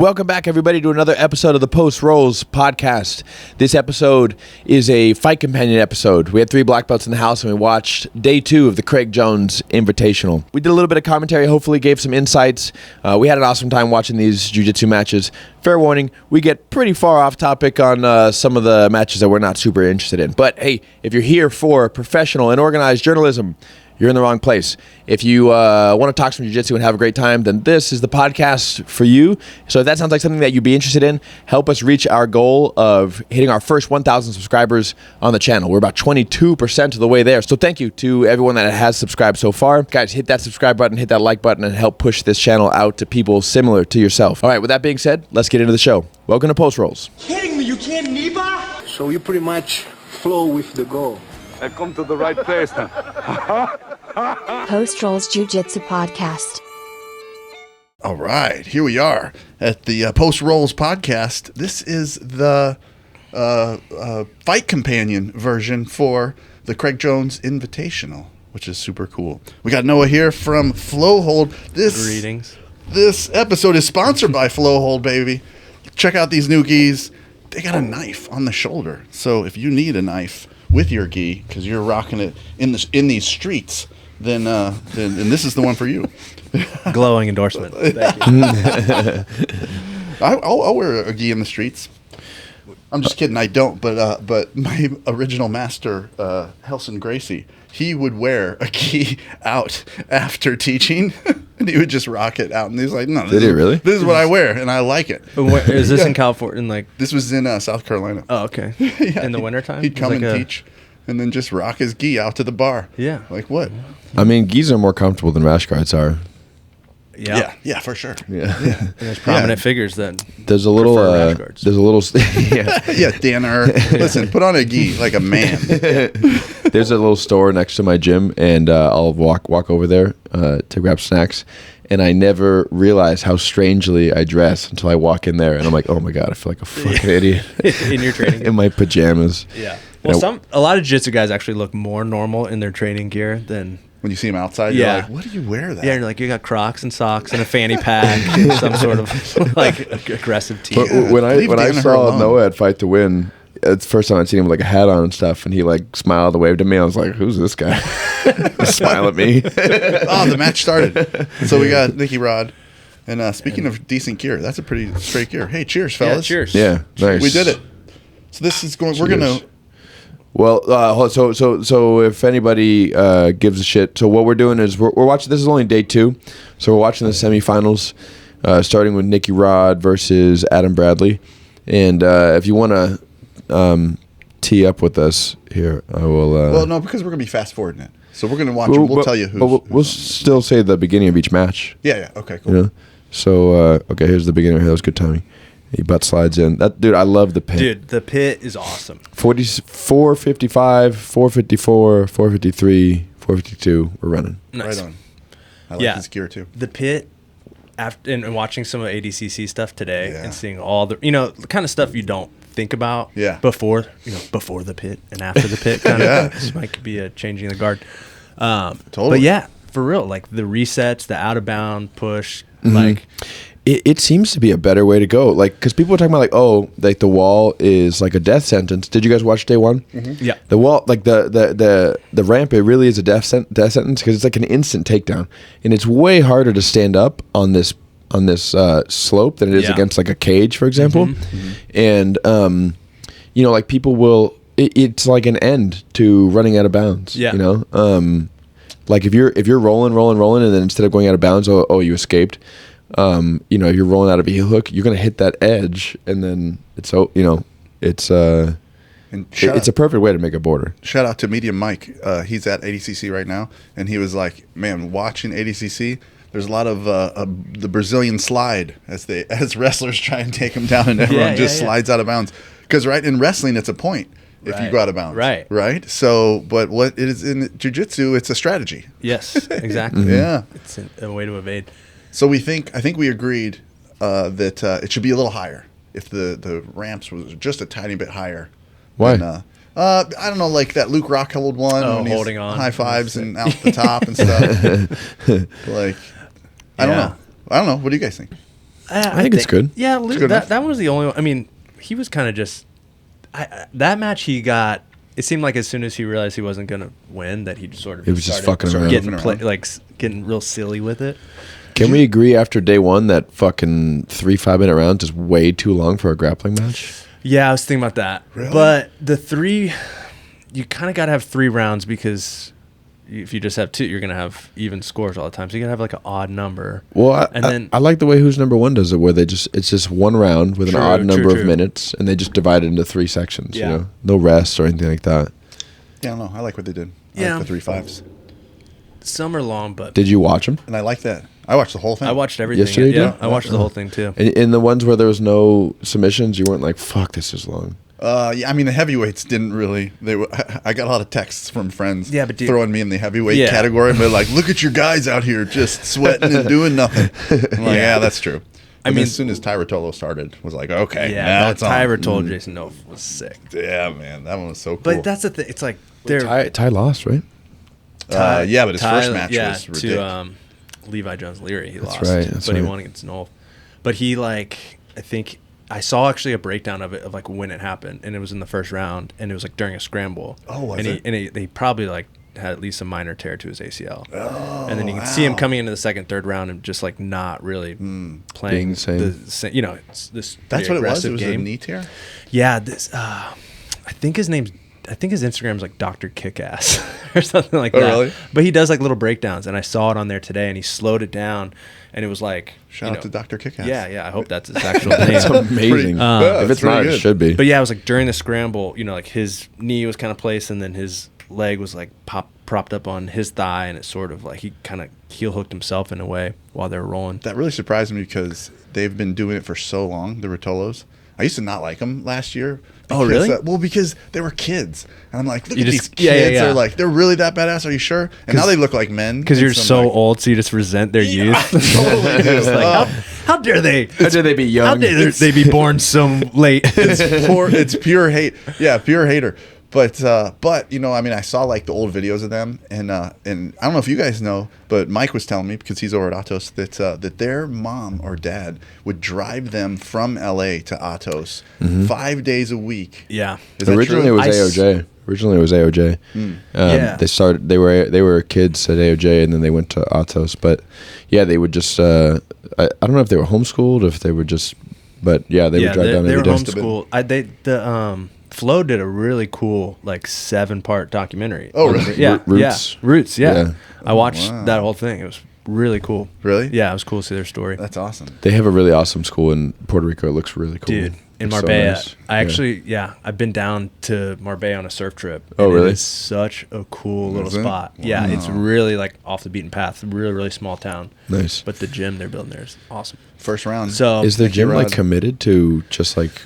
Welcome back, everybody, to another episode of the Post Rolls podcast. This episode is a fight companion episode. We had 3 black belts in the house, and we watched day 2 of the Craig Jones Invitational. We did a little bit of commentary, hopefully gave some insights. We had an awesome time watching these Jiu Jitsu matches. Fair warning, we get pretty far off topic on some of the matches that we're not super interested in. But hey, if you're here for professional and organized journalism, you're in the wrong place. If you want to talk some jiu-jitsu and have a great time, then this is the podcast for you. So if that sounds like something that you'd be interested in, help us reach our goal of hitting our first 1,000 subscribers on the channel. We're about 22% of the way there. So thank you to everyone that has subscribed so far. Guys, hit that subscribe button, hit that like button, and help push this channel out to people similar to yourself. All right, with that being said, let's get into the show. Welcome to Post Rolls. Kidding me, you can't knee bar? So you pretty much flow with the goal. I come to the right place now. Post Rolls Jiu Jitsu podcast. All right, here we are at the Post Rolls podcast. This is the fight companion version for the Craig Jones Invitational, which is super cool. We got Noah here from Flowhold. Greetings. This episode is sponsored by Flowhold, baby. Check out these new gis. They got a knife on the shoulder, so if you need a knife with your gi, because you're rocking it in these streets, then this is the one for you. Glowing endorsement. Thank you. I'll wear a gi in the streets. I'm just kidding. I don't. But my original master, Helson Gracie, he would wear a gi out after teaching, and he would just rock it out. And he's like, "No, Did he really? This is what I wear, and I like it." Where, is this in California? This was in South Carolina. Oh, okay. Yeah, in the wintertime? He'd come and teach, and then just rock his gi out to the bar. Yeah. Like what? I mean, gis are more comfortable than rash guards are. Yeah, for sure. Yeah. And there's prominent figures that There's a little, rash guards. Yeah, dinner. Listen, put on a gi like a man. There's a little store next to my gym, and I'll walk over there to grab snacks, and I never realize how strangely I dress until I walk in there, and I'm like, oh my god, I feel like a fucking idiot in your training gear. in my pajamas. Yeah. Well, a lot of jiu-jitsu guys actually look more normal in their training gear than When you see him outside, Yeah. you're like, what do you wear that? yeah. You're like, you got Crocs and socks and a fanny pack, some sort of like aggressive tee. But when I Leave when I Danaher saw alone. Noah at Fight to Win, it's the first time I'd seen him with like a hat on and stuff, and he like smiled and waved at me. I was like, who's this guy? Smile at me. Oh, the match started. So we got Nicky Rod. And speaking of decent gear, that's a pretty straight gear. Hey, cheers, fellas. Yeah, cheers. Yeah, nice. We did it. So this is going, we're going to, Well, so if anybody gives a shit, so what we're doing is we're watching. This is only day 2, so we're watching the semifinals, starting with Nicky Rod versus Adam Bradley. And if you want to tee up with us here, I will. well, no, because we're going to be fast forwarding it. So we're going to watch it. We'll tell you who's. But we'll still say the beginning of each match. Yeah. Okay, cool. You know? So okay, here's the beginning. That was good timing. He butt slides in. That dude, I love the pit. Dude, the pit is awesome. 455, 454, 453, 452. We're running. Nice. Right on. I like his gear too. The pit, after and watching some of ADCC stuff today, Yeah. and seeing all the the kind of stuff you don't think about before the pit and after the pit kind of this might be a changing the guard. Totally. But yeah, for real, like the resets, the out of bound push, Mm-hmm. like It seems to be a better way to go. Like, because people are talking about like, oh, like the wall is like a death sentence. Did you guys watch day 1? Mm-hmm. yeah, The wall, like the ramp, it really is a death sentence because it's like an instant takedown, and it's way harder to stand up on this slope than it is against like a cage, for example. And like people will. It's like an end to running out of bounds. Yeah. You know. Like if you're rolling, and then instead of going out of bounds, oh, you escaped. If you're rolling out of a heel hook, you're gonna hit that edge, and then it's it's a perfect way to make a border. Shout out to Medium Mike. He's at ADCC right now, and he was like, "Man, watching ADCC, there's a lot of the Brazilian slide as wrestlers try and take him down, and everyone slides out of bounds. Because in wrestling, it's a point if you go out of bounds, right. So, but what it is in jiu-jitsu, it's a strategy. yes, exactly. Yeah, It's a way to evade. So I think we agreed that it should be a little higher. If the ramps was just a tiny bit higher. Why? Than, I don't know, like that Luke Rockhold one. Oh, when he's holding on. high fives and out the top and stuff. Like, I don't know. What do you guys think? I think it's good. Yeah, good that one was the only one. I mean, he was kind of just that match he got. It seemed like as soon as he realized he wasn't gonna win, that he just sort of It was just fucking around. getting real silly with it. Can we agree after day one that fucking 3 5-minute rounds is way too long for a grappling match? Yeah, I was thinking about that. Really? But the 3, you kind of got to have 3 rounds because if you just have 2, you're going to have even scores all the time. So you got to have like an odd number. Well, I like the way Who's Number One does it, where it's just one round with an odd number of minutes, and they just divide it into 3 sections. Yeah. You know, no rest or anything like that. Yeah, I don't know. I like what they did. I Yeah. like the 3 5s. Some are long, but Did you watch them? And I like that. I watched the whole thing. I watched everything. Yesterday, Yeah, too? I watched the whole thing too. And in the ones where there was no submissions, you weren't like, "Fuck, this is long." Yeah, I mean the heavyweights didn't really. I got a lot of texts from friends. Yeah, but throwing me in the heavyweight category. They're like, "Look at your guys out here just sweating and doing nothing." I'm like, yeah, that's true. I mean, as soon as Ty Rotolo started, was like, okay, Yeah, now it's Ty on. Rotolo, Jason Nof was sick. Yeah, man, that one was so cool. But that's the thing. It's like they're Ty lost, right? yeah, but his first match was ridiculous. to Levi Jones Leary. He lost, right, that's but he right. won against Nolf. But he I think I saw actually a breakdown of it of like when it happened, and it was in the first round, and it was like during a scramble. Oh, was and it? They probably like had at least a minor tear to his ACL. Oh, and then you can see him coming into the second, third round and just like not really playing Being it's this. That's what it was. It was game. a knee tear. Yeah, this. I think his Instagram is like Dr. Kickass or something like that. Really? But he does like little breakdowns, and I saw it on there today, and he slowed it down, and it was like Shout out to Dr. Kickass. Yeah. I hope that's his actual name. It's amazing. If it's not, it should be. But yeah, it was like during the scramble, like his knee was kind of placed, and then his leg was like propped up on his thigh, and it sort of like he kind of heel hooked himself in a way while they were rolling. That really surprised me because they've been doing it for so long, the Rotolos. I used to not like them last year. Oh, really? Well, because they were kids. And I'm like, look You at just- these kids. yeah. They're like, they're really that badass. Are you sure? And now they look like men. Because you're And so I'm like, old, so you just resent their youth. totally do. It's like, how dare they? How dare they be young? How dare they be born so late? It's pure hate. Yeah, pure hater. But I mean, I saw like the old videos of them, and I don't know if you guys know, but Mike was telling me because he's over at Atos that their mom or dad would drive them from LA to Atos 5 days a week. Yeah. Is that Originally, true? it was AOJ. They started. They were kids at AOJ, and then they went to Atos. But yeah, they would just. I don't know if they were homeschooled, if they were just. But yeah, they would drive down they every were day. homeschooled. Flo did a really cool 7-part documentary. Oh, really? Yeah, Roots. Roots. Yeah, Yeah. I watched that whole thing. It was really cool. Really? Yeah, it was cool to see their story. That's awesome. They have a really awesome school in Puerto Rico. It looks really cool. Dude, in It's so Marbella. nice. I actually, I've been down to Marbella on a surf trip. Oh, and really? It is such a cool little Is it? spot. Yeah, it's really like off the beaten path. Really, really small town. Nice. But the gym they're building there is awesome. First round. So Is their Nicky gym like Rod. committed to just like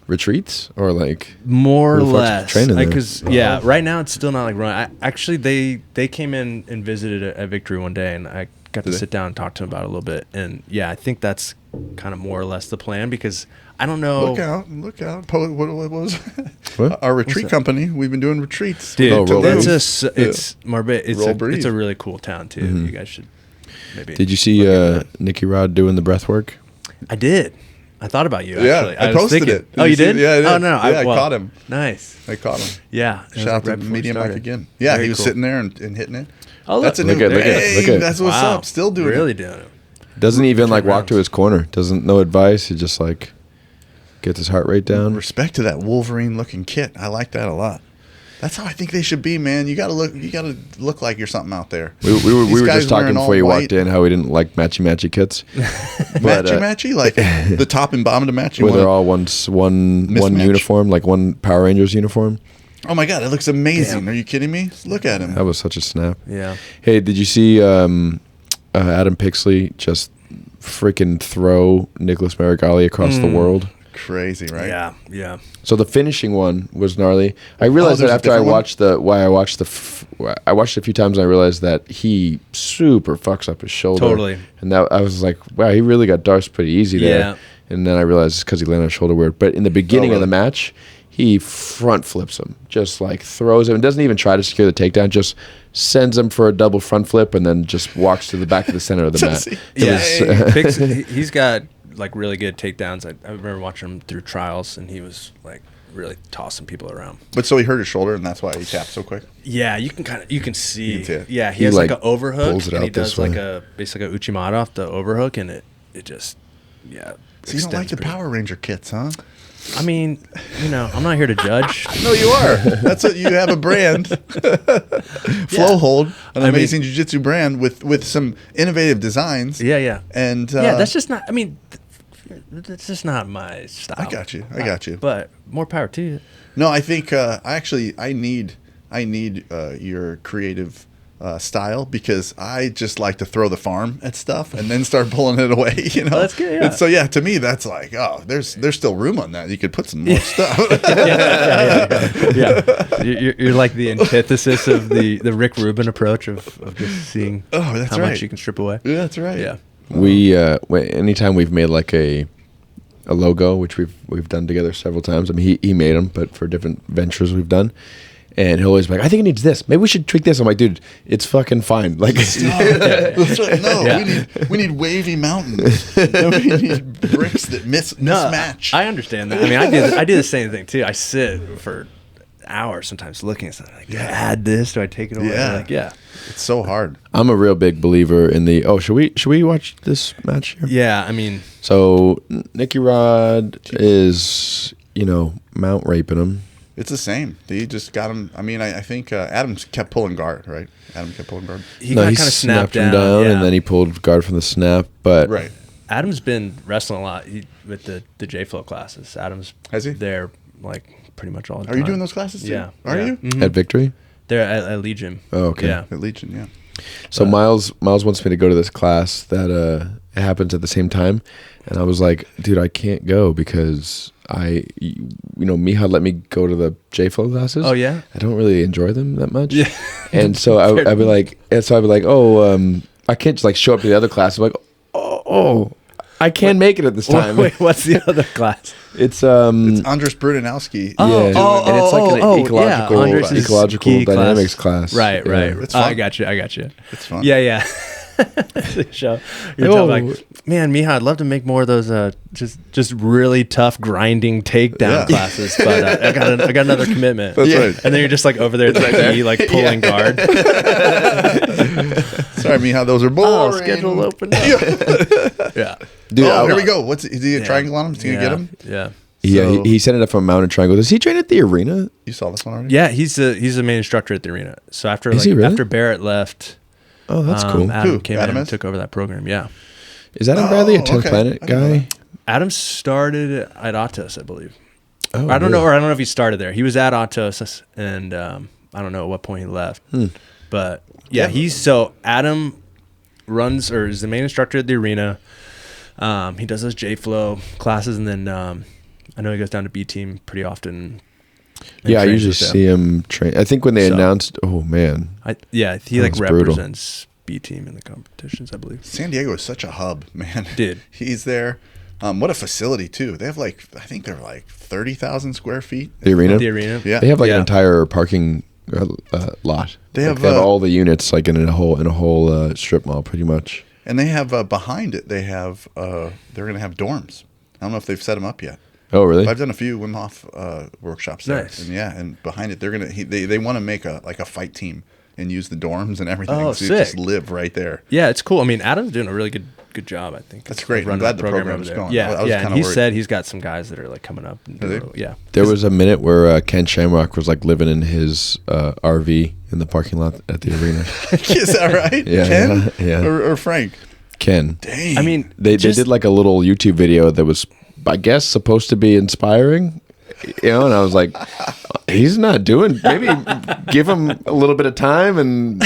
retreats or like more or who the fuck's less, training there? because right now it's still not like running. Actually, they came in and visited at Victory one day, and I got to sit down and talk to them about it a little bit. And yeah, I think that's kind of more or less the plan, because I don't know. Look out! What was What? our retreat company? We've been doing retreats. Dude, Oh, Roll Breeze. it's Marbella. Roll Breeze. It's a really cool town too. You guys should maybe. Did you see Nicky Rod doing the breath work? I did. I thought about you. Yeah, Actually. I was posted thinking- it. Oh, you did? Yeah, I did. Oh no, I caught him. Nice. I caught him. Yeah. It was Shout out right to before we Medium Mike started. again. Yeah, Very he was cool. sitting there and hitting it. Oh, look, That's a new look at- look at- look at- That's what's Wow. up. Still doing really it. doing it. Doesn't even like walk rounds. to his corner. Doesn't no advice. He just like gets his heart rate down. Respect to that Wolverine looking kit. I like that a lot. That's how I think they should be, man. You gotta look like you're something out there. We were These just guys talking wearing before you all walked white. in how we didn't like matchy kits. Matchy, like the top and bottom to match. You Where they're wanna- all one Mismatch. uniform, like one Power Rangers uniform. Oh my god, it looks amazing. Are you kidding me? Look at him. That was such a snap. Yeah. Hey, did you see Adam Pixley just freaking throw Nicholas Marigali across the world? Crazy, right? Yeah. Yeah. So the finishing one was gnarly. I realized that there's a after I different one? watched I watched it a few times, and I realized that he super fucks up his shoulder. Totally. And that I was like, wow, he really got Darce pretty easy there. Yeah. And then I realized it's because he landed on shoulder weird. But in the beginning of really? the match, he front flips him, just like throws him, and doesn't even try to secure the takedown, just sends him for a double front flip, and then just walks to the back of the center of the mat. He's got like really good takedowns. I remember watching him through trials, and he was like really tossing people around. But so he hurt his shoulder, and that's why he tapped so quick. Yeah, you can see. You can see it. Yeah, he has like an overhook, pulls it and he out this does like way. basically a Uchimata off the overhook, and it just So you don't like the Power Ranger kits, huh? I mean, I'm not here to judge. No, you are. That's what you have a brand, Flow Hold, an amazing jiu-jitsu brand with some innovative designs. Yeah. And that's just not. I mean, that's just not my style. I got you. But more power to you. No, I think I need your creative style, because I just like to throw the farm at stuff and then start pulling it away. Oh, that's good. Yeah. And so to me that's like, oh, there's still room on that. You could put some more stuff. Yeah. You're like the antithesis of the Rick Rubin approach of just seeing how much you can strip away. Yeah, that's right. Yeah. We anytime we've made like a logo, which we've done together several times. I mean, he made them, but for different ventures we've done. And he'll always be like, I think it needs this. Maybe we should tweak this. I'm like, dude, it's fucking fine. Like, That's right. No, we need wavy mountains. We need bricks that mismatch. I understand that. I mean, I do the same thing too. I sit for hours sometimes looking at something like, do I add this? Do I take it away? Yeah. It's so hard. I'm a real big believer in the. Oh, should we watch this match here? Yeah, I mean, so Nicky Rod is mount raping him. It's the same. He just got him. I mean, I think Adams kept pulling guard, right? Adam kept pulling guard. He kind of snapped him down, and then he pulled guard from the snap. But right. Adam's been wrestling a lot with the J-Flow classes. Adam's has he? They're like pretty much all the time. Are you doing those classes too? Yeah. Are you? Mm-hmm. At Victory? They're at Legion. Oh, okay. Yeah. At Legion, yeah. So Miles wants me to go to this class that it happens at the same time, and I was like, dude, I can't go because Miha let me go to the J-Flow classes. Oh yeah, I don't really enjoy them that much. Yeah, and so I'd be like, oh, I can't just like show up to the other class. I'm like, oh, I can make it at this time. Wait, what's the other class? It's Andres Brunanowski. And it's like an ecological dynamics class. Right. It's fun. I got you. It's fun. Yeah. Show. You're like, man, Miha, I'd love to make more of those just really tough grinding takedown classes, but I got another commitment. That's right. And then you're just like over there at the key, like pulling guard. Sorry, Miha, those are boring. Schedule open. Yeah. Dude, here we go. Is he a triangle on him? Is he gonna get him? Yeah. Yeah, he set it up from Mountain Triangle. Does he train at the arena? You saw this one already? Yeah, he's the main instructor at the arena. So after after Barrett left, oh, that's cool. Adam came in and took over that program. Yeah. Is Adam Bradley a 10th Planet guy? Adam started at Atos, I believe. Oh, I don't know if he started there. He was at Atos, and I don't know at what point he left. But yeah, Adam runs or is the main instructor at the arena. He does those J-Flow classes, and then I know he goes down to B team pretty often. Yeah, I usually see him train. I think when they announced, oh man, he like represents B team in the competitions, I believe. San Diego is such a hub, man. Dude, he's there. What a facility too. They have I think they're like 30,000 square feet. The arena. Yeah, they have like an entire parking lot. They have all the units like in a whole strip mall, pretty much. And they have behind it. They have they're going to have dorms. I don't know if they've set them up yet. Oh, really? I've done a few Wim Hof workshops there. Nice. And behind it, they're gonna they want to make a fight team and use the dorms and everything. Oh, so sick. You just live right there. Yeah, it's cool. I mean, Adam's doing a really good job, I think. That's great. I'm glad the program's going. Yeah, I was and kinda he worried. said he's got some guys that are like coming up. Yeah. There was a minute where Ken Shamrock was like living in his RV in the parking lot at the arena. Is that right? Yeah, Ken? yeah. Or Frank? Ken. Dang. I mean, they did like a little YouTube video that was, I guess, supposed to be inspiring, and I was like, he's not doing. Maybe give him a little bit of time and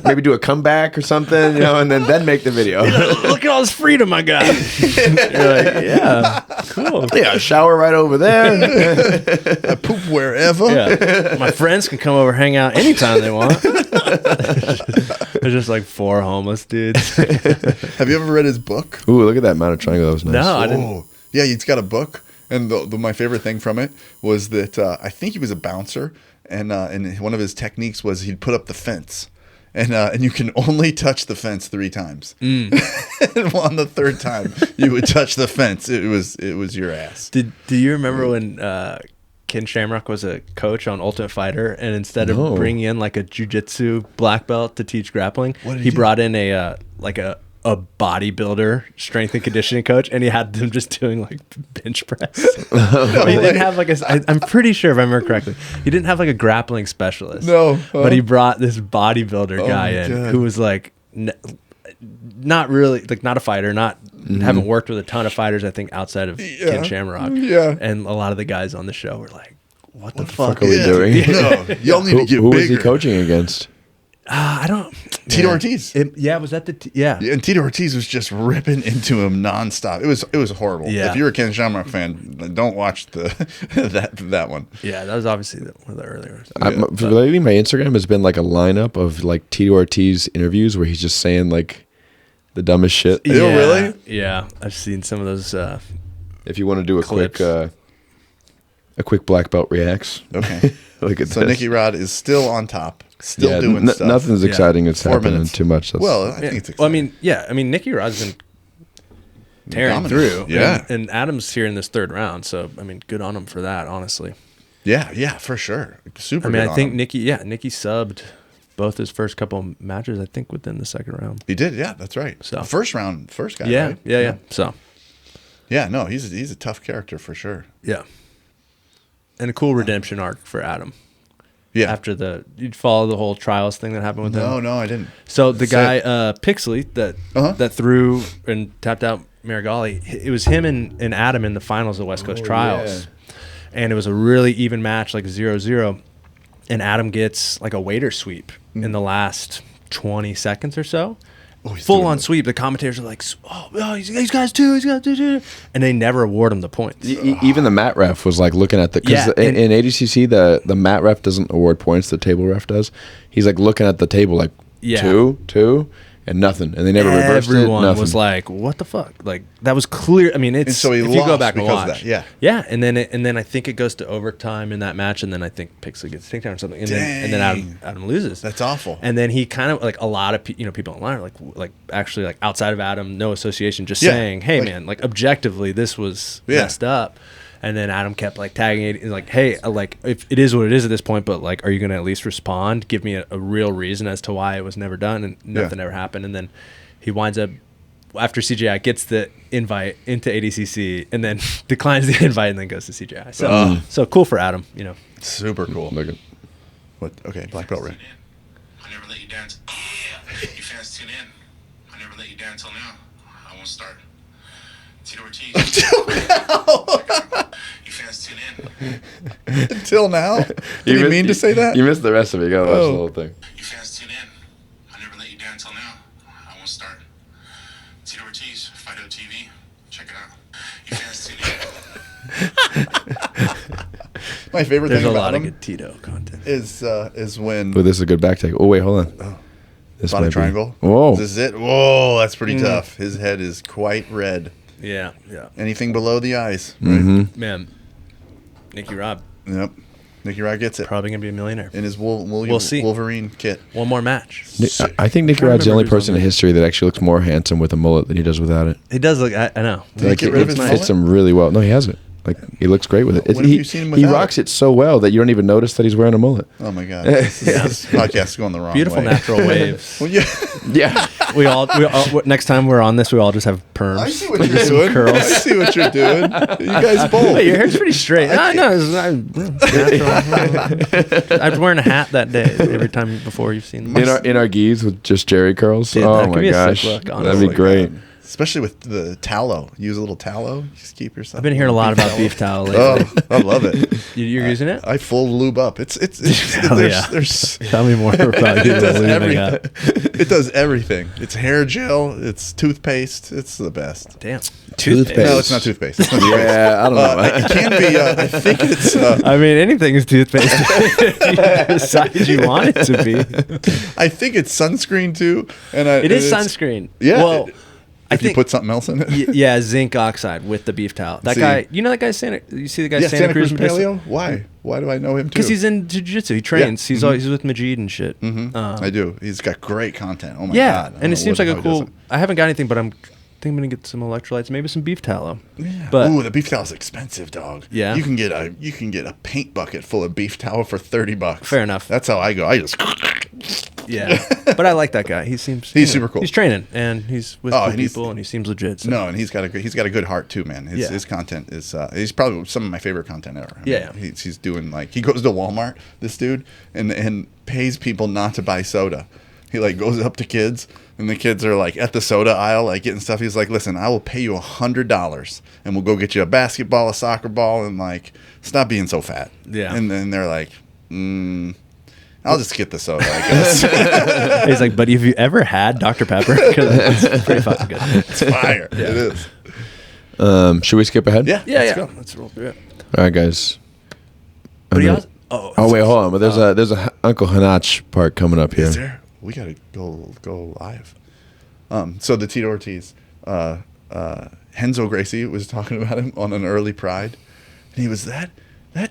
maybe do a comeback or something, and then make the video. Look at all this freedom I got. You're like, yeah, cool. Yeah, shower right over there. I poop wherever. Yeah, my friends can come over, hang out anytime they want. There's just like 4 homeless dudes. Have you ever read his book? Ooh, look at that mounted triangle. That was nice. No, I didn't. Yeah, he's got a book, And my favorite thing from it was that I think he was a bouncer, and one of his techniques was he'd put up the fence. And you can only touch the fence 3 times. And on the 3rd time you would touch the fence, it was your ass. Do you remember when Ken Shamrock was a coach on Ultimate Fighter, and instead of bringing in like a jiu-jitsu black belt to teach grappling, he brought in a bodybuilder strength and conditioning coach, and he had them just doing like bench press. He didn't have like I'm pretty sure if I remember correctly, he didn't have like a grappling specialist. No, but he brought this bodybuilder guy in who was like not really like not a fighter, haven't worked with a ton of fighters. I think outside of Ken Shamrock. Yeah, and a lot of the guys on the show were like, "What the fuck are we doing?" No, y'all need to get who bigger. was he coaching against? I don't. Tito Ortiz. Was that the yeah? And Tito Ortiz was just ripping into him nonstop. It was horrible. Yeah. If you're a Ken Shamrock fan, don't watch that one. Yeah, that was obviously one of the earlier ones. Lately, my Instagram has been like a lineup of like Tito Ortiz interviews where he's just saying like the dumbest shit. Yeah, really? Yeah, I've seen some of those. If you want to do a clips. quick black belt reacts. Okay. Look at so this. Nicky Rod is still on top. Still doing stuff. Nothing's exciting. It's 4 happening minutes. too much. Well, I think it's exciting. Well, I mean, Nicky Rod's been tearing Dominant. through. Yeah. And Adam's here in this 3rd round, so I mean, good on him for that, honestly. Yeah, for sure. Super. I mean, good I think on him. Nicky subbed both his first couple matches, I think, within the 2nd round. He did. Yeah, that's right. So first guy. Yeah, right? yeah. So yeah, no, he's a tough character for sure. yeah, and a cool redemption arc for Adam. Yeah. After you'd follow the whole trials thing that happened with him. No, I didn't. So the guy Pixley that threw and tapped out Marigali, it was him and Adam in the finals of West Coast trials, and it was a really even match, like 0-0, and Adam gets like a waiter sweep in the last 20 seconds or so. Full on sweep. The commentators are like, "Oh, he's got 2, and they never award him the points. Even the mat ref was like looking at because in ADCC the mat ref doesn't award points, the table ref does. He's like looking at the table like 2, and nothing, and they never reversed it. Everyone was like, "What the fuck?" Like that was clear. I mean, it's And so he if you go lost back and because of watch, that, yeah, and then I think it goes to overtime in that match, and then I think Pixley gets a takedown or something, and then Adam loses. That's awful. And then he kind of like a lot of people online are like actually like outside of Adam, no association, just saying, "Hey man, like objectively, this was messed up." And then Adam kept like tagging it, like, "Hey, like if it is what it is at this point, but like, are you gonna at least respond? Give me a real reason as to why it was never done." And nothing ever happened. And then he winds up after CJI gets the invite into ADCC and then declines the invite and then goes to CJI. So so cool for Adam, you know. Super cool. Look at What? Okay, black belt ring. I never let you down. You fans tune in. I never let you down until now. I won't start. Tito Ortiz. You fans tune in. Until now? Did he mean to say that? You missed the rest of it. You gotta watch the whole thing. You fans tune in. I never let you down until now. I won't start. Tito Ortiz, Fido TV. Check it out. You fans tune in. My favorite There's thing a about lot of him good Tito content. is when But this is a good back take. Oh wait, hold on. This body might be- triangle. Whoa. Is this it? Whoa, that's pretty tough. His head is quite red. Yeah. Anything below the eyes. Right? Mm-hmm. Man, Nicky Rod Yep. Nicky Rod gets it probably gonna be a millionaire. in his We'll see. Wolverine kit. One more match. I think Nicky I Rod's the remember only who's person on in there. history that actually looks more handsome with a mullet than he does without it. He does look. I know. Did he get rid of his it mullet? fits him really well. No, he hasn't. Like he looks great with it. When have you seen him he without rocks it so well that you don't even notice that he's wearing a mullet. Oh my god. This podcast is going the wrong Beautiful way. natural waves. Well, yeah. Yeah. we all next time we're on this, we all just have perms. I see what you're doing. Curls. I see what you're doing. You guys both. Hey, your hair's pretty straight. I know. I was wearing a hat that day every time before you've seen me. In our gis with just Jerry curls. Dude, Oh that could my be a sick gosh, look, that'd honestly. be great. Especially with the tallow. Use a little tallow. Just keep yourself. I've been hearing a lot about beef towel lately. Oh, I love it. You're using it? I full lube up. It's Hell yeah. there's Tell me more about it does lube I everything. got. It does everything. It's hair gel. It's toothpaste. It's the best. Damn. Toothpaste. No, it's not toothpaste. It's not toothpaste. Yeah, I don't know. It can be. I think it's. I mean, anything is toothpaste. If you decide you want it to be. I think it's sunscreen too. And It is it's- sunscreen. Yeah. Well, If you put something else in it? Yeah, zinc oxide with the beef tallow. That guy, you know that guy you see the guy Santa Cruz Paleo? Paleo? Why? Why do I know him too? Because he's in Jiu Jitsu. He trains. Yeah. He's with Majid and shit. I do. He's got great content. Oh my yeah, God. and it seems like a how he cool. does it. I haven't got anything, but I think I'm gonna get some electrolytes, maybe some beef tallow. Yeah. But Ooh, the beef tallow is expensive, dog. Yeah. You can get a paint bucket full of beef tallow for $30. Fair enough. That's how I go. I just yeah, but I like that guy. He's super cool. He's training and he's with cool and he's- people and he seems legit. So. No, and he's got a good heart too, man. His content is he's probably some of my favorite content ever. Yeah. He's doing like he goes to Walmart, this dude, and pays people not to buy soda. He like goes up to kids and the kids are like at the soda aisle like getting stuff. He's like, listen, I will pay you $100 and we'll go get you a basketball, a soccer ball, and like stop being so fat. Yeah. And then they're like, I'll just get the soda, I guess. He's like, buddy, have you ever had Dr. Pepper? 'Cause it's pretty fucking good. It's fire. It is. Should we skip ahead? Yeah. Yeah, let's yeah. go. Let's roll through it. All right, guys. But he And also, oh wait, hold on. But there's a Uncle Hanach part coming up here. Is there? We gotta go live. So the Tito Ortiz, Henzo Gracie was talking about him on an early Pride, and he was that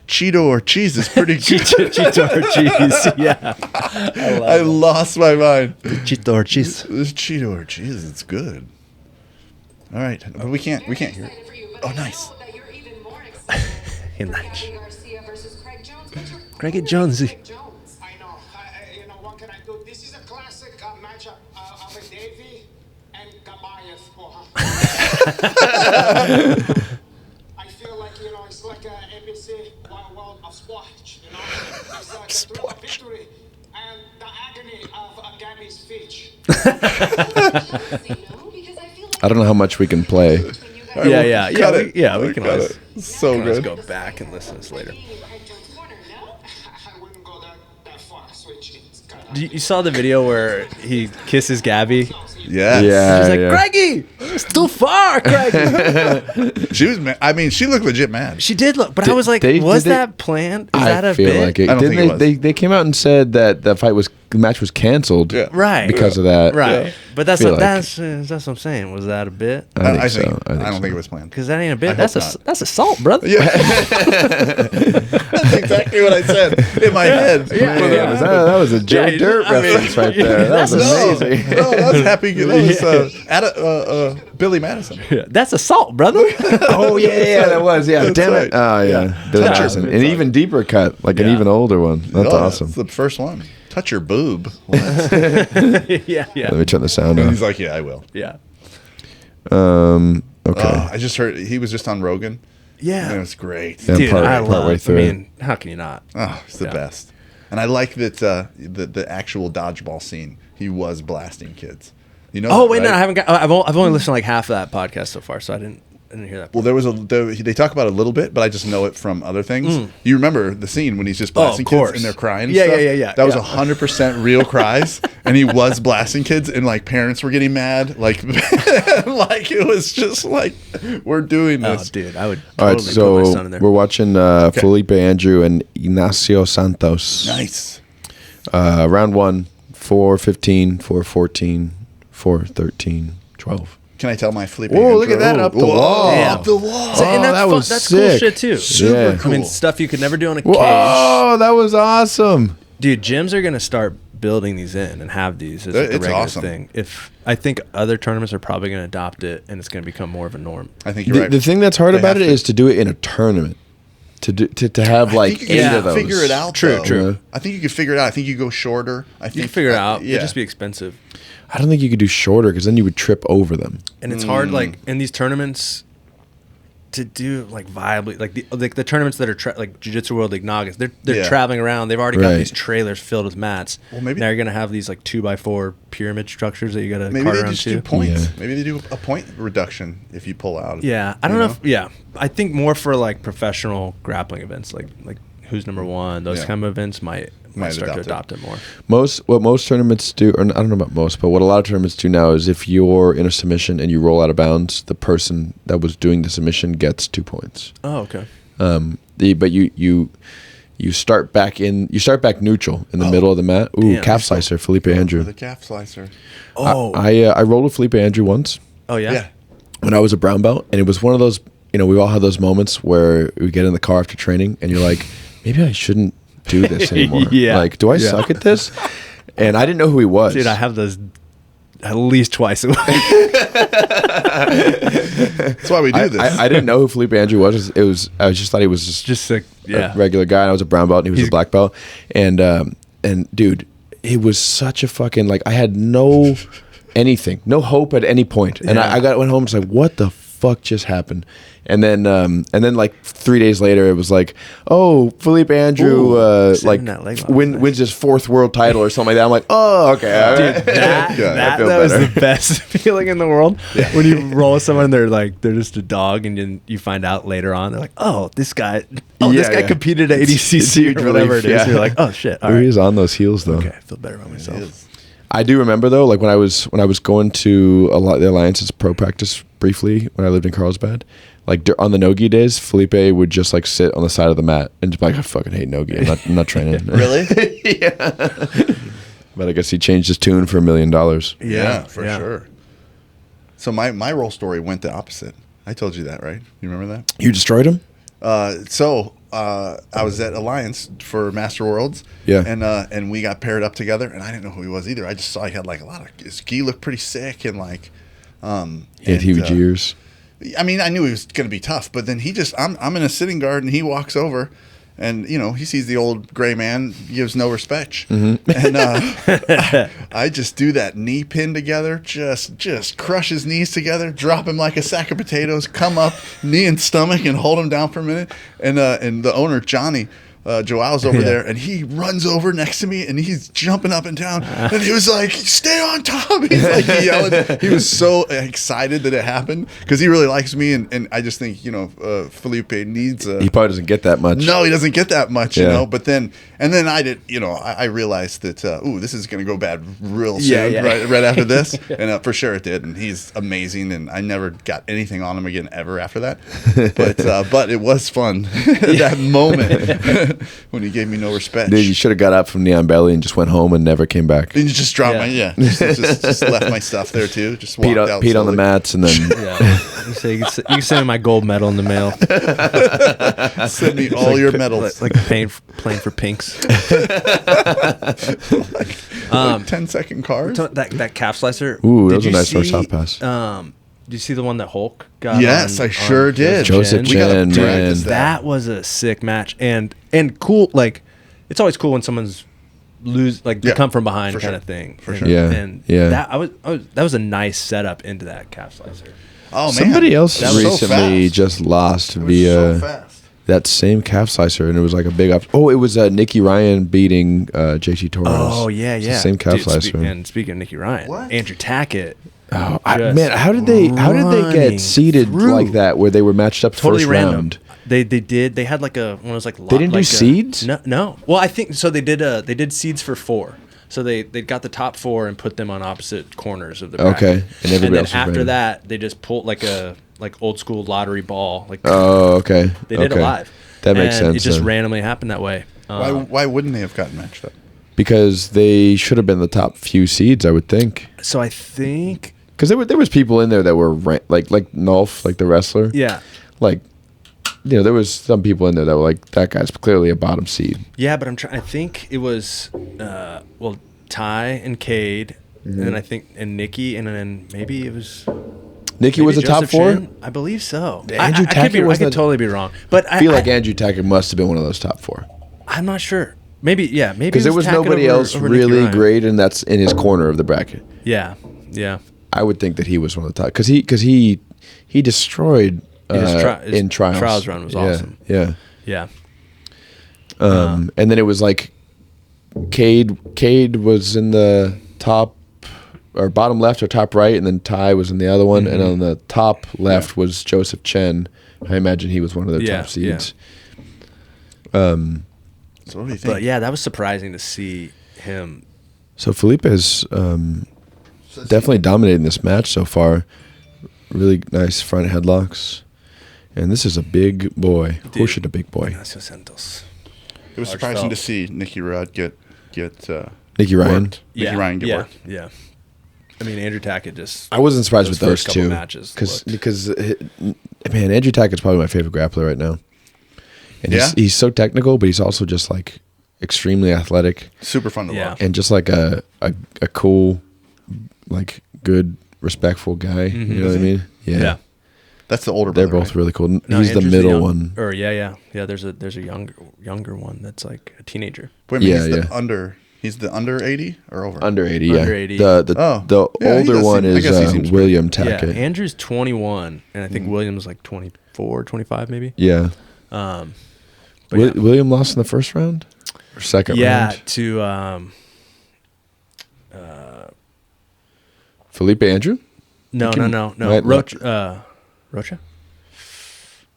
Cheeto or cheese is pretty good. Cheeto or cheese. Yeah. I lost my mind. Cheeto or cheese. This Cheeto or cheese, it's good. All right, but we can't hear it. Oh, nice. Craig Jones. I know. You know, what can I do? This is a classic matchup of a Davey and Gabayas. I feel like, you know, it's like a ABC world of sport, you know? It's like the thrill of victory and the agony of Gabby's speech. I don't know how much we can play. Yeah. Cut it. We can Cut always, it. So always good. go back and listen to this later. I wouldn't go that far, switch. It's kinda... You saw the video where he kisses Gabby? Yes. Yeah. She's like, Craigie, it's too far, Craigie. She was. I mean, she looked legit mad. She did look, but I was like, did was they- that planned? Is that I a feel bit? like it. I don't Didn't think it they, was. they came out and said that the match was canceled Yeah. Right. because of that. Right. Yeah. But that's Feel what, like- that's what I'm saying. Was that a bit? I think so. I don't think it was planned. Because that ain't a bit. I That's hope not. that's assault, brother. Yeah. That's exactly what I said in my head. Yeah, that was a Joe Yeah, Dirt I mean, reference right there. That was that's amazing. No, that was happy. That was Billy Madison. That's assault, brother. Oh yeah, that was Damn That's it. right. Oh yeah, Billy Touch Madison. her. An even deeper cut, like an Yeah. even older one. That's Oh, awesome. That's the first one. Touch your boob. What? yeah. Let me turn the sound And on. he's like, yeah, I will. Yeah. Okay. I just heard he was just on Rogan. Yeah. And it was great. Yeah, Dude, part- I part love. way through I it. mean, how can you not? Oh, it's the Yeah. best. And I like that the actual dodgeball scene. He was blasting kids. You know? Oh that, wait, no, right? I haven't got. I've only listened to like half of that podcast so far, so I didn't hear that. Well, they talk about it a little bit, but I just know it from other things. You remember the scene when he's just blasting of kids course. and they're crying? And Yeah, stuff? yeah. That was Yeah. 100% real cries, and he was blasting kids, and like parents were getting mad, like like it was just like we're doing Oh, this. dude, I would All right, totally put my son in so there. we're watching Felipe Andrew and Ignacio Santos. Nice. Round 1, 4-15, 4-14, 4-13, 12. Can I tell my Felipe? Whoa, look at that, up the wall. Yeah. Up the wall. So- and Oh, that's that fun, was that's cool sick. shit too. Super I mean, cool. stuff you could never do on a cage. Whoa, that was awesome. Dude, gyms are gonna start building these in and have these as like a It's regular awesome. thing. If I think other tournaments are probably gonna adopt it, and it's gonna become more of a norm. I think you're The, right. the thing that's hard They about have it to. is to do it in a tournament. To have I like think you 8 can of those. figure it out. True, though. true. I think you can figure it out. I think you go shorter. I think You can figure it out. Yeah. It'd just be expensive. I don't think you could do shorter because then you would trip over them. And it's hard, like in these tournaments, to do like viably, like the tournaments that are like Jiu Jitsu World, like Nagas. They're Yeah. traveling around. They've already got Right. these trailers filled with mats. Well, maybe- now you're gonna have these like 2x4 pyramid structures that you gotta Maybe cart they around just to. do points. Yeah. Maybe they do a point reduction if you pull out. Yeah, I don't You know. If, yeah, I think more for like professional grappling events, like who's number one. Those Yeah. kind of events might start to adopt adopt it more. What most tournaments do, or I don't know about most, but what a lot of tournaments do now is if you're in a submission and you roll out of bounds, the person that was doing the submission gets 2 points. Oh, okay. But you start back neutral in the middle of the mat. Ooh, Damn, calf slicer, Felipe Andrew. The calf slicer. Oh, I rolled with Felipe Andrew once. Oh yeah. Yeah. when I was a brown belt, and it was one of those, we all have those moments where we get in the car after training and you're like, maybe I shouldn't do this anymore. Yeah. Like, do I suck at this? And I didn't know who he was. Dude, I have those at least twice a week. That's why we do this. I didn't know who Felipe Andrew was. I just thought he was Just like, a regular guy. And I was a brown belt, and he was a black belt. And dude, it was such a fucking, like, I had no hope at any point. And I went home and was like, what the fuck just happened? And then like 3 days later, it was like, oh, Felipe Andrew wins his 4th world title or something like that. I'm like, oh, okay. All right. Dude, that was the best feeling in the world. When you roll with someone, they're just a dog, and then you find out later on, they're like, oh, this guy competed at ADCC or whatever it is. And you're like, oh shit. All right. He's on those heels though. Okay, I feel better about myself. I do remember though, like when I was going to a lot of the Alliance's pro practice briefly when I lived in Carlsbad, like on the no-gi days, Felipe would just like sit on the side of the mat and just be like, I fucking hate no-gi. I'm not training. Really? Yeah. But I guess he changed his tune for $1 million. Yeah, for sure. So my role story went the opposite. I told you that, right? You remember that? You destroyed him? I was at Alliance for Master Worlds. Yeah. And we got paired up together, and I didn't know who he was either. I just saw he had like a lot of his gi looked pretty sick, and like he had huge ears. I mean, I knew he was going to be tough, but then I'm in a sitting guard, and he walks over, and he sees the old gray man, gives no respect, and I just do that knee pin together, just crush his knees together, drop him like a sack of potatoes, come up knee and stomach, and hold him down for a minute, and the owner Johnny. Joao's over there, and he runs over next to me, and he's jumping up and down, and he was like, "Stay on top!" He's like yelling. He was so excited that it happened because he really likes me, and I just think Felipe needs. He probably doesn't get that much. No, he doesn't get that much, But then I did, I realized that this is going to go bad real soon, right after this, and for sure it did, and he's amazing, and I never got anything on him again ever after that, but it was fun that moment. When he gave me no respect. Dude, you should have got up from Neon Belly and just went home and never came back. And you just dropped just left my stuff there too. Just walked out. Peed on the mats and then. You can send me my gold medal in the mail. Send me all your medals. Like playing for pinks. like 10-second cards. That calf slicer. Ooh, that was a nice first soft pass. Did you see the one that Hulk got? Yes, I sure did. Joseph Chen, man. That was a sick match and cool. Like, it's always cool when someone's they come from behind kind of thing. For sure. That was a nice setup into that calf slicer. Oh man, somebody else recently so just lost via that same calf slicer, and it was like a big up. Oh, it was Nicky Ryan beating JT Torres. Oh yeah, it's the same calf slicer. And speaking of Nicky Ryan, Andrew Tackett. Oh man, how did they get seeded like that where they were matched up totally first random. round? They had like one of those like they didn't do seeds. No. Well, I think so. They did seeds for 4. So they got the top 4 and put them on opposite corners of the bracket. Okay, and then after that they just pulled like old school lottery ball. Like okay, they did it live. That makes sense. It just randomly happened that way. Why wouldn't they have gotten matched up? Because they should have been the top few seeds, I would think. So I think. Because there was people in there that were like Nolf, like the wrestler. Yeah. Like, there was some people in there that were like, that guy's clearly a bottom seed. Yeah, but I think it was, Ty and Cade, and then I think, and Nikki, and then maybe it was. Nikki was the top 4? Chen? I believe so. Andrew Tackett I could totally be wrong. But I feel like Andrew Tackett must have been one of those top 4. I'm not sure. Maybe. Because there was nobody else really great, and that's in his corner of the bracket. Yeah. I would think that he was one of the top because he destroyed in trials. Trials run was awesome. Yeah. And then it was like Cade was in the top or bottom left or top right, and then Ty was in the other one, and on the top left was Joseph Chen. I imagine he was one of their top seeds. So what do you think? But that was surprising to see him. So Felipe has definitely dominating this match so far. Really nice front headlocks. And this is a big boy. Horseshit, a big boy. It was surprising to see Nicky Rod get Nicky Ryan. Nicky Ryan get worked. Yeah. I mean, Andrew Tackett just. I wasn't surprised with those first couple two matches because man, Andrew Tackett's probably my favorite grappler right now. And Yeah? he's so technical, but he's also just like extremely athletic Super fun to watch. and just like a cool, like good, respectful guy. You know what I mean? Yeah. That's the older They're brother, both right? really cool. No, He's the Andrew's middle young- one. Or yeah. There's a younger one that's like a teenager. Wait a minute, Yeah, he's the under. He's the under 80 or over? Under 80, yeah. Under 80. The Yeah, he older does one seem- I is guess he seems William Yeah, Tackett. Andrew's 21, and I think William's like 24, 25 maybe. Yeah. But yeah. William lost in the first round or second Yeah, round? to Felipe Andrew? no. Right, Rocha?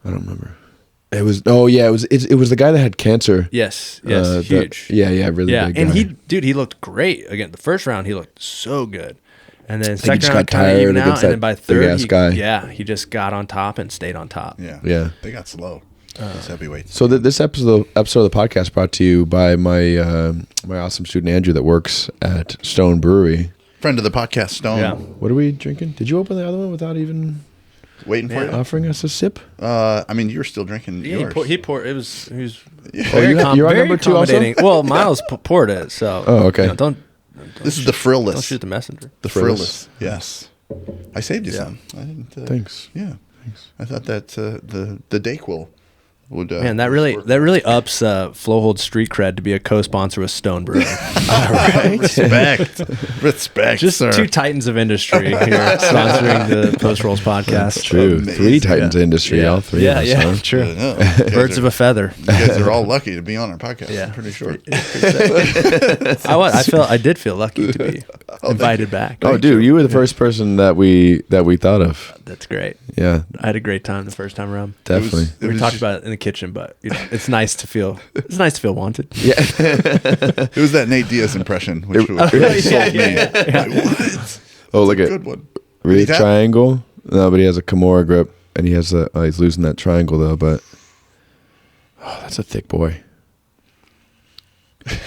I don't remember. It was it was the guy that had cancer. Yes, huge. Really Yeah, big and guy. he looked great. Again, the first round he looked so good. And then he second just round got kind of tired even out, against and that then by third, big-ass guy. he just got on top and stayed on top. Yeah. They got slow. Those heavyweights. So this episode of the podcast brought to you by my my awesome student Andrew that works at Stone Brewery. Friend of the podcast, Stone. Yeah. What are we drinking? Did you open the other one without even Waiting for you. offering us a sip? I mean, you were still drinking Yeah, yours. he poured. He was you're on very number two also? accommodating. Well, Miles poured it, so Okay. don't This is the frillless. don't shoot the messenger. The Frillless. frillless. Yes. I saved you some. I didn't. Thanks. Yeah. Thanks. I thought that the Dayquil would. Man, that really ups Flowhold street cred to be a co-sponsor with Stone Brewery. Respect, Just sir. two titans of industry here sponsoring the Post Rolls podcast. True. Amazing. 3 titans of industry, all three Yeah, of us. yeah, huh? true. I know. You guys Birds are- of a feather. You guys are all lucky to be on our podcast. Yeah, I'm pretty sure. I did feel lucky to be invited back. Oh, dude, you were the first person that we thought of. That's great. Yeah, I had a great time the first time around. definitely. We talked about it in the kitchen, but it's nice to feel wanted. Yeah. It was that Nate Diaz impression, which really sold me. Like, what? Oh, look at Good one. really Did he tap? triangle. No, but he has a Kimura grip, and he has he's losing that triangle though. But that's a thick boy.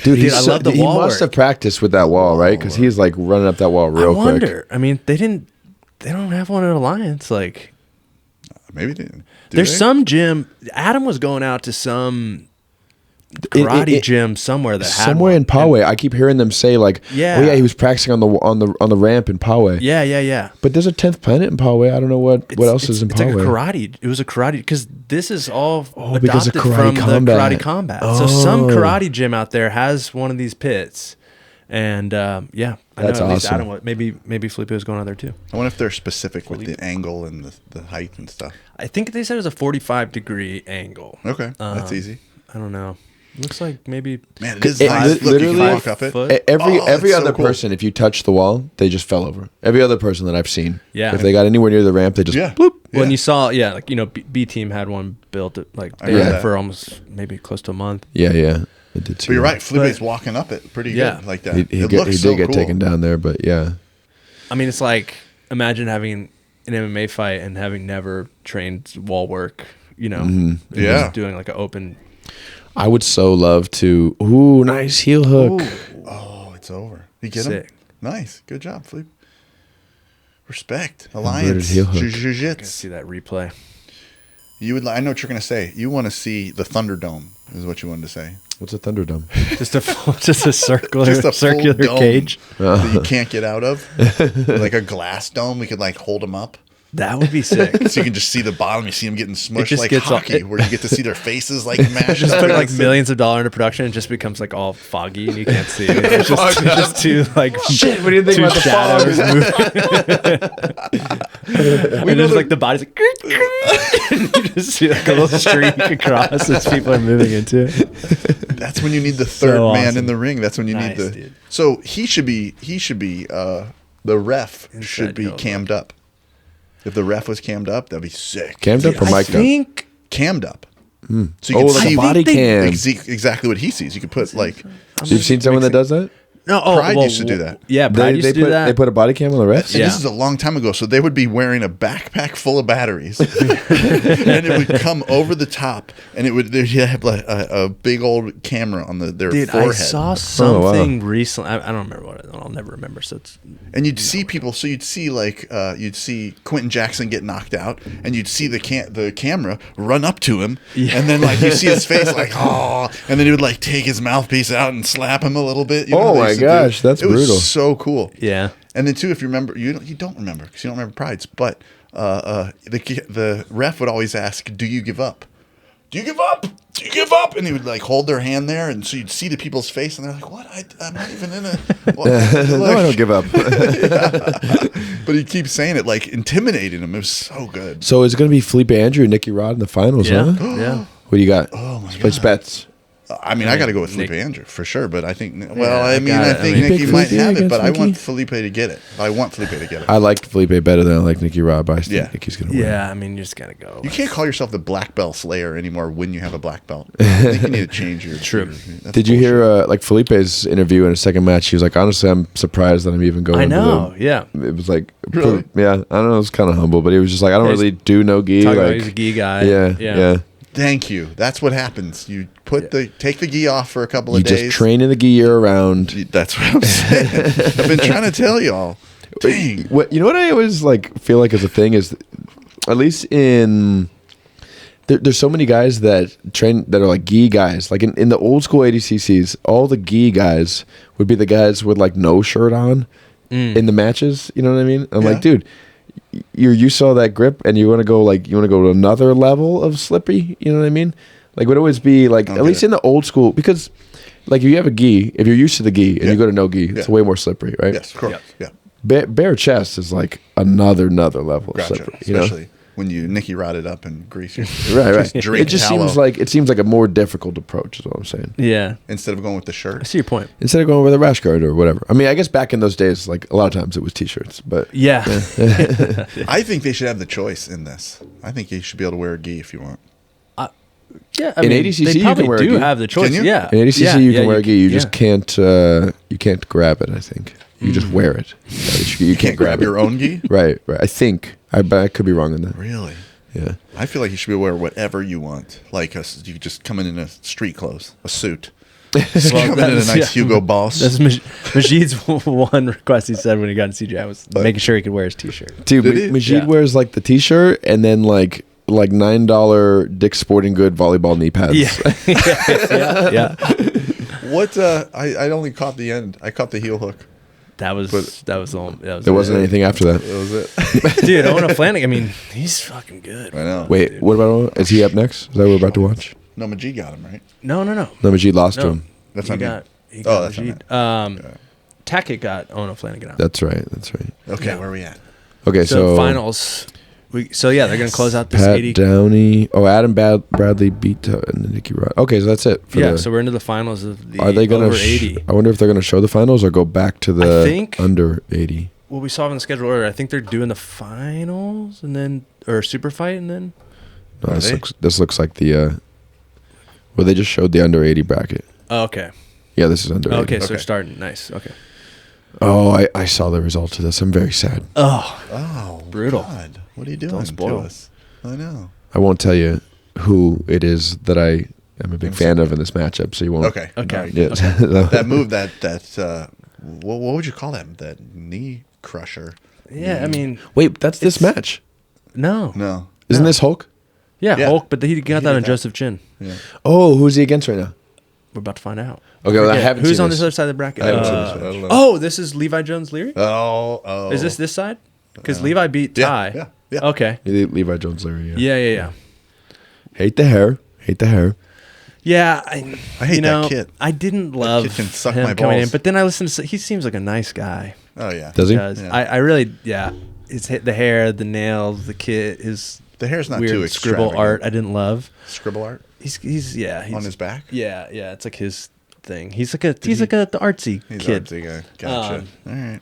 Dude, I love the he wall must work. have practiced with that wall, right? Because he's like running up that wall real I wonder. quick. I mean, they don't have one at Alliance. Like, Maybe they didn't. there's some gym. Adam was going out to some karate gym somewhere that had Somewhere one. in Poway, I keep hearing them say like, Yeah. "Oh yeah, he was practicing on the ramp in Poway." Yeah. But there's a 10th planet in Poway. I don't know what else is in It's like a Poway. karate. It was a karate because this is all because of adopted Karate from Combat. the Karate Combat. So some Oh. karate gym out there has one of these pits, and I know That's at least awesome. Adam was, maybe Felipe was going out there too. I wonder if they're specific with the angle and the height and stuff. I think they said it was a 45-degree angle. Okay, that's easy. I don't know. Looks like maybe Man, it is It nice. Look, you literally- can walk up it. foot. Every Oh, that's so other cool. person, if you touch the wall, they just fell over. Every other person that I've seen, Yeah. if they got anywhere near the ramp, they just Yeah. bloop. When Yeah. you saw, like B Team had one built at, like they remember had it that. for almost maybe close to a month. Yeah, it did too. But you're right. Felipe's walking up it pretty Yeah. good like that. He It did looks so get cool. taken down there, but yeah. I mean, it's like imagine having an MMA fight and having never trained wall work. And Yeah. just doing like an open. I would so love to. Ooh, nice heel hook. Oh, it's over. You get him? Sick. Nice. Good job, Felipe. Respect. Inverted Alliance. heel hook. Jiu-Jitsu. See that replay. You would. I know what you're going to say. You want to see the Thunderdome, is what you wanted to say. What's a Thunderdome? Just a circular Just a full circular dome cage. that you can't get out of, like a glass dome. We could like hold them up, That would be sick. so you can just see the bottom. You see them getting smushed just like gets all- hockey, where you get to see their faces like mashed Just up. put like against millions of dollars into production, it just becomes like all foggy and you can't see. It's just two like Shit, what do you think two about the shadows moving. We And know just like the body's like, and you just see like a little streak across as people are moving into it. That's when you need the third So man awesome. in the ring. That's when you Nice, need the. dude. So he should be. The ref Inside should be heel cammed up. If the ref was cammed up, that'd be sick. Cammed up or I mic'd up? think Cammed up. So you Oh, can like see a body cam. exactly what he sees. You could put like. You've seen someone that does that? No, Pride used to do that. Yeah, Pride used to do that. They put a body cam on the refs? And this is a long time ago, so they would be wearing a backpack full of batteries, and it would come over the top, and they'd have like a big old camera on their Dude, forehead. I saw something recently. I don't remember what it is. I'll never remember. So it's And you'd see people. So you'd see you'd see Quentin Jackson get knocked out, and you'd see the camera run up to him, and then like you see his face like and then he would like take his mouthpiece out and slap him a little bit. You know Oh what they my used to gosh, do? that's it brutal. was so cool. Yeah. And then too, if you remember, you don't remember because you don't remember Prides, but the ref would always ask, "Do you give up? Do you give up? Do you give up?" And he would like hold their hand there, and so you'd see the people's face, and they're like, "What? I'm not even in a." No, I don't give up. But he keeps saying it, like intimidating him. It was so good. So is it going to be Felipe Andrew and Nicky Rod in the finals, Yeah. huh? Yeah. What do you got? Oh my Let's play God. bets. I mean, I got to go with Felipe Andrew for sure, but I think, I think You Nicky pick might Felipe have it, but against I want Nicky? Felipe to get it. I want Felipe to get it. I like Felipe better than I like Nicky Rod, but I think Yeah. Nicky's going to win. Yeah, I mean, you just gotta go. You can't call yourself the black belt slayer anymore when you have a black belt. I think you need to change your. True. That's Did you bullshit. hear like Felipe's interview in a second match? He was like, honestly, I'm surprised that I'm even going. I know. To Yeah. it was like, Really? yeah. I don't know. It was kind of humble, but he was just like, I don't Yeah, really do no gi. Talking about Like, he's a gi guy. yeah, yeah. Thank you. That's what happens. You take the gi off for a couple You of days. just train in the gi year round. That's what I'm saying. I've been trying to tell y'all. Dang. What you know? What I always like feel like is a thing is, at least in there's so many guys that train that are like gi guys. Like in the old school ADCCs, all the gi guys would be the guys with like no shirt on in the matches. You know what I mean? I'm Yeah. like, dude, you're used to all that grip, and you want to go to another level of slippery. You know what I mean? Like, would always be like, at least in the old school, because like if you have a gi, if you're used to the gi and you go to no gi, it's way more slippery, right? Yes, of course. Yeah. Bare chest is like another level of Gotcha. slippery. You know? Especially when you Nicky Rod it up and grease your Right. drink It just tallow seems like a more difficult approach. Is what I'm saying. Yeah. instead of going with the I shirt. see your point. Instead of going with a rash guard or whatever. I mean, I guess back in those days, like a lot of times it was t-shirts, but Yeah. I think they should have the choice in this. I think you should be able to wear a gi if you want. Yeah. I In mean, ADCC, they you probably can wear a do gi. have the choice. Can you? Yeah. in ADCC Yeah, you yeah, can wear a gi. You just yeah. can't grab it. I think you just wear it. You can't grab your own gi. Right. I think I could be wrong on that. Really? Yeah. I feel like you should be able to wear whatever you want. Like you could just come in a street clothes, a suit. Just come in a nice Hugo Boss. That's Majid's one request he said when he got in CJI was making sure he could wear his t-shirt. Dude, Did he? Majid Yeah. wears like the t-shirt and then like $9 Dick's Sporting Good volleyball knee pads. Yeah. What? I only caught the end. I caught the heel hook. That was all. There wasn't anything after that. That was it. Dude, Owen Flanagan. I mean, he's fucking good. I know. Wait, what about is he up next? Is that what we're about to watch? No, Majid got him right. No. No, Majid lost to No. him. That's he not me. got. He Oh, got that's not Majid. Tackett got Owen Flanagan out. That's right. Okay, Yeah. where are we at? Okay, so finals. They're gonna close out this Pat 80. Downey. Oh, Adam Bradley beat and Nicky Rod. Okay, so that's it. So we're into the finals of the are they gonna? over 80. I wonder if they're gonna show the finals or go back to the I think- under 80. Well, we saw it in the schedule earlier. I think they're doing the finals and then or super fight and then. No, Are they? this looks like the. Well, they just showed the under 80 bracket. Oh, okay. Yeah, this is under 80. Okay, so Okay. they're starting. Nice. Okay. Oh, I saw the results of this. I'm very sad. Oh, Brutal. God. What are you doing Don't spoil. to us? I know. I won't tell you who it is that I am a big fan of in this matchup, so you won't. Okay. Okay. Yeah. That move, that what would you call that? That knee crusher. Yeah, I mean, Wait, that's this match. no. No. Isn't this Hulk? Yeah, Yeah. Hulk, but he got that did on that. Joseph Chin. Yeah. Oh, who's he against right now? We're about to find out. Okay, well, I Forget. haven't Who's seen on this. this other side of the bracket? I haven't seen this one. I don't know. Oh, this is Levi Jones Leary? Oh. Is this side? Because Levi beat Ty. Yeah. Okay. Levi Jones Leary. Yeah. Yeah. Hate the hair. Yeah, I hate that kid. I didn't love kid can suck him my coming in, balls. but then I listened to. He seems like a nice guy. Oh yeah. Does he? Does. Yeah. I really It's the hair, the nails, the kid, his The hair's not weird too scribble extravagant. art. I didn't love. Scribble art He's on his back. Yeah, it's like his thing. He's like the artsy He's kid. an artsy guy. Gotcha. All right.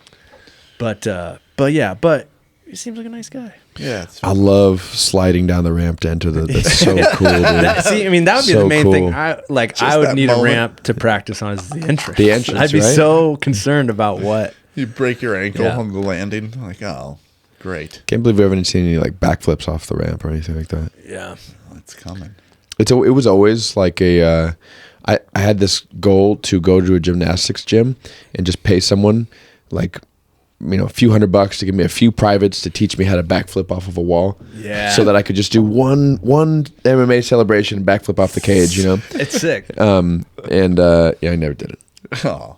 But he seems like a nice guy. Yeah, it's I love sliding down the ramp to enter the. That's so cool, dude. See, I mean, that would be So the main cool. thing. I would that need moment. a ramp to practice on is the entrance. The entrance, I'd be right? so concerned about what. you break your ankle Yeah. on the landing. Like, oh, great, Can't believe we haven't seen any like backflips off the ramp or anything like that. Yeah. it's coming. It was always like a. I had this goal to go to a gymnastics gym and just pay someone like, a few $100 to give me a few privates to teach me how to backflip off of a wall. Yeah. So that I could just do one MMA celebration, backflip off the cage. It's sick. I never did it. Oh,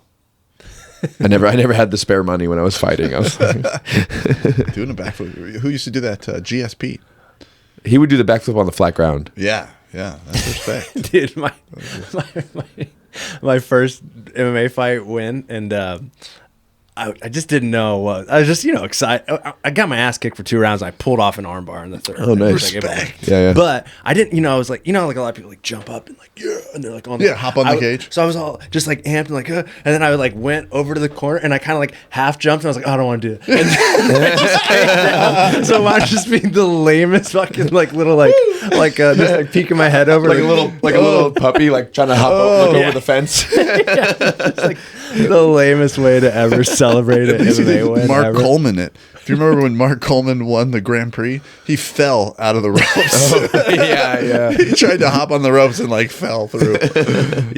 I never had the spare money when I was fighting. I was like, doing a backflip. Who used to do that? GSP. he would do the backflip on the flat ground. Yeah, that's respect. Dude, my first MMA fight win, and I just didn't know what I was just excited. I got my ass kicked for 2 rounds. And I pulled off an armbar in the third. Oh, nice. Respect. Yeah. But I didn't. I was like, like a lot of people like jump up and like and they're like on hop on the cage. So I was all just like amped and like, and then I like went over to the corner and I kind of like half jumped and I was like, I don't want to do it. And I just came down. So I was just being the lamest fucking like little just like peeking my head over Like a little puppy like trying to hop look over the fence. It's like the lamest way to ever celebrate an MMA win. Mark ever. Coleman it. If you remember when Mark Coleman won the Grand Prix, he fell out of the ropes. yeah. He tried to hop on the ropes and like fell through.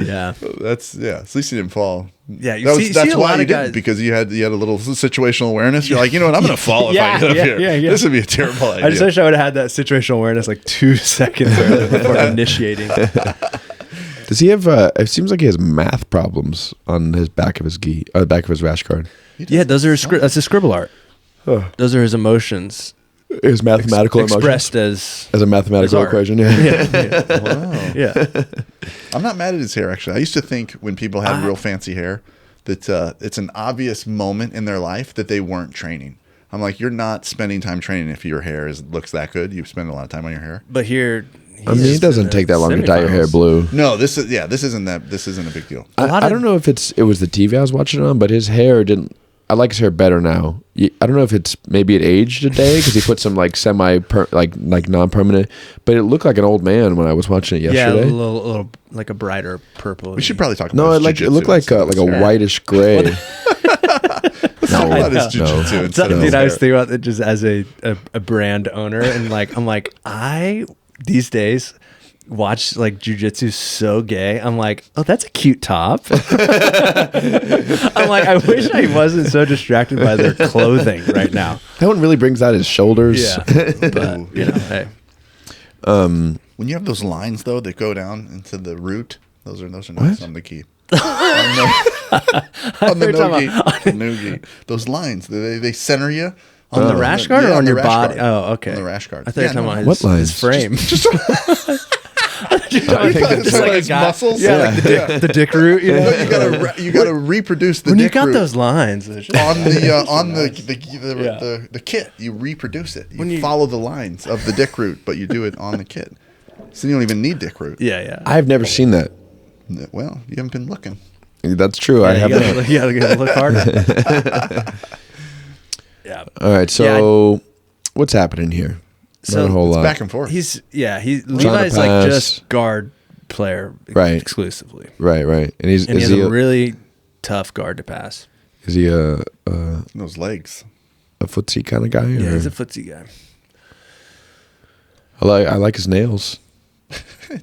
Yeah. That's at least he didn't fall. Yeah, you That see that's a why lot you of didn't, guys- because you had a little situational awareness. You're like, you know what, I'm gonna fall if I get up here. Yeah. This would be a terrible idea. I just wish I would have had that situational awareness like 2 seconds earlier before initiating. Does he have? It seems like he has math problems on his back of his back of his rash guard. Yeah, those are that's his scribble art. Those are his emotions His mathematical expressed emotions. as As a mathematical art. equation. Yeah. Wow. yeah. I'm not mad at his hair, actually. I used to think when people had real fancy hair that it's an obvious moment in their life that they weren't training. I'm like, you're not spending time training if your hair looks that good. You spend a lot of time on your hair. But here, It doesn't take that long to dye your hair blue. No, this isn't a big deal. I don't know if it was the TV I was watching it on, but his hair didn't. I like his hair better now. I don't know if it's maybe it aged a day because he put some like non-permanent, but it looked like an old man when I was watching it Yeah, a yesterday. little like a brighter purple. We should probably talk about No, his it jiu-jitsu looked like instead. a whitish gray. Talk about his jiu-jitsu instead of his Dude, I was hair. thinking about it just as a brand owner, and like I'm like these days watch like jujitsu so gay. I'm like, oh, that's a cute top. I'm like, I wish I wasn't so distracted by their clothing right now. That one really brings out his shoulders. Yeah, but hey, When you have those lines though that go down into the root, those are nice on the gi. on the no-gi. Those lines, they center you on the rash guard or on your rash body? guard. Oh, okay. On the rash guard. I thought you were talking about What lines? his frame. Just like a his guy- muscles. Yeah, like the dick root. You know, You gotta reproduce the when you dick got root those lines, it's just- on the kit. You reproduce it. You follow the lines of the dick root, but you do it on the kit. So you don't even need dick root. yeah. I've never seen that. Well, you haven't been looking. That's true. I Yeah, have you not. gotta look harder. Yeah. All right. So, what's happening here? So Not a whole lot. Back and forth. Levi's pass. like just guard player Right. exclusively. Right. And And he has a really tough guard to pass. is he a Those legs. footsie kind of guy? Yeah, or- he's a footsie guy. I like his nails.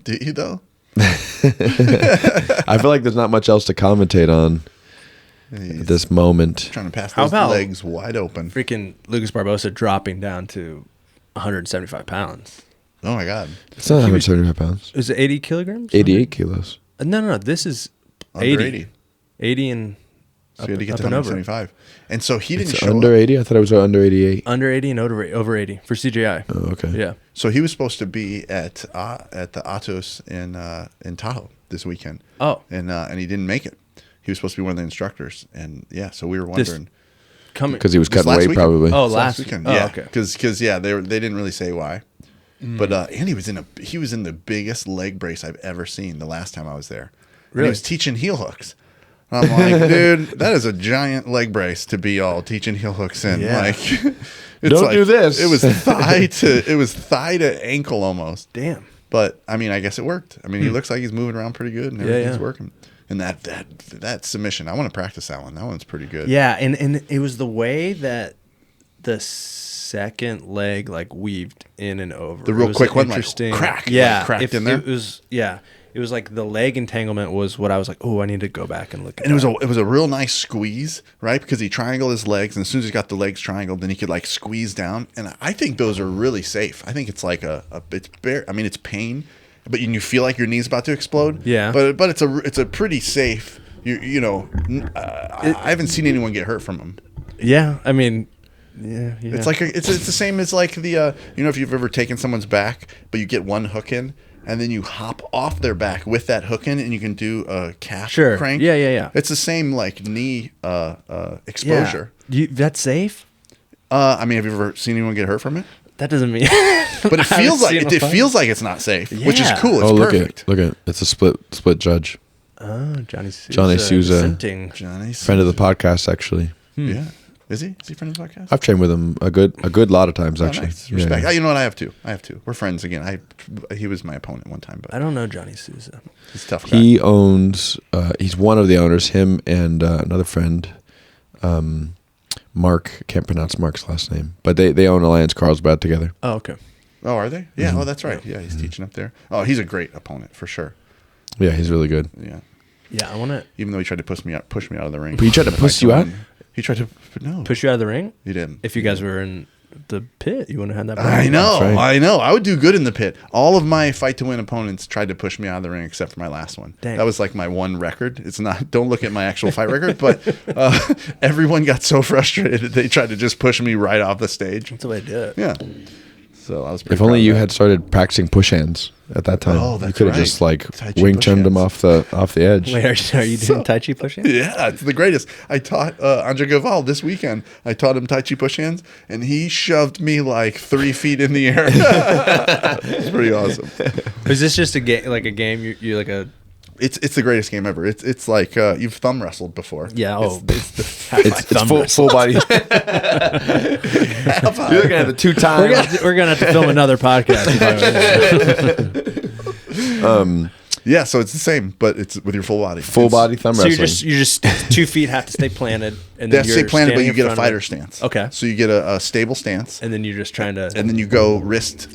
Do you though? I feel like there's not much else to commentate on He's at this moment. trying to pass How those about- legs wide open. Freaking Lucas Barbosa dropping down to 175 pounds. Oh my God. It's not 175 pounds. Is it 80 kilograms? 88 kilos. No. This is Under 80. 80. 80 and So you had to get up to and over. 175. And so he didn't It's show under up. 80? I thought it was under 88. Under 80 and over 80 for CJI. Oh, okay. Yeah. So he was supposed to be at the Atos in Tahoe this weekend. Oh. And he didn't make it. He was supposed to be one of the instructors. And yeah, so we were wondering. Coming. Because he was This cutting last weight, weekend? probably. Oh, This last weekend. Oh, Yeah. okay. Because they didn't really say why. But and he was in the biggest leg brace I've ever seen the last time I was there. And Really? he was teaching heel hooks. I'm like, dude, that is a giant leg brace to be all teaching heel hooks in. Yeah. Like, Don't do this. It was thigh to ankle almost. Damn. But I mean, I guess it worked. I mean, he looks like he's moving around pretty good, and everything's yeah. working. And that submission, I want to practice that one. That one's pretty good. Yeah, and it was the way that the second leg like weaved in and over. The real It was quick one, like, interesting. crack, Yeah, like, cracked in there. It was like the leg entanglement was what I was like, oh, I need to go back and look at. And that. it was a real nice squeeze, right? Because he triangled his legs, and as soon as he got the legs triangled, then he could like squeeze down. And I think those are really safe. I think it's like it's pain, but you feel like your knee's about to explode. Yeah. But it's a pretty safe. I haven't seen anyone get hurt from them. Yeah, I mean, yeah. It's like it's the same as like the if you've ever taken someone's back, but you get one hook in. And then you hop off their back with that hook in, and you can do a calf crank. Yeah. It's the same like knee exposure. Yeah. That's safe? I mean, have you ever seen anyone get hurt from it? That doesn't mean. But it feels like feels like it's not safe, which is Yeah. cool. It's perfect. Look at it's a split judge. Oh, Johnny Sousa. Johnny Sousa. dissenting. Johnny, Friend of the podcast, actually. Yeah, is he? Is he friend of the podcast? I've trained with him a good lot of times, actually. Nice. Respect. Yeah. You know what? I have two. We're friends again. He was my opponent one time, but I don't know Johnny Sousa. he's a tough guy. He owns. He's one of the owners. Him and another friend, Mark. Can't pronounce Mark's last name, but they own Alliance Carlsbad together. Oh, okay. Oh, are they? Yeah. Oh, that's right. Yeah, he's teaching up there. Oh, he's a great opponent for sure. Yeah, he's really good. Yeah. Yeah, I want to Even though he tried to push me out of the ring. But he tried to push you out? He tried to. No. push you out of the ring. He didn't. If you guys were in the pit, you wouldn't have had that. I know. That's right. I know. I would do good in the pit. All of my fight to win opponents tried to push me out of the ring except for my last one. Dang. That was like my one record. It's not. Don't look at my actual fight record, but everyone got so frustrated they tried to just push me right off the stage. That's the way to do it. Yeah. So I was. Pretty If only proud of you that. had started practicing push hands at that time. Oh, you that's could have right. just like Tai Chi wing push chunned him hands. off the edge. Wait, are you doing Tai Chi pushing? Yeah, it's the greatest. I taught Andre Gaval this weekend. I taught him Tai Chi push hands, and he shoved me like 3 feet in the air. It's pretty awesome. Is this just a game? Like a game? You're like a. It's the greatest game ever. It's like you've thumb wrestled before. Yeah. Oh, It's full body. You're looking at the 2 times. we're gonna have to film another podcast. Yeah, so it's the same, but it's with your full body. Full It's- body thumb So wrestling. you're just 2 feet have to stay planted, and They then have to you're stay planted, but standing you in get a front of fighter it. stance. Okay. So you get a stable stance, And then you're just trying to. and then you go wrist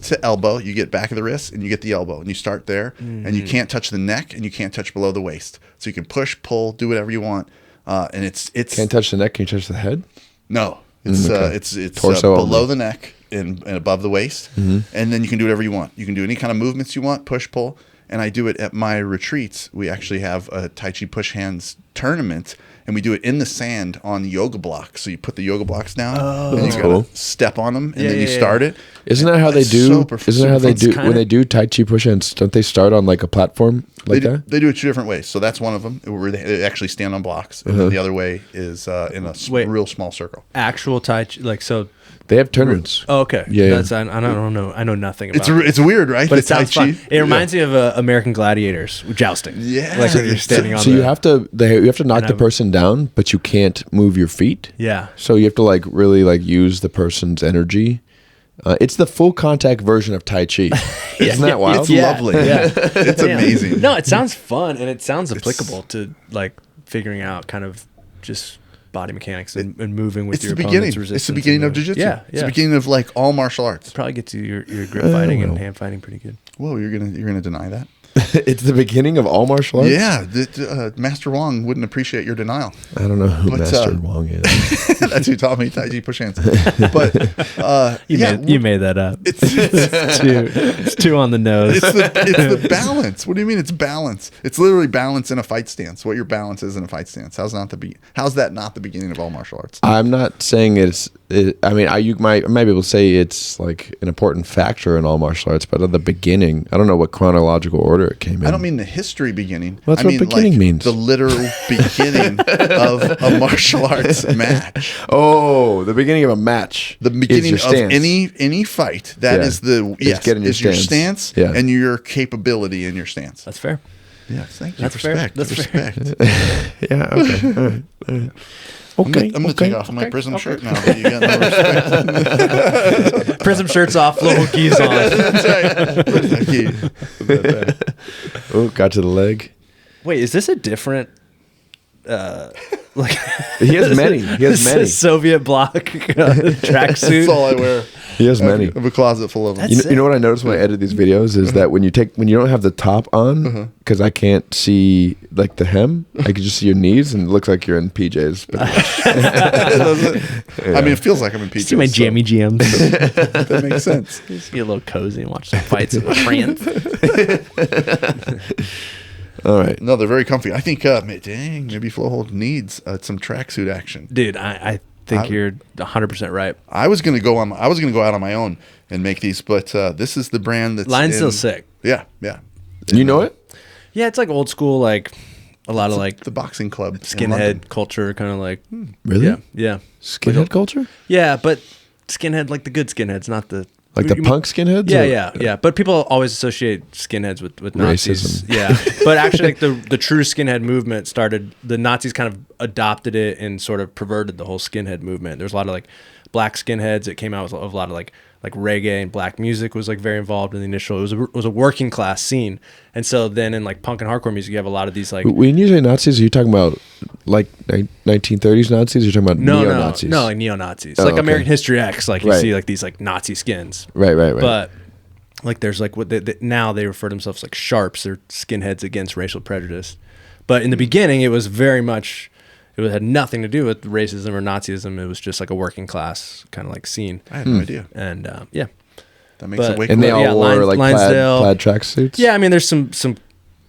to elbow. You get back of the wrist, and you get the elbow, and you start there, and you can't touch the neck, and you can't touch below the waist. So you can push, pull, do whatever you want, and it's Can't touch the neck. Can you touch the head? no, it's Okay. it's Torso below only. the neck and above the waist, and then you can do whatever you want. You can do any kind of movements you want, push, pull. And I do it at my retreats. We actually have a Tai Chi push hands tournament, and we do it in the sand on yoga blocks. So you put the yoga blocks down, and you That's gotta cool. step on them, and Yeah, then you yeah, start it. Isn't that how they It's do? super- Isn't that how they super do fun. when they do Tai Chi push hands? Don't they start on like a platform like that? They do it 2 different ways. So that's one of them, where they actually stand on blocks, and then the other way is in a Wait. real small circle. Actual Tai Chi, like so. They have tournaments. Oh, okay. Yeah, yeah. That's I don't know. I know nothing about. It's weird, right? but The it sounds Tai Chi. fun. It reminds me of American Gladiators jousting. Yeah. like when you're standing on. So you have to knock And the I'm- person down, but you can't move your feet. Yeah. So you have to like really like use the person's energy. It's the full contact version of Tai Chi. Isn't that wild? It's lovely. Yeah. It's Yeah. amazing. No, it sounds fun, and it sounds applicable to like figuring out kind of just body mechanics and moving with It's your the beginning. opponent's resistance. It's the beginning and of jiu-jitsu. Yeah, It's the beginning of like all martial arts. Probably gets you your grip fighting and hand fighting pretty good. Whoa, you're gonna deny that? It's the beginning of all martial arts. Yeah, Master Wong wouldn't appreciate your denial. I don't know who But, Master Wong is. That's who taught me Tai Chi push hands. But You made that up. It's too on the nose. It's the balance. What do you mean it's balance? It's literally balance in a fight stance. What your balance is in a fight stance. How's that not the beginning of all martial arts? I'm not saying you might be able to say it's like an important factor in all martial arts, but at the beginning, I don't know what chronological order it came in. I don't mean the history beginning. Well, that's I what mean beginning like means. the literal beginning of a martial arts match. Oh, the beginning of a match. The beginning of stance. any fight. That Yeah. is the It's getting your is your stance. stance Yeah. and your capability in your stance. That's fair. Yeah, thank you. That's fair. Respect. That's fair. Respect. Yeah. Okay. All right. All right. Okay. I'm gonna take off my Prism shirt now that you got no respect. Prism shirts off, flow keys on. That's right. Where's that key? Oh, got to the leg. Wait, is this a different? Like He has many. He has this many. is Soviet bloc That's tracksuit. all I wear. He has I many. have a closet full of them. You know what I noticed when I edit these videos is that when you don't have the top on, because I can't see like the hem, I can just see your knees and it looks like you're in PJs. I mean, it feels like I'm in PJs. See my jammy jams. That makes sense. Just get a little cozy and watch some fights with friends. All right. No, they're very comfy. I think, maybe Flowhold needs some tracksuit action. Dude, I think you're 100% right. I was gonna go out on my own and make these, but this is the brand that's Line's sick. Yeah, yeah. You know it? Yeah, it's like old school, like a lot of like The boxing club, in London. skinhead culture, kind of like. Really? Yeah. Skinhead culture? Yeah, but skinhead, like the good skinheads, not the. Like the punk skinheads? Yeah, or- yeah. But people always associate skinheads with Nazis. Racism. Yeah. But actually, like the true skinhead movement started, the Nazis kind of adopted it and sort of perverted the whole skinhead movement. There's a lot of like black skinheads. It came out with a lot of like reggae and black music was like very involved in the initial. It was a working class scene. And so then in like punk and hardcore music, you have a lot of these like. When you say Nazis, are you talking about like 1930s Nazis? Or are you talking about neo-Nazis? No, like neo-Nazis. Oh, like okay. American History X, like you Right. see like these like Nazi skins. Right. But like there's like what now they refer to themselves like sharps. They're skinheads against racial prejudice. But in the beginning, it was very much, it had nothing to do with racism or Nazism. It was just like a working class kind of like scene. I had no idea. And yeah. That makes it way and they cooler. all wore like Linesdale. plaid tracksuits? Yeah, I mean, there's some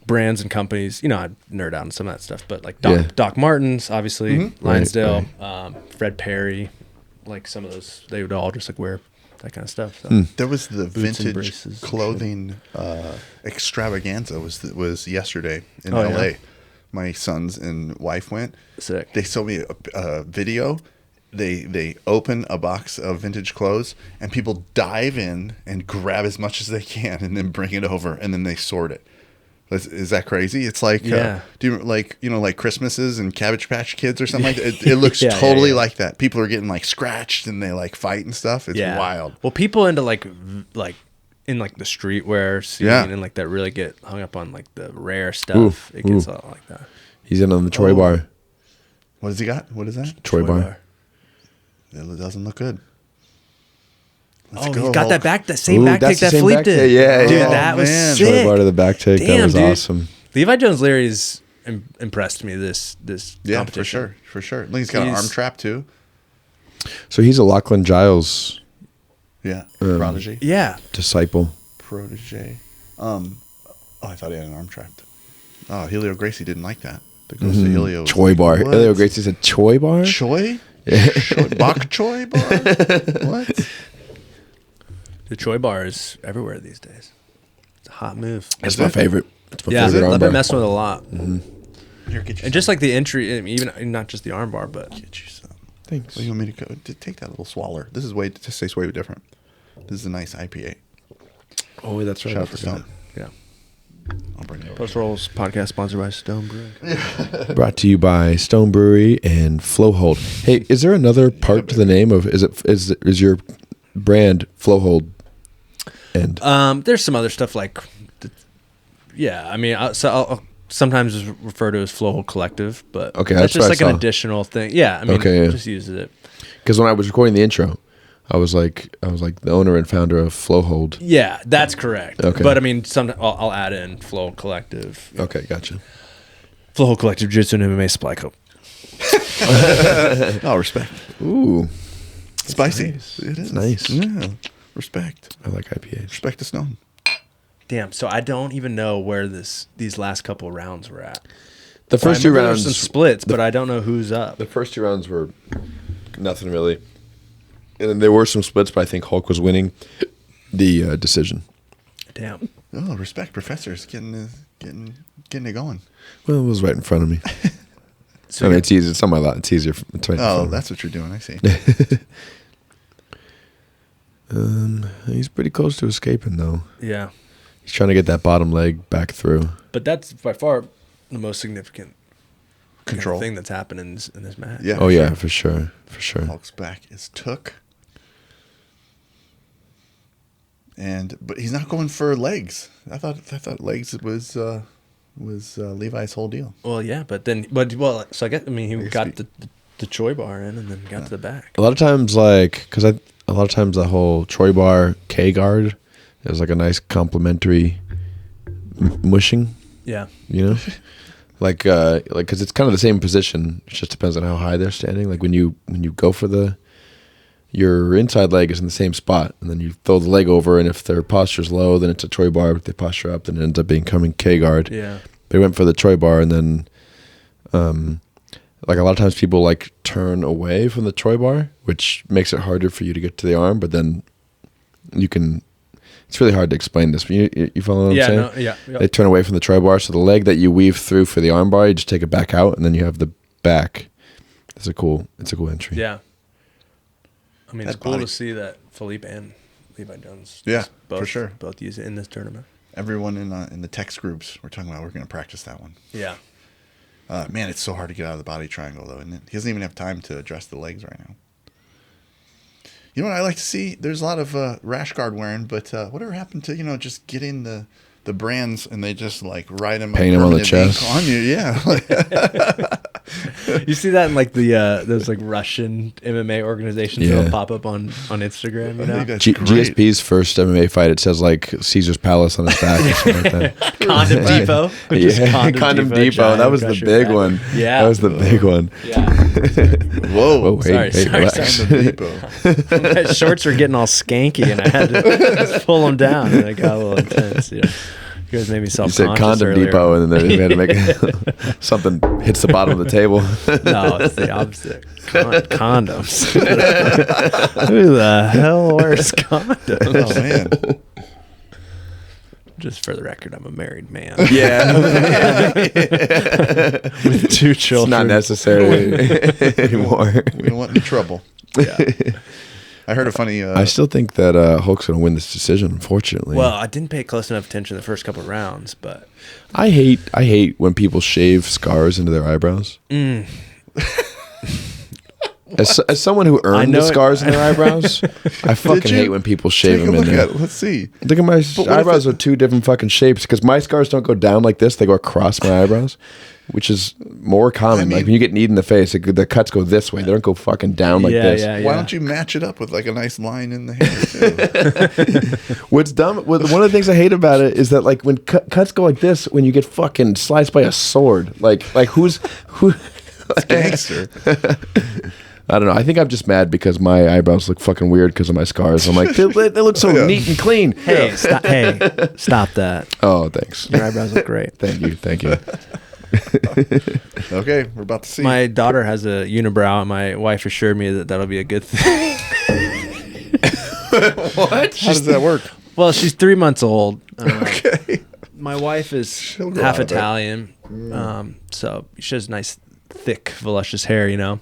brands and companies, you know, I nerd out on some of that stuff, but like Doc Martens, obviously, Linesdale, Fred Perry, like some of those, they would all just like wear that kind of stuff. So. There was the Boots and vintage braces. clothing extravaganza was yesterday in Oh, LA. yeah. My sons and wife went. Sick. They showed me a video. They open a box of vintage clothes and people dive in and grab as much as they can and then bring it over and then they sort it. Is that crazy? It's like do you like Christmases and Cabbage Patch Kids or something like that? It looks totally like that. People are getting like scratched and they like fight and stuff. It's wild. Well, people into like in like the streetwear scene and like that really get hung up on like the rare stuff. It gets all like that. He's in on the Troy bar. What has he got? What is that? Troy bar. It doesn't look good. Let's Oh, go, he's got Hulk. that same back take that's the that same Philippe back did. take. Yeah, dude, yeah. that was man. sick. Troy bar to the back take. That was dude. awesome. Levi Jones Leary's impressed me this Yeah, competition. for sure. He's got an arm trap too. So he's a Lachlan Giles Yeah, prodigy. Yeah. disciple. Protege. I thought he had an arm trap. Oh, Helio Gracie didn't like that. The ghost of Helio. was Choi like, bar. what? Elio Gracie said Choi bar? Choi? Bok Choi bar? What? The Troy bar is everywhere these days. It's a hot move. That's my favorite. That's my Yeah, favorite I've arm been bar. messing with it a lot. Here, get you And just like the entry, even not just the arm bar, but Get you some. Thanks. What do you want me to go? Take that little swaller. This tastes way different. This is a nice IPA. Oh, that's right. Shout I out to forgot. Stone. yeah. I'll bring it over. Post Rolls podcast sponsored by Stone Brewing. Brought to you by Stone Brewery and Flowhold. Hey, is there another part to the name of? Is your brand Flowhold? And There's some other stuff like, I mean, I'll sometimes it's referred to as Flowhold Collective, but Okay, that's that's what just I like an saw. additional thing. Yeah, I mean, Okay, yeah. just uses it. because when I was recording the intro, I was like the owner and founder of Flowhold. Yeah, that's correct. Okay. But I mean, I'll add in Flowhold Collective. Okay, gotcha. Flowhold Collective Jiu Jitsu and MMA Supply Co. Oh, respect. Ooh, Spicy. nice. It is. nice. Yeah. Respect. I like IPAs. Respect to Stone. Damn, so I don't even know where these last couple rounds were at. The first I two remember rounds, there's some splits, but I don't know who's up. the first two rounds were nothing really, and then there were some splits, but I think Hulk was winning the decision. Damn. Oh, respect. Professor's getting it going. Well, it was right in front of me. So I mean, it's easy. It's on my lot. It's easier. It's right in front Oh, of me. that's what you're doing. I see. He's pretty close to escaping though. yeah. He's trying to get that bottom leg back through. But that's by far the most significant Control thing that's happened in this match. Yeah. Oh yeah, for sure. Hulk's back is took. But he's not going for legs. I thought legs was Levi's whole deal. Well, yeah, so he got the Choi bar in and then got to the back. A lot of times, the whole Troy bar K guard is like a nice complementary mushing. Yeah. You know, because it's kind of the same position. It just depends on how high they're standing. Like when you go for your inside leg is in the same spot, and then you throw the leg over, and if their posture's low, then it's a Troy bar. If they posture up, then it ends up becoming K guard. Yeah. They went for the Troy bar, and then, like a lot of times people like turn away from the Troy bar, which makes it harder for you to get to the arm. But then you can. It's really hard to explain this. But you follow what I'm saying? Yeah. They turn away from the Troy bar, so the leg that you weave through for the arm bar, you just take it back out, and then you have the back. It's a cool entry. Yeah. I mean, it's That cool body- to see that Philippe and Levi Jones. Yeah, both, for sure. Both use it in this tournament. Everyone in the text groups we're talking about, we're going to practice that one. Yeah. Man, it's so hard to get out of the body triangle, though, isn't it? He doesn't even have time to address the legs right now. You know what I like to see? There's a lot of rash guard wearing, but whatever happened to, just getting the brands and they just, like, write them Paint 'em on the chest. on you, yeah. You see that in like the those like Russian MMA organizations Yeah. that'll pop up on Instagram, you I know? think that's great. GSP's first MMA fight, it says like Caesar's Palace on his back or something like that. Condom Depot. Just Yeah, Condom Depot. giant That was the pressure big back. one. Yeah. That was the big one. Yeah. Whoa. Oh, hey, relax. Condom Depot. My shorts were getting all skanky and I had to just pull them down and it got a little intense. You guys made me You self-conscious said Condom earlier. Depot, and then we had to make something hits the bottom of the table. No, it's the opposite. Condoms. Who the hell wears condoms? Oh, man. Just for the record, I'm a married man. Yeah. With 2 It's children. not necessary anymore. We don't want any trouble. Yeah. I heard a funny... I still think that Hulk's going to win this decision, unfortunately. Well, I didn't pay close enough attention the first couple of rounds, but I hate when people shave scars into their eyebrows. As someone who earned know the it- scars in their eyebrows, I fucking you? hate when people shave Take a them in look there. at it. Let's see. Look at my what if eyebrows it- are 2 different fucking shapes because my scars don't go down like this; they go across my eyebrows, which is more common. I mean- like when you get kneed in the face, the cuts go this way; they don't go fucking down like this. Why don't you match it up with like a nice line in the hair too? What's dumb? One of the things I hate about it is that like when cuts go like this, when you get fucking sliced by a sword, like who? It's gangster. I don't know. I think I'm just mad because my eyebrows look fucking weird because of my scars. I'm like, they look so Yeah. neat and clean. hey, stop that. Oh, thanks. Your eyebrows look great. Thank you. Okay, we're about to see. My daughter has a unibrow, and my wife assured me that that'll be a good thing. What? How does that work? Well, she's 3 months old. Okay. My wife is She'll grow half out of it. Italian, so she has nice, thick, voluptuous hair, you know.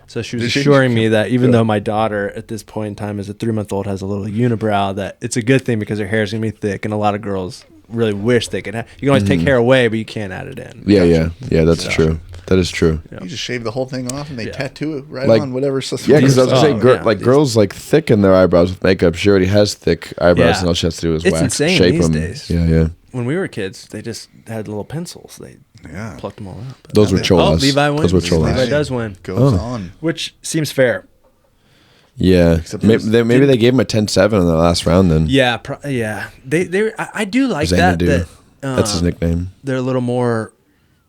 So she was Did she? assuring me that even Good. though my daughter at this point in time as a 3-month-old has a little unibrow, that it's a good thing because her hair is gonna be thick, and a lot of girls really wish they could have. You can always take hair away, but you can't add it in. Yeah. That's true. That is true. You just shave the whole thing off and they Yeah. tattoo it right Like- on whatever. Yeah, because I was gonna say, Oh, yeah. like girls like thicken their eyebrows with makeup. She already has thick eyebrows, Yeah. and all she has to do is It's wax, insane shape these them. days. Yeah. When we were kids, they just had little pencils. They Yeah. plucked them all out. But- Those were Oh, cholas. Levi wins. Those were cholas. Levi does win, Goes Oh. on. which seems fair. Yeah. Except Maybe, there's- maybe they gave him a 10-7 in the last round. Then Yeah, They I do like Xanadu. that. That's his nickname. They're a little more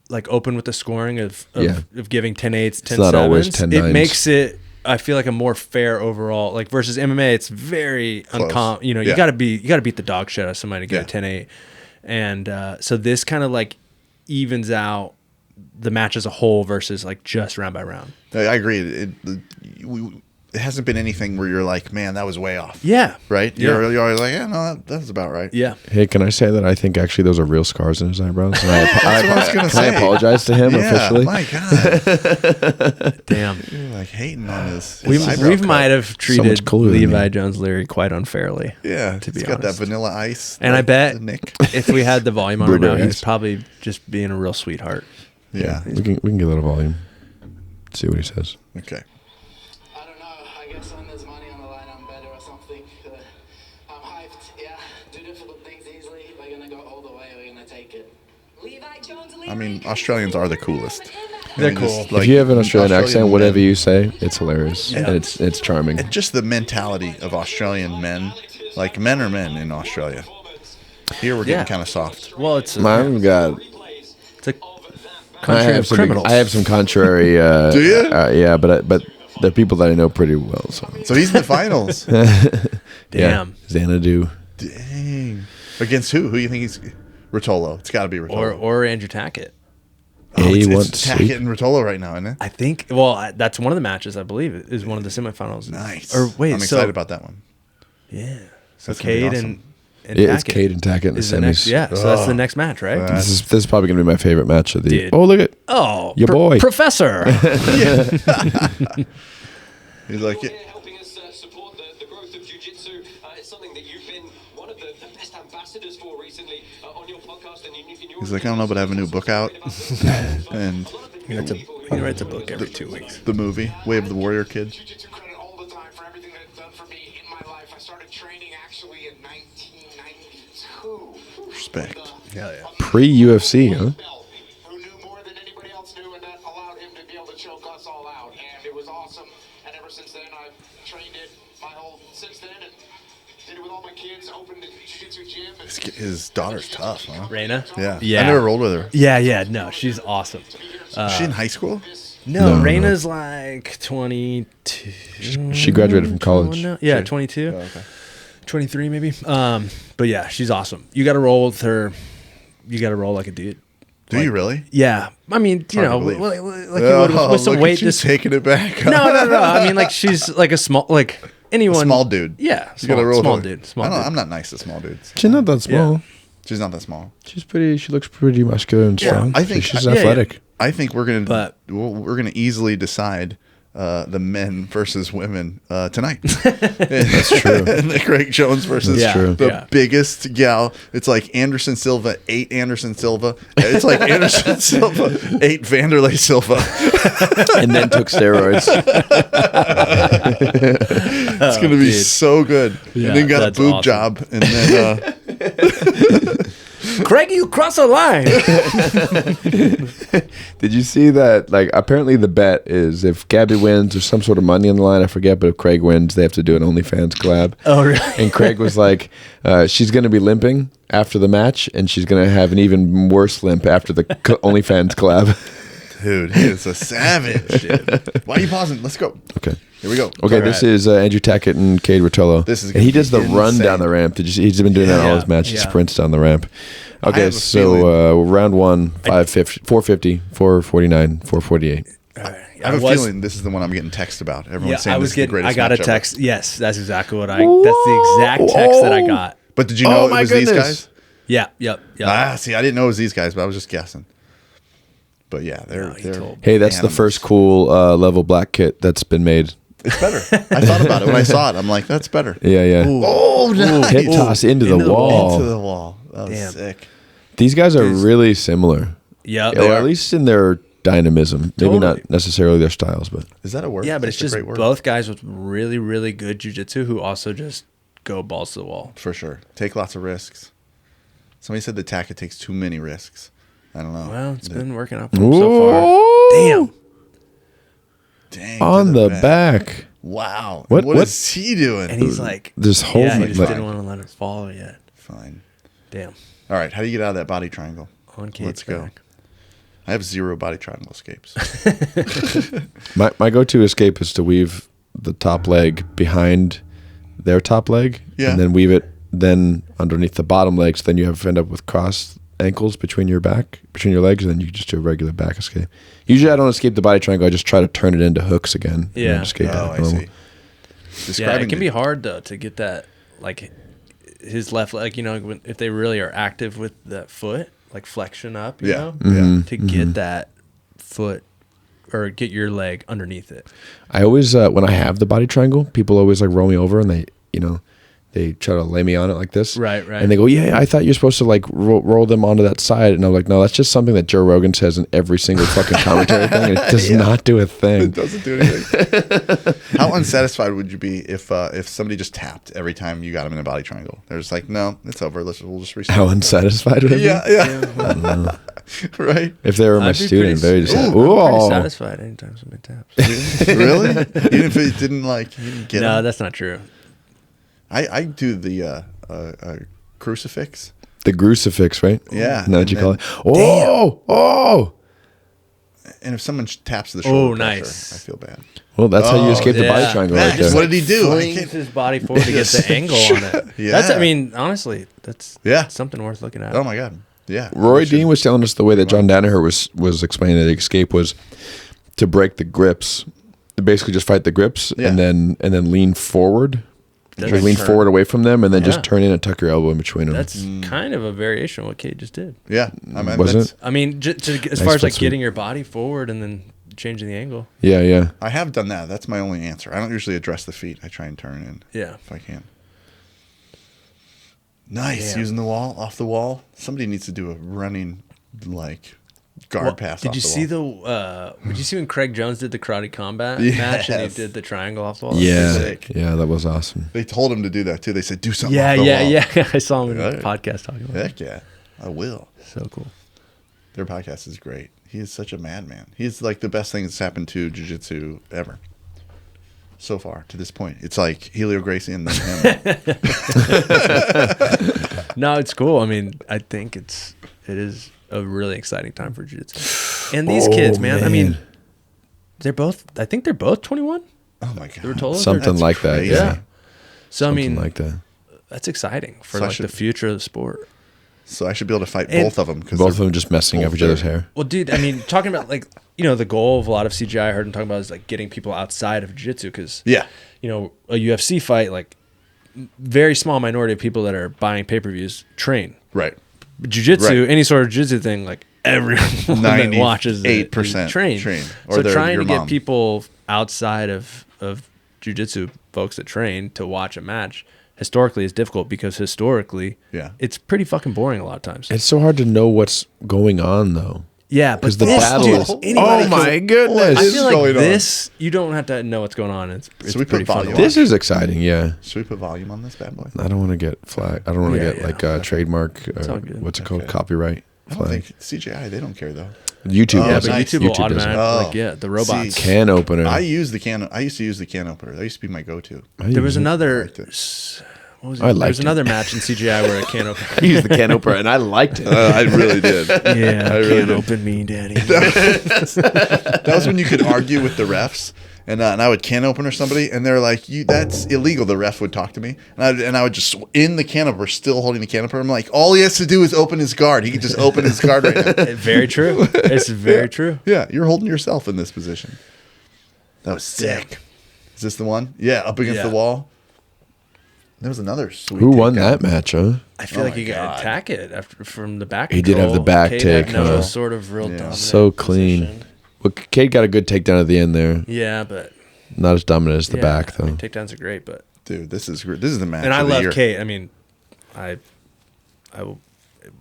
like open with the scoring of Yeah. giving 10-8s, 10-7s. not always 10-9s. It makes it, I feel like, a more fair overall. Like versus MMA, it's very Close. uncommon. You know, Yeah. you gotta beat the dog shit out of somebody to get Yeah. a 10-8. And so this kind of like evens out the match as a whole versus like just round by round. I agree. it hasn't been anything where you're like, man, that was way off. Yeah. Right? Yeah. You're always like, yeah, no, that's about right. Yeah. Hey, can I say that I think actually those are real scars in his eyebrows? And That's what I was going to say. I apologize to him Yeah, officially? my God. Damn. You're like hating on his We eyebrow cut. might have treated much cooler than Levi me. Jones Leary quite unfairly. Yeah, to be he's got that honest. vanilla ice. And I bet Nick. if we had the volume on right now, Blueberry he's ice. probably just being a real sweetheart. Yeah. We can get a little volume. See what he says. Okay. I don't know. I guess when there's money on the line, I'm better or something. I'm hyped. Yeah, do difficult things easily. We're gonna go all the way. We're gonna take it. I mean, Australians are the coolest. They're I mean, cool. If you have an Australian accent, whatever men- you say, it's hilarious. And it's charming. And just the mentality of Australian men. Like, men are men in Australia. Here we're getting Yeah. kind of soft. Well, it's a, Mine got. it's a country of criminals. I have some contrary. Do you? Yeah, but they're people that I know pretty well. So So he's in the finals. Damn. Xanadu. Dang. Against who? Who do you think he's... Rotolo. It's got to be Rotolo. Or Andrew Tackett. It's wants Tackett sweep. and Rotolo right now, isn't it? I think. Well, that's one of the matches. I believe is one of the semifinals. Nice. Or wait, I'm so excited about that one. yeah. So That's gonna be Cade awesome. and Yeah, it's Tackett Cade and Tackett in the is the next. semis. Yeah. So that's the next match, right? This is probably gonna be my favorite match of the. Dude. Oh, look at Oh, Your boy. Professor. He's like, yeah. Helping us support the growth of Jiu Jitsu. It's something that you've been one of the best ambassadors for recently on your podcast. And He's like, I don't know, but I have a new book out. And He writes a book every 2 weeks. the movie, Way of the Warrior Kid. Jiu-Jitsu credit all the time for everything that it's done for me in my life. I started training actually in 1992. Respect. Hell yeah. pre-UFC, huh? Who knew more than anybody else knew, and that allowed him to be able to choke us all out. And it was awesome. And ever since then, I've trained it since then, and did it with all my kids. Opened a jiu-jitsu gym. And His daughter's tough, huh? Raina. Yeah. Yeah. I never rolled with her. Yeah. No, she's awesome. Is she in high school? No, No. Raina's like 22. She graduated from college. No, yeah, 22. 23 maybe. But yeah, she's awesome. You got to roll with her. You got to roll like a dude. Do you really? Yeah. I mean, you Hard to know, believe. like you would with some look weight. at you Just taking it back. no. I mean, like she's like a small, like anyone. Small dude. Yeah. You gotta roll small with her. dude. Small I don't know, dude. I'm not nice to small dudes. She's not that small. Yeah. She's not that small. She's pretty. She looks pretty muscular and strong. I think- she's yeah, athletic. I think we're gonna But- we're gonna easily decide the men versus women tonight. That's true. And the Craig Jones versus That's true. the Yeah. biggest gal. It's like Anderson Silva, 8 Anderson Silva. It's like Anderson Silva, 8 Vanderlei Silva. And then took steroids. It's gonna be dude. so good. Yeah, and then got a that's boob awesome. job, and then Craig, you cross a line. Did you see that? Like, apparently the bet is if Gabby wins, there's some sort of money on the line. I forget, but if Craig wins, they have to do an OnlyFans collab. Oh, really? And Craig was like, she's going to be limping after the match, and she's going to have an even worse limp after the OnlyFans collab. dude, he is a savage. Why are you pausing? Let's go. Okay. Here we go. Okay, this is Andrew Tackett and Cade Rotolo. This is and he gonna does be the run insane. down the ramp. Did you see? He's been doing that in all his Yeah, matches. He yeah. sprints down the ramp. Okay, have a so round one, 550, 450, 449, 448. I have a feeling this is the one I'm getting text about. Everyone's saying I this was is the getting. greatest I got a match ever. text. Yes, that's exactly what I. That's the exact text that I got. But did you know it my was these goodness. guys? Yeah. Yep. See, I didn't know it was these guys, but I was just guessing. But yeah, they're he told me. Hey, that's the animals. first cool level black kit that's been made. It's better. I thought about it when I saw it. I'm like, that's better. Yeah, yeah. Oh, nice. Hip toss into the wall. Into the wall. That was Damn. sick. These guys are really similar. Yep. Or at least in their dynamism. Maybe Totally. not necessarily their styles, but Is that a word? Yeah, but That's it's a just great word. both guys with really, really good jujitsu who also just go balls to the wall. For sure. Take lots of risks. Somebody said the Tackett takes too many risks. I don't know. Well, it's been working out for him so far. Damn. Dang, on to the back. Wow. What- what what- is he doing? And he's like, This whole yeah, he thing, just like- didn't want to let it fall yet. Fine. Damn. All right. How do you get out of that body triangle? On Cade's Let's go. back. I have 0 body triangle escapes. My go-to escape is to weave the top leg behind their top leg, Yeah. and then weave it then underneath the bottom leg. So then you end up with crossed ankles between your legs, and then you can just do a regular back escape. Usually, I don't escape the body triangle. I just try to turn it into hooks again. And Yeah. then escape Oh, back I normal. see. describing. it can be hard though to get that, like his left leg. You know, if they really are active with that foot, like flexion up. You know, to get that foot or get your leg underneath it. I always when I have the body triangle, people always like roll me over and they try to lay me on it like this. Right. And they go, yeah, I thought you're supposed to like roll them onto that side. And I'm like, no, that's just something that Joe Rogan says in every single fucking commentary thing. And it does not do a thing. It doesn't do anything. How unsatisfied would you be if somebody just tapped every time you got them in a body triangle? They're just like, no, it's over. We'll just restart. How unsatisfied would I be? Yeah. Right. If they were my I'd be student, pretty- very sad. Pretty satisfied anytime somebody taps. Really? Even if it didn't like, you didn't get No, them? that's not true. I do the crucifix. The crucifix, right? Yeah. Now that you call it. Oh. And if someone taps the shoulder pressure, nice. I feel bad. Well, that's how you escape the body yeah. triangle Max, right there. what did he do? I Flings can't- his body forward to get the angle on it. Yeah. That's, I mean, honestly, that's Yeah. something worth looking at. Oh my god. Yeah. Roy We should- Dean was telling us the way that John Danaher was explaining that escape was to break the grips, to basically just fight the grips Yeah. and then lean forward, That's like lean turn. forward away from them, and then Yeah. just turn in and tuck your elbow in between them. That's kind of a variation of what Kate just did. Yeah. I mean, Wasn't that's- it? I mean, as Nice far as like foot getting your body forward and then changing the angle. Yeah. I have done that. That's my only answer. I don't usually address the feet. I try and turn in. Yeah. If I can. Nice. Damn. Using the wall, off the wall. Somebody needs to do a running, like, guard Well, pass did off you the see wall. did you see when Craig Jones did the karate combat match and he Yes. did the triangle off the wall? Yeah, sick. yeah, that was awesome. They told him to do that, too. They said, do something Yeah, off the wall. yeah. I saw him in the Right. podcast talking about it. Heck yeah. I will. So cool. Their podcast is great. He is such a madman. He's like the best thing that's happened to jiu-jitsu ever. So far, to this point. It's like Helio Gracie and then him. No, it's cool. I mean, I think it is a really exciting time for jiu-jitsu. And these kids, man, I mean, I think they're both 21. Oh my god. They were told Something That's like that. crazy. Yeah, So, I something mean, like that. that's exciting for So I like the should- future of the sport. So I should be able to fight And- both of them. Because Both of them just messing up each other's hair. Well, dude, I mean, talking about like, the goal of a lot of CGI I heard him talking about is like getting people outside of jiu-jitsu because, Yeah. A UFC fight, like very small minority of people that are buying pay-per-views train. Right. Jiu-jitsu, Right. any sort of jiu-jitsu thing, like everyone that watches it 98% is trained. train. Or So they're trying your to get mom. people outside of jiu-jitsu folks that train to watch a match historically is difficult because historically it's pretty fucking boring a lot of times. It's so hard to know what's going on though. Yeah, but Because the this, battle dude, is. anybody Oh my can- goodness! I feel like going on? this, you don't have to know what's going on. It's So we put pretty fun. volume to on. This is exciting. Yeah, Should we put volume on this bad boy? I don't want to get flag. I don't want to Yeah, get yeah. like trademark. all good. What's it called? Okay. Copyright I don't flag. think CJI, they don't care though. YouTube. Oh, Yeah, does but it. nice. YouTube will does it. automatically, Oh. the robots. See, Can opener. I used I used to use the can opener. That used to be my go-to. There was another. liked it. What was it? I There liked was it. another match in CGI where a can open. I used the can opener and I liked it. I really did. Yeah, I really can't did. open me, daddy. That was when you could argue with the refs, and I would can opener somebody, and they're like, "That's illegal." The ref would talk to me, and I would just in the can opener, still holding the can opener. I'm like, all he has to do is open his guard. He could just open his guard right now. Very true. It's very true. Yeah, you're holding yourself in this position. That was sick. Is this the one? Yeah, up against Yeah. the wall. There was another sweet. Who won takedown. that match? Huh? I feel Oh like my you got God. to attack it from the back. He did have the control. back Cade take, had no huh? sort of real Yeah. dominant So clean. position. Well, Cade got a good takedown at the end there. Yeah, but Not as dominant as the yeah, back though. I mean, takedowns are great, but Dude, this is great. This is the match. and I of the love year. Cade. I mean, I will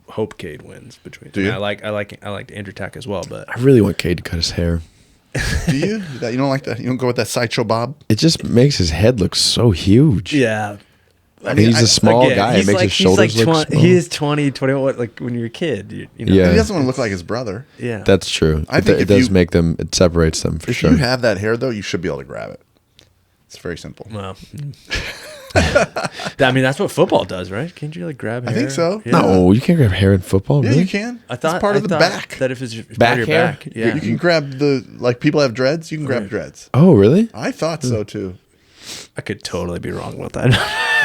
hope Cade wins between. Do you? I like Andrew Tack as well, but I really want Cade to cut his hair. Do you? You don't like that? You don't go with that sideshow bob? It just makes his head look so huge. yeah. I mean, he's a small guy. It makes his shoulders look small. He is 20, 21, like when you're a kid. You know? Yeah. He doesn't want to look like his brother. Yeah. That's true. I It- think it if does you- make them. It separates them for If sure. you have that hair, though, you should be able to grab it. It's very simple. Well, I mean, that's what football does, right? Can't you like grab hair? I think so. Yeah. No, you can't grab hair in football. Yeah, really? you can. I thought it's part of the thought back. That if it's part Back of your hair? back, yeah. You can grab like people have dreads. You can grab dreads. Oh, really? I thought so too. I could totally be wrong with that.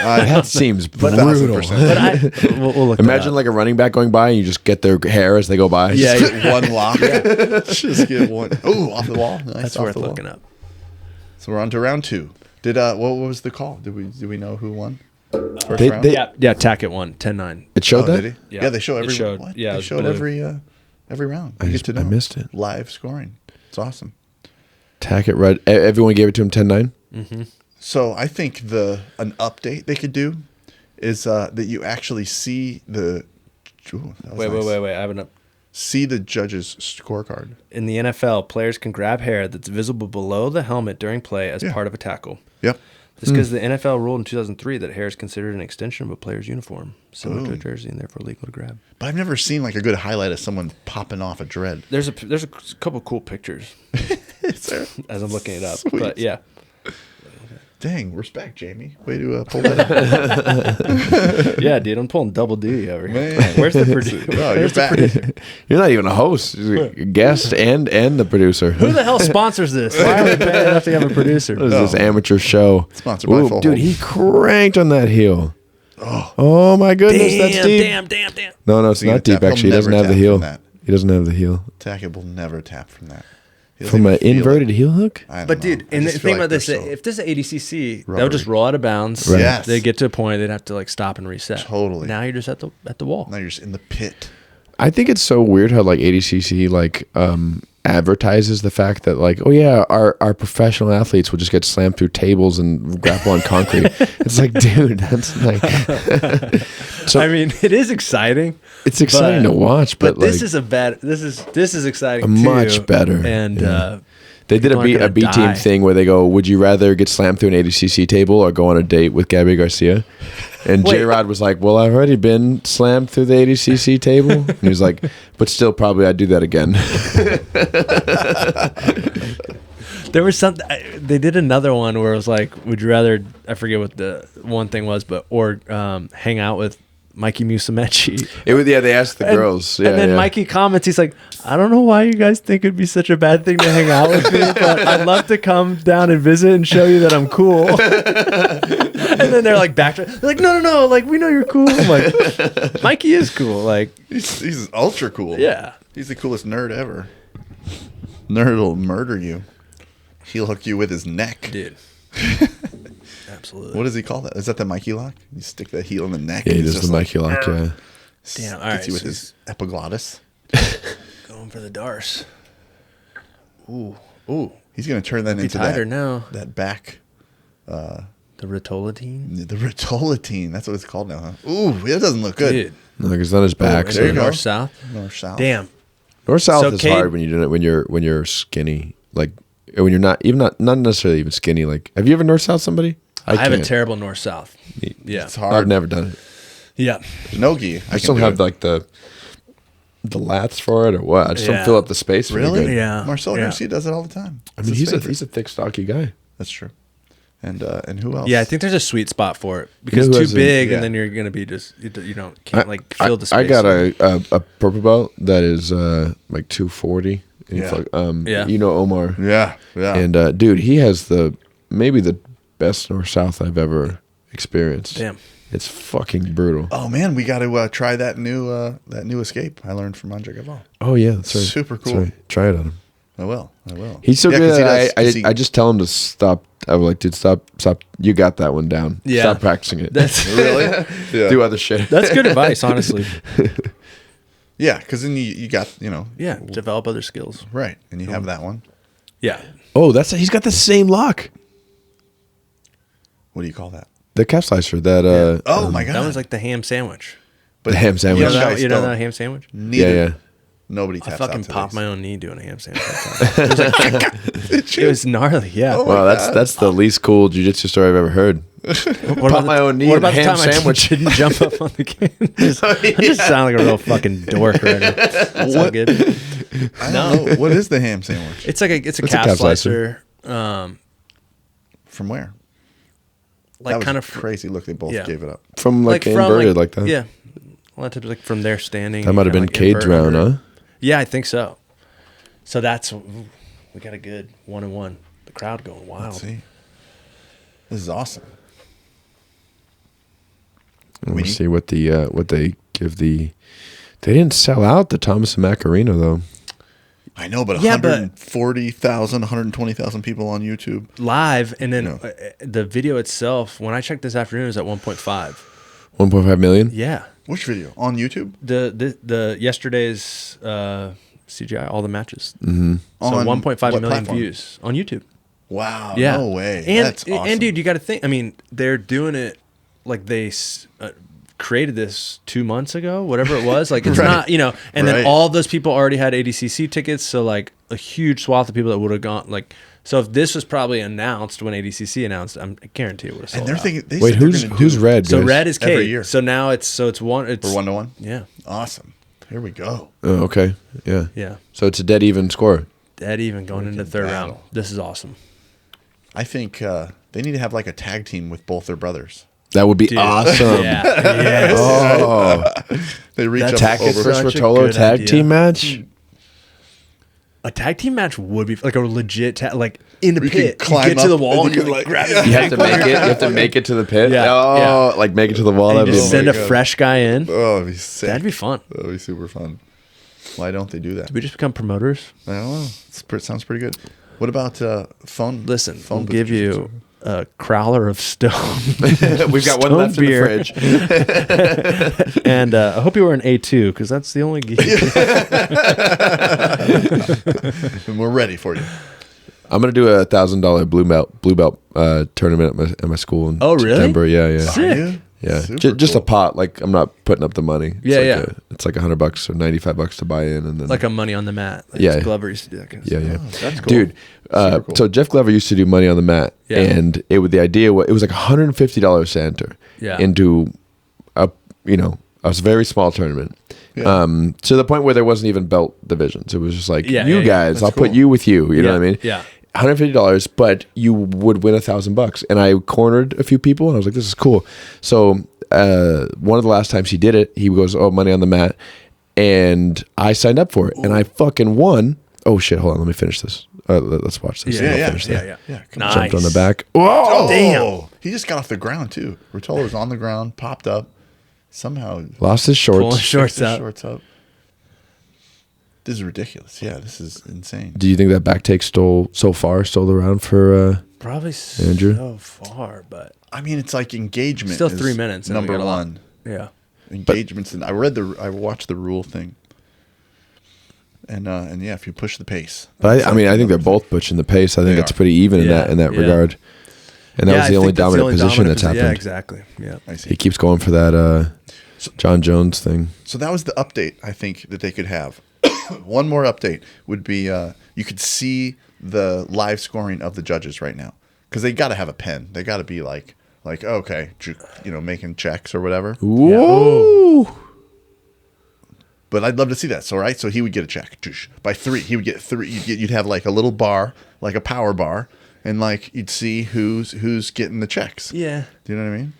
That seems brutal. 1000%. but we'll look. Imagine like a running back going by and you just get their hair as they go by. Yeah, get one lock. Just get one. Oh, off the wall. Nice. that's off worth the wall. looking up. So we're on to round 2. Did what was the call? Do we know who won? First They- round? they- Yeah, Tackett won 10-9. It showed that? Did he? Yeah. Yeah, they show It every. showed- What? yeah, it they was showed blue. every round. I You just- get to I know. missed it. Live scoring. It's awesome. Tackett read. Everyone gave it to him 10-9. So I think an update they could do is that you actually see the. Ooh, that was Wait. nice. I have an See the judges' scorecard. In the NFL, players can grab hair that's visible below the helmet during play as Yeah. part of a tackle. Yep. This is because the NFL ruled in 2003 that hair is considered an extension of a player's uniform, similar to a jersey, and therefore legal to grab. But I've never seen like a good highlight of someone popping off a dread. There's a couple cool pictures Is there? as I'm looking it up. Sweet. But yeah, Dang, respect, Jamie. Way to pull that up. yeah, dude, I'm pulling double duty over here. Man. Where's the producer? Oh, you're back. You're not even a host, you're a guest and the producer. Who the hell sponsors this? Why are we paying enough to have a producer? What is this amateur show? Sponsored by Full Dude, Hold. he cranked on that heel. Oh my goodness, that's deep. damn. No, it's He's gonna not deep. tap. Actually, he He'll doesn't never have the tap heel. from that. He doesn't have the heel. Tackett will never tap from that. He doesn't From an even feel inverted it. heel hook. I don't But know. dude, I and the just feel thing like about this, they're so if this is ADCC, they'll rubbery. just roll out of bounds. Right. Yes. They get to a point, they'd have to like stop and reset. Totally. Now you're just at the wall. Now you're just in the pit. I think it's so weird how like ADCC like advertises the fact that like, oh yeah, our professional athletes will just get slammed through tables and grapple on concrete. It's like, dude, that's like so I mean, it is exciting. it's exciting but- to watch, but, this like, is a bad. This is exciting. Too. much better. And Yeah. They did people aren't a gonna B team die. thing where they go, would you rather get slammed through an ADCC table or go on a date with Gabby Garcia? And Wait. J-Rod was like, well, I've already been slammed through the ADCC table. And he was like, but still probably I'd do that again. there was something. They did another one where it was like, would you rather? I forget what the one thing was, but or hang out with Mikey Musumeci. They asked the girls. Yeah, and then yeah. Mikey comments, he's like, I don't know why you guys think it'd be such a bad thing to hang out with me, but I'd love to come down and visit and show you that I'm cool. And then they're like, they're like, no, like, we know you're cool. I'm like, Mikey is cool. Like, He's ultra cool. yeah. He's the coolest nerd ever. Nerd will murder you. He'll hook you with his neck. Dude. Absolutely. What does he call that? Is that the Mikey lock? You stick that heel in the neck. Yeah, he and he's does the just Mikey lock, yeah. Damn, all Gets right, you with so his epiglottis. going for the Darce. Ooh. He's going to turn that Be into tighter that, now. that back. The Ritolatine. The Ritolatine. That's what it's called now, huh? Ooh, that doesn't look good. Dude. No, because it's on his back. And there you then go. North South. North south. Damn. North south So is Cade- hard when you do it when you're skinny, like when you're not necessarily even skinny. Like, have you ever north south somebody? I have a can't. terrible North South. Yeah. It's hard. I've never done it. Yeah. No gi. I just don't have like the lats for it or what. I just don't Yeah. fill up the space. very Really? good. Yeah. Marcel Yeah. Garcia does it all the time. I It's mean, his he's favorite. a thick, stocky guy. That's true. And who else? Yeah, I think there's a sweet spot for it because who too has a- big, yeah. and then you're gonna be just you can't like feel the space. I got a purple belt that is like 240. And Yeah. it's like, Yeah. You know Omar. Yeah. Yeah. And dude, he has maybe the best north south I've ever experienced. Damn. It's fucking brutal. oh man, we got to try that new escape I learned from Andre Gaval. Oh yeah, that's right. Super That's cool. right. Try it on him. I will. He's so Yeah, good 'cause he that does- 'cause he- I just tell him to stop. I was like, dude, stop. You got that one down. Yeah. Stop practicing it. That's Really? Yeah. Do other shit. that's good advice, honestly. Yeah, because then you got Yeah, develop other skills. right, and you have that one. Yeah, Oh, he's got the same lock. What do you call that? The calf slicer. That Oh my god, that was like the ham sandwich. the ham sandwich. young guys You know don't. that ham sandwich? Neither, Yeah, yeah. Nobody I taps fucking out to popped these. my own knee doing a ham sandwich. It was gnarly. Yeah. Oh, Wow, that's the least cool jiu-jitsu story I've ever heard. What Pop my own knee What and about the ham time sandwich. I didn't jump up on the game? I just sound like a real fucking dork right now. That's all good. I don't know. What is the ham sandwich? It's like a a calf calf slicer. From where? Like that was kind a of crazy look. They both yeah. gave it up. From like, inverted like that. Yeah. A lot of times like from there standing. That might have been Cade's round, huh? Yeah, I think so. So we got a good 1-1. The crowd going wild. Let's see. This is awesome. We'll see what they give the. They didn't sell out the Thomas and Mac Arena though. I know, but Yeah, but- 140,000, 120,000 people on YouTube. live, and then No. the video itself, when I checked this afternoon, is at 1.5. 1.5 million. Yeah. Which video? On YouTube? The yesterday's CJI, all the matches. Mm-hmm. So On 1.5 what million platform? views on YouTube. Wow. Yeah. No way. And, That's awesome. And dude, you got to think. I mean, they're doing it like they created this 2 months ago, whatever it was. Like it's Right. not, and Right. then all those people already had ADCC tickets. So like a huge swath of people that would have gone. Like, so if this was probably announced when ADCC announced, I guarantee it would have sold And they're out. thinking, they Wait, said they're who's gonna who's do red? So guys? red is every Kate. year. So now it's one. It's For 1-to-1? Yeah, Awesome. Here we go. Oh, okay. Yeah. yeah. So it's a dead even score. Dead even going into the third round. battle. This is awesome. I think they need to have like a tag team with both their brothers. That would be Dude. awesome. Yeah. Yes. Oh, They reach That's up Tackett over. versus Such a Rotolo good tag idea. team match. A tag team match would be like a legit like in the You can pit. You climb get to the up wall and and you you're like can, grab like- it. You have to make it. You have to make it to the pit. Yeah, Oh, yeah. like make it to the wall. And That'd just be send a God. fresh guy in. Oh, it'd be sick. That'd be fun. That'd be super fun. Why don't they do that? Did we just become promoters? I don't know. Sounds pretty good. What about phone? Listen, phone we'll booth give jiu-jitsu? you a crowler of stone. We've got one Stone left beer. in the fridge. And I hope you were an A2 because that's the only geek. And we're ready for you. I'm gonna do a $1,000 blue belt tournament at my school in Oh, really? September. Yeah, yeah. Sick. Are you? Yeah, Super just a cool. pot. Like I'm not putting up the money. It's Yeah, like yeah. it's like $100 or $95 to buy in, and then Like a money on the mat. Like Yeah. Glover used to do that kind of yeah, stuff. yeah. That's cool. Dude. Super cool. So Jeff Glover used to do money on the mat, Yeah. and it was it was like $150 to enter Yeah. into a very small tournament. Yeah. To the point where there wasn't even belt divisions. It was just like Yeah, you yeah, yeah. guys, I'll That's put cool. you with you. You know what I mean? Yeah. $150, but you would win $1,000. And I cornered a few people, and I was like, "This is cool." So one of the last times he did it, he goes, "Oh, money on the mat," and I signed up for it, and I fucking won. Oh shit! Hold on, let me finish this. Let's watch this. Yeah, I'll yeah, finish Yeah, that. yeah. Yeah, come Nice. Jumped on the back. Oh, damn. He just got off the ground too. Rotolo was on the ground, popped up, somehow Lost his Pulling shorts. shorts picked his out. shorts up. This is ridiculous. Yeah, this is insane. Do you think that back take stole around for? Probably Andrew? so far, but I mean, it's like engagement. Still is 3 minutes, and we Number got a lot. one. yeah. Engagements. And I watched the rule thing. And yeah, if you push the pace. But I mean, I think they're both pushing the pace. I think They it's are. pretty even in Yeah, that yeah. regard. And that Yeah, was I the only think that's dominant position that's happened. Yeah, exactly. Yeah. I see. He keeps going for that John Jones thing. So that was the update I think that they could have. One more update would be you could see the live scoring of the judges right now because they got to have a pen. They got to be like okay, making checks or whatever. Whoa! But I'd love to see that. So right, so he would get a check by 3. He would get 3. You'd have like a little bar, like a power bar, and like you'd see who's getting the checks. Yeah. Do you know what I mean?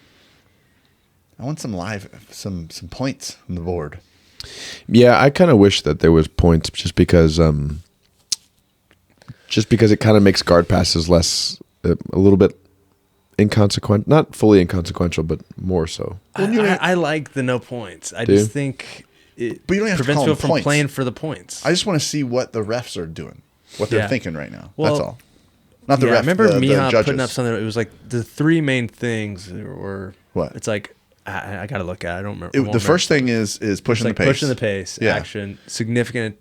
I want some points on the board. Yeah, I kind of wish that there was points just because it kind of makes guard passes less a little bit inconsequential, not fully inconsequential, but more so. I like the no points. I Do you? just think it But you don't have to prevents call people them from points. playing for the points. I just want to see what the refs are doing, what they're Yeah. thinking right now. Well, That's all. Not the yeah, ref. I remember the Miha judges. putting up something. It was like the 3 main things were What? It's like I got to look at it. I don't remember. It- the first thing is pushing like the pace. pushing the pace, Yeah. action, significant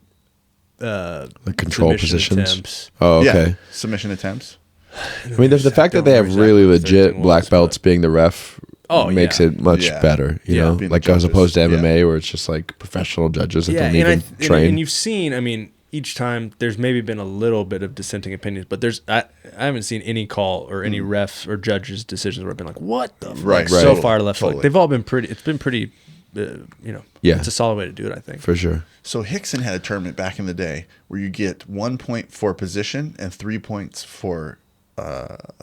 The control submission positions. attempts. Oh, okay. Yeah, submission attempts. I mean, the fact that they have Exactly really what the legit thing was, black but- belts being the ref Oh, makes yeah. it much Yeah. better, you Yeah. know, Being the like as judges, opposed to yeah. MMA where it's just like professional judges that Yeah, don't and, even train. and you've seen. I mean, each time there's maybe been a little bit of dissenting opinions, but I haven't seen any call or any refs or judges' decisions where I've been like, what the fuck? Right, So totally, far left. totally. Like, they've all been pretty. It's been pretty. Yeah. It's a solid way to do it, I think. For sure. So Hickson had a tournament back in the day where you get 1 point for position and 3 points for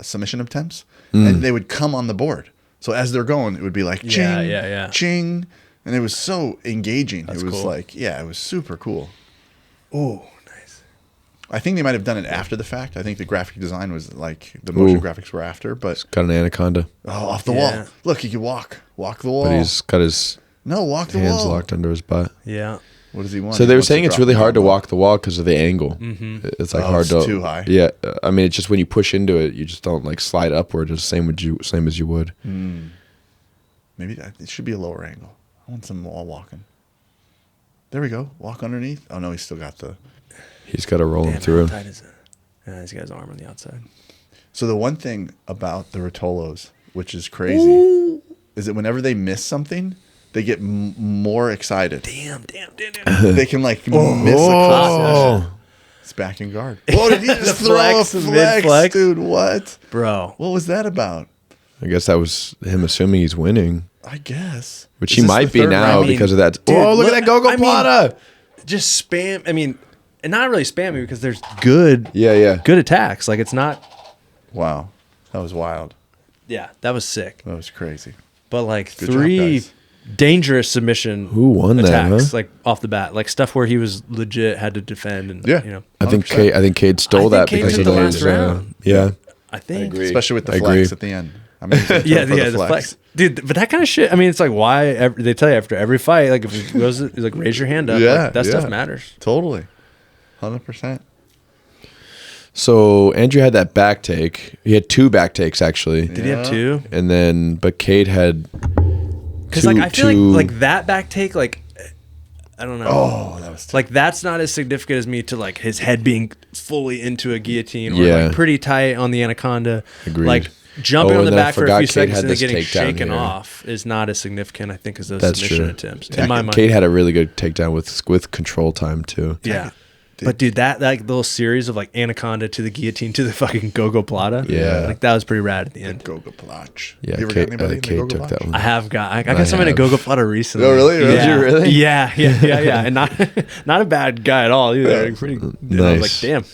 submission attempts, and they would come on the board. So as they're going, it would be like ching, yeah. ching, and it was so engaging. That's it was cool. like, yeah, it was super cool. Oh, nice. I think they might have done it after the fact. I think the graphic design was like the motion Ooh. graphics were after, but Got an anaconda, off the Yeah. wall. Look, he can walk the wall. but he's got his no, walk the hands wall. locked under his butt. Yeah. What does he want? So He they were wants to saying it's drop really the hard to elbow. walk the wall because of the angle. It's like hard it's to too high. Yeah, I mean, it's just when you push into it, you just don't like slide upward. It's same as you would. Maybe it should be a lower angle. I want some wall walking. There we go. Walk underneath. Oh no, he's still got the. He's got to roll him Damn, through. how tight is it? Yeah, he's got his arm on the outside. So the one thing about the Rotolos, which is crazy, is that whenever they miss something, they get more excited. Damn. They can like miss a close session. It's back and guard. Whoa, did he just The throw flex, a the flex, mid-flex? dude? What? Bro. What was that about? I guess that was him assuming he's winning, I guess. which Is he this might the be third now round? because of that. Dude, Oh, look at that Gogo I mean, Plata. Just spam. I mean, and not really spamming because there's good Yeah. good attacks. Like it's not. Wow, that was wild. Yeah, that was sick. That was crazy. But like Good job, three guys. dangerous submission Who won that, attacks, huh? like off the bat, like stuff where he was legit had to defend and Yeah. you know. I think 100%. Cade stole I that think Cade because took of the those. last round. Yeah. I think. Especially with the I flex agree. at the end. I mean, Yeah, the flex. Dude, but that kind of shit. I mean, it's like why they tell you after every fight, like if it goes, like raise your hand up. Yeah, like, that stuff yeah. matters. Totally, 100%. So Andrew had that back take. He had two back takes actually, Did he have two? and then but Cade had. Because like I feel like that back take, like I don't know. Oh, that was like that's not as significant as me to like his head being fully into a guillotine or Yeah. like pretty tight on the anaconda. Agreed. Like jumping Oh, on the and then I back for a forgot few Cade seconds had and then this getting takedown shaken here. off is not as significant, I think, as those That's submission true. attempts. In my mind. Cade had a really good takedown with control time too. Yeah. But dude, that like little series of like anaconda to the guillotine to the fucking Gogo Plata, Yeah. like that was pretty rad at the end. Goga Plach. Yeah, You ever Cade, got anybody in the Cade Goga took that Plach? one. I have got I got some in a have. Gogo Plata recently. Oh, really? Did Yeah. you really? Yeah, and not a bad guy at all either. Like, pretty. And I was like, Nice. damn.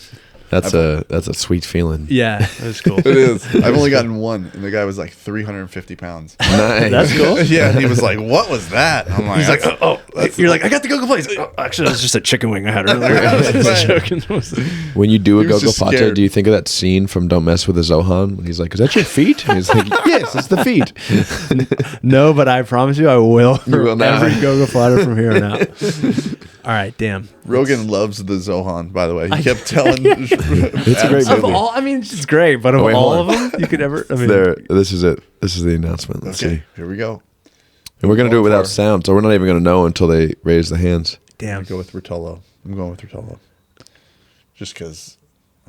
That's a sweet feeling. Yeah, that was cool. It is. I've only gotten one, and the guy was like 350 pounds. Nice. That's cool. Yeah, and he was like, "What was that?" I'm like, He's like, "That's- oh, that's you're the- like, I got the Gogo Plata. He's like, oh, actually, that was just a chicken wing I had earlier. When you do a He was Gogo just Plata, scared. do you think of that scene from Don't Mess with the Zohan? When he's like, "Is that your feet?" And he's like, "Yes, it's the feet." No, but I promise you, I will for will now. every Gogo Plata from here on out. All right, damn. Rogan loves the Zohan, by the way. He kept telling. It's a great Of movie. all, I mean, it's great, but of Wait, all hold of on. them, you could ever. I mean, There, this is it. This is the announcement. Let's Okay, see. here we go. And we're gonna do it without for- sound, so we're not even gonna know until they raise the hands. I'm damn. gonna go with Rotolo. I'm going with Rotolo. Just because.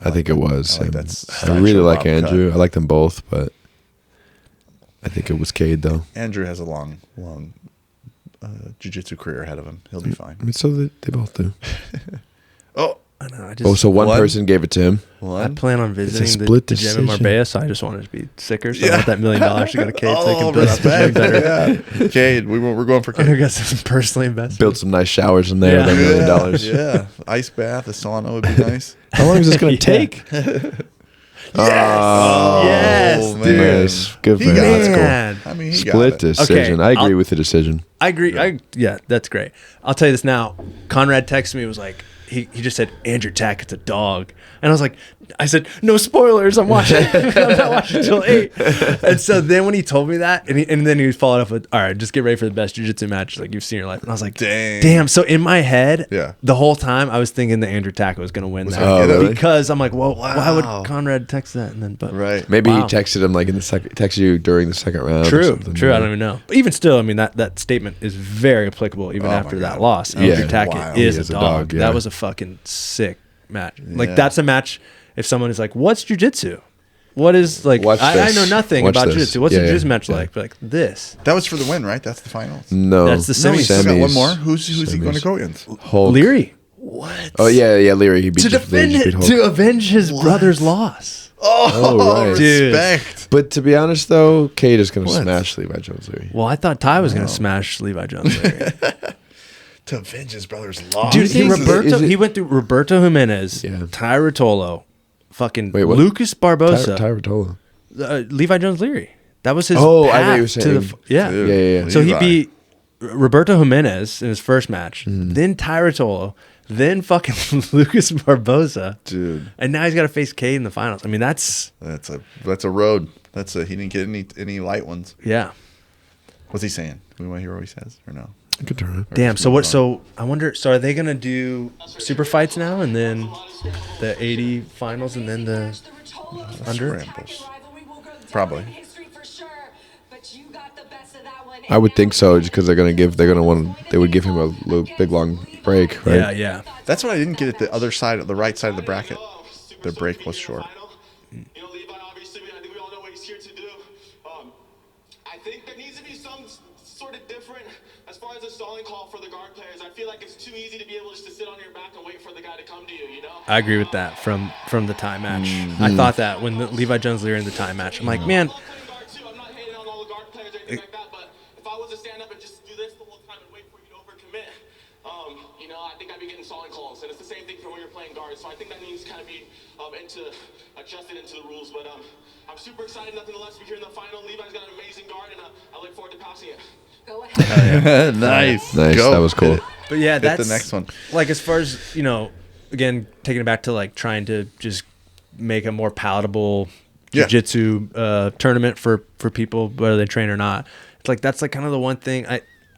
I think it was. I like him. that I really Sideshow like Bob Andrew. cut. I like them both, but I think it was Cade though. Andrew has a long jiu-jitsu career ahead of him. He'll be I fine. mean, so they both do. Oh, I know. I just. Oh, so one One? person gave it to him. I one. plan on visiting split the gym in decision. Marbella, so I just wanted to be sicker. So I Yeah. want that $1 million to go to Cade so I Oh, can build up the gym respect. better. Yeah. Cade, we're going for I Cade. guess personally invested. Built some nice showers in there. Yeah. That $1 million. Yeah, ice bath, a sauna would be nice. How long is this gonna Yeah. take? Oh, Yes, man. dude. Nice. Good He for him. got That's it. cool. Man. I mean, he Split got it. decision. Okay, I agree I'll- with the decision. I agree. Yeah, that's great. I'll tell you this now. Conrad texted me, was like, he just said, Andrew Tackett's a dog. And I said, no spoilers. I'm watching. I'm not watching until 8. And so then when he told me that, and then he followed up with, all right, just get ready for the best jiu-jitsu match like you've seen in your life. And I was like, Dang. damn. So in my head, Yeah. the whole time I was thinking that Andrew Tackett was going to win that. Oh, really? Because I'm like, well, why would Wow. Conrad text that? And then, but Right. Maybe Wow. he texted him like in the second. Texted you during the second round. or True, something. true. I don't even know. But even still, I mean, that statement is very applicable even Oh my after that God. loss. Yeah. Andrew Tackett Wild. is He a is a dog. dog, yeah. That was a fucking sick match. Like Yeah. that's a match. If someone is like, "What's jujitsu? What is like?" Watch I this. know nothing Watch about this. jujitsu. What's Yeah, a jiu-jitsu yeah, match yeah. like? But like this. That was for the win, right? That's the finals. No, That's the No, he's still got semis. one more. Who's he going to Semis. go against? Hulk. Leary. What? Oh yeah, Leary. He beat To they defend just it, beat Hulk. to avenge his brother's loss. Oh, right. Dude. respect. But to be honest, though, Cade is going to What? smash Levi Jones Leary. Well, I thought Ty was going to smash Levi Jones. Leary. To avenge his brother's loss. Dude, is it- he went through Roberto Jimenez, Yeah. Ty Rotolo, fucking Wait, what? Lucas Barbosa, Ty Rotolo. Levi Jones Leary. That was his Oh, I path know you were to saying. the yeah. Dude. Yeah, yeah, yeah. So he Levi. beat Roberto Jimenez in his first match, then Ty Rotolo, then fucking Lucas Barbosa, Dude, and now he's got to face Cade in the finals. I mean, that's that's a road. He didn't get any light ones. yeah. What's he saying? We want to hear what he says or no? Good turn. Damn. So what? So I wonder. So are they gonna do super fights now, and then the 80 finals, and then the under? Probably. I would think so, just because they would give him a little big long break, right? Yeah, yeah. That's what I didn't get at the other side, the right side of the bracket. Their break was short. You know, Levi, obviously, I think we all know what he's here to do. I think there needs to be some sort of different as far as a stalling call for the guard players. I feel like it's too easy to be able just to sit on your back and wait for the guy to come to you, you know? I agree with that from the time match. I thought that when Levi Jones Lear in the time match. I'm like, man. I'm not hating on all the guard players or anything like that, but if I was to stand up and just do this the whole time and wait for you to overcommit, you know, I think I'd be getting stalling calls. And it's the same thing for when you're playing guards. So I think that needs to kind of be adjusted into the rules. But I'm super excited, nothing less, to be here in the final. Levi's got an amazing guard, and I look forward to passing it. Go ahead. Nice. Go. That was cool. But yeah, that's the next one. Like, as far as, you know, again, taking it back to like trying to just make a more palatable jiu-jitsu tournament for people, whether they train or not. It's like, that's like kind of the one thing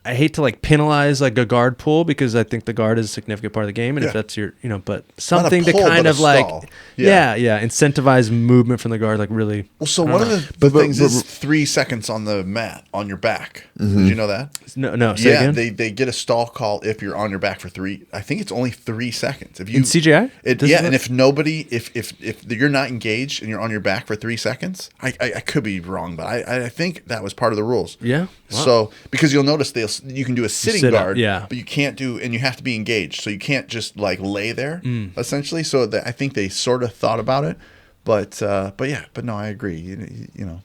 I hate to like penalize like a guard pull, because I think the guard is a significant part of the game, and if that's your, you know, but something pull, to kind but of a like stall. incentivize movement from the guard, like really. Well, so one of the things is 3 seconds on the mat on your back. Did you know that? No. Say Yeah, again? they get a stall call if you're on your back for 3. I think it's only 3 seconds. If you In CJI? and if nobody, if you're not engaged and you're on your back for 3 seconds, I could be wrong, but I think that was part of the rules. Yeah. Wow. So because you'll notice you can do a sitting Sit up, guard, yeah. but you can't do, and you have to be engaged, so you can't just like lay there essentially. So I think they sort of thought about it, but no, I agree. You know,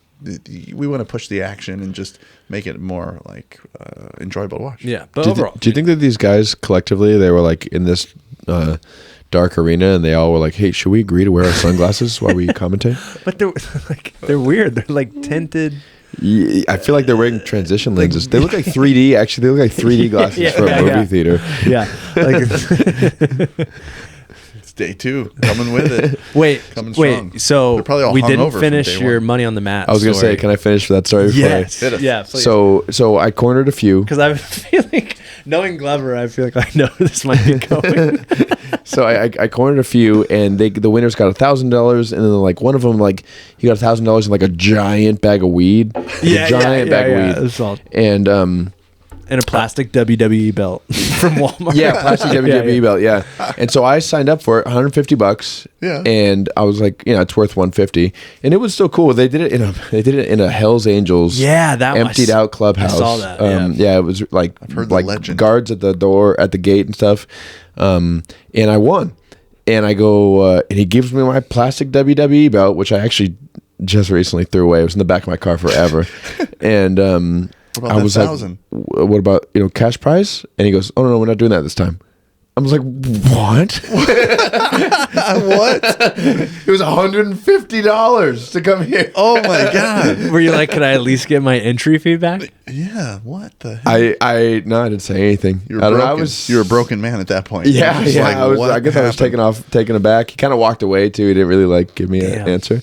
we want to push the action and just make it more like enjoyable to watch. Yeah, but Do overall, you think that these guys collectively, they were like in this dark arena, and they all were like, "Hey, should we agree to wear our sunglasses while we commentate?" but they're weird. They're like tinted. Yeah, I feel like they're wearing transition lenses. They look like 3D. Actually, they look like 3D glasses for a movie theater. Yeah. Like, It's day 2 coming with it. Coming strong. Wait. So They're probably all we hungover didn't from finish day your one. money on the mat. I was going to say, can I finish that story? Yes. Hit us. Yeah. Please. So I cornered a few. Because I feel like, knowing Glover, I feel like I know this might be going. So I cornered a few, and the winners got $1,000, and then like one of them, like he got $1,000 in like a giant bag of weed, bag of weed, That's all. and And a plastic WWE belt from Walmart. yeah, plastic WWE belt, yeah. And so I signed up for it, $150. Yeah. And I was like, it's worth $150, and it was still cool. They did it in a Hell's Angels, that emptied out clubhouse. I saw that. Yeah, it was like I've heard the legend. guards at the door, at the gate and stuff. And I won. And I go, and he gives me my plastic WWE belt, which I actually just recently threw away. It was in the back of my car forever. And What about I was like, 1,000? what about, cash prize? And he goes, oh, no, we're not doing that this time. I was like, what? What? It was $150 to come here. Oh my god! Were you like, could I at least get my entry fee back? Yeah. What the heck? I didn't say anything. You were I don't broken. know. You were a broken man at that point. Yeah, You were just yeah. like, I guess I was taken aback. He kind of walked away too. He didn't really like give me an answer.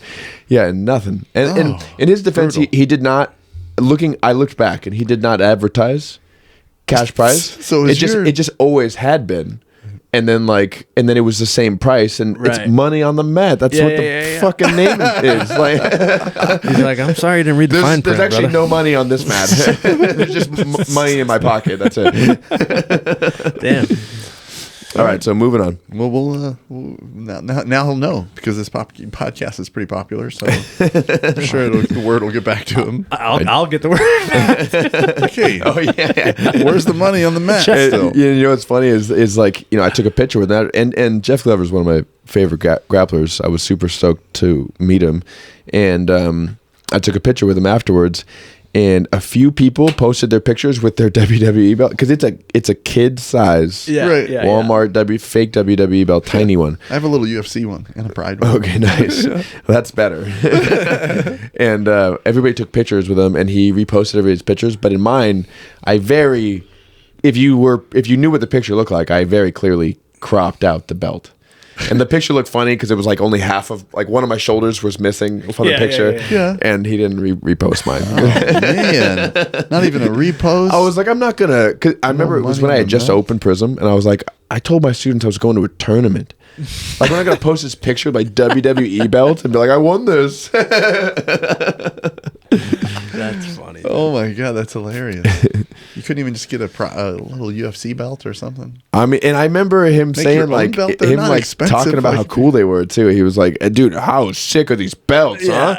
Yeah, nothing. And in his defense, he did not. I looked back, and he did not advertise cash prize. So it just always had been. And then it was the same price, and it's money on the mat. That's what the fucking name is. Like, he's like, I'm sorry, I didn't read the fine print. There's actually brother. no money on this mat. There's just money in my pocket. That's it. Damn. All right, so moving on. Well, we'll now he'll know, because this podcast is pretty popular. So I'm sure the word will get back to him. I'll get the word. Okay. Oh yeah. Where's the money on the mat? Still? You know what's funny is like, I took a picture with that, and Jeff Glover is one of my favorite grapplers. I was super stoked to meet him, and I took a picture with him afterwards. And a few people posted their pictures with their WWE belt, because it's a kid size Right. Walmart fake WWE belt, tiny one. I have a little UFC one and a Pride one. Okay, nice. Well, that's better. And everybody took pictures with him, and he reposted everybody's pictures. But in mine, if you knew what the picture looked like, I very clearly cropped out the belt. And the picture looked funny because it was like only half of, like one of my shoulders was missing from the picture. Yeah. And he didn't repost mine. Oh, man. Not even a repost? I was like, I'm not gonna. Cause I remember it was when I had just opened Prism, and I was like, I told my students I was going to a tournament. Like, I'm not gonna post this picture with my WWE belt and be like, I won this. That's funny. Oh my God, that's hilarious. You couldn't even just get a little UFC belt or something? I mean, and I remember him your saying own like belt. They're him not like expensive, talking about how like- cool they were too. He was like, dude, how sick are these belts, huh?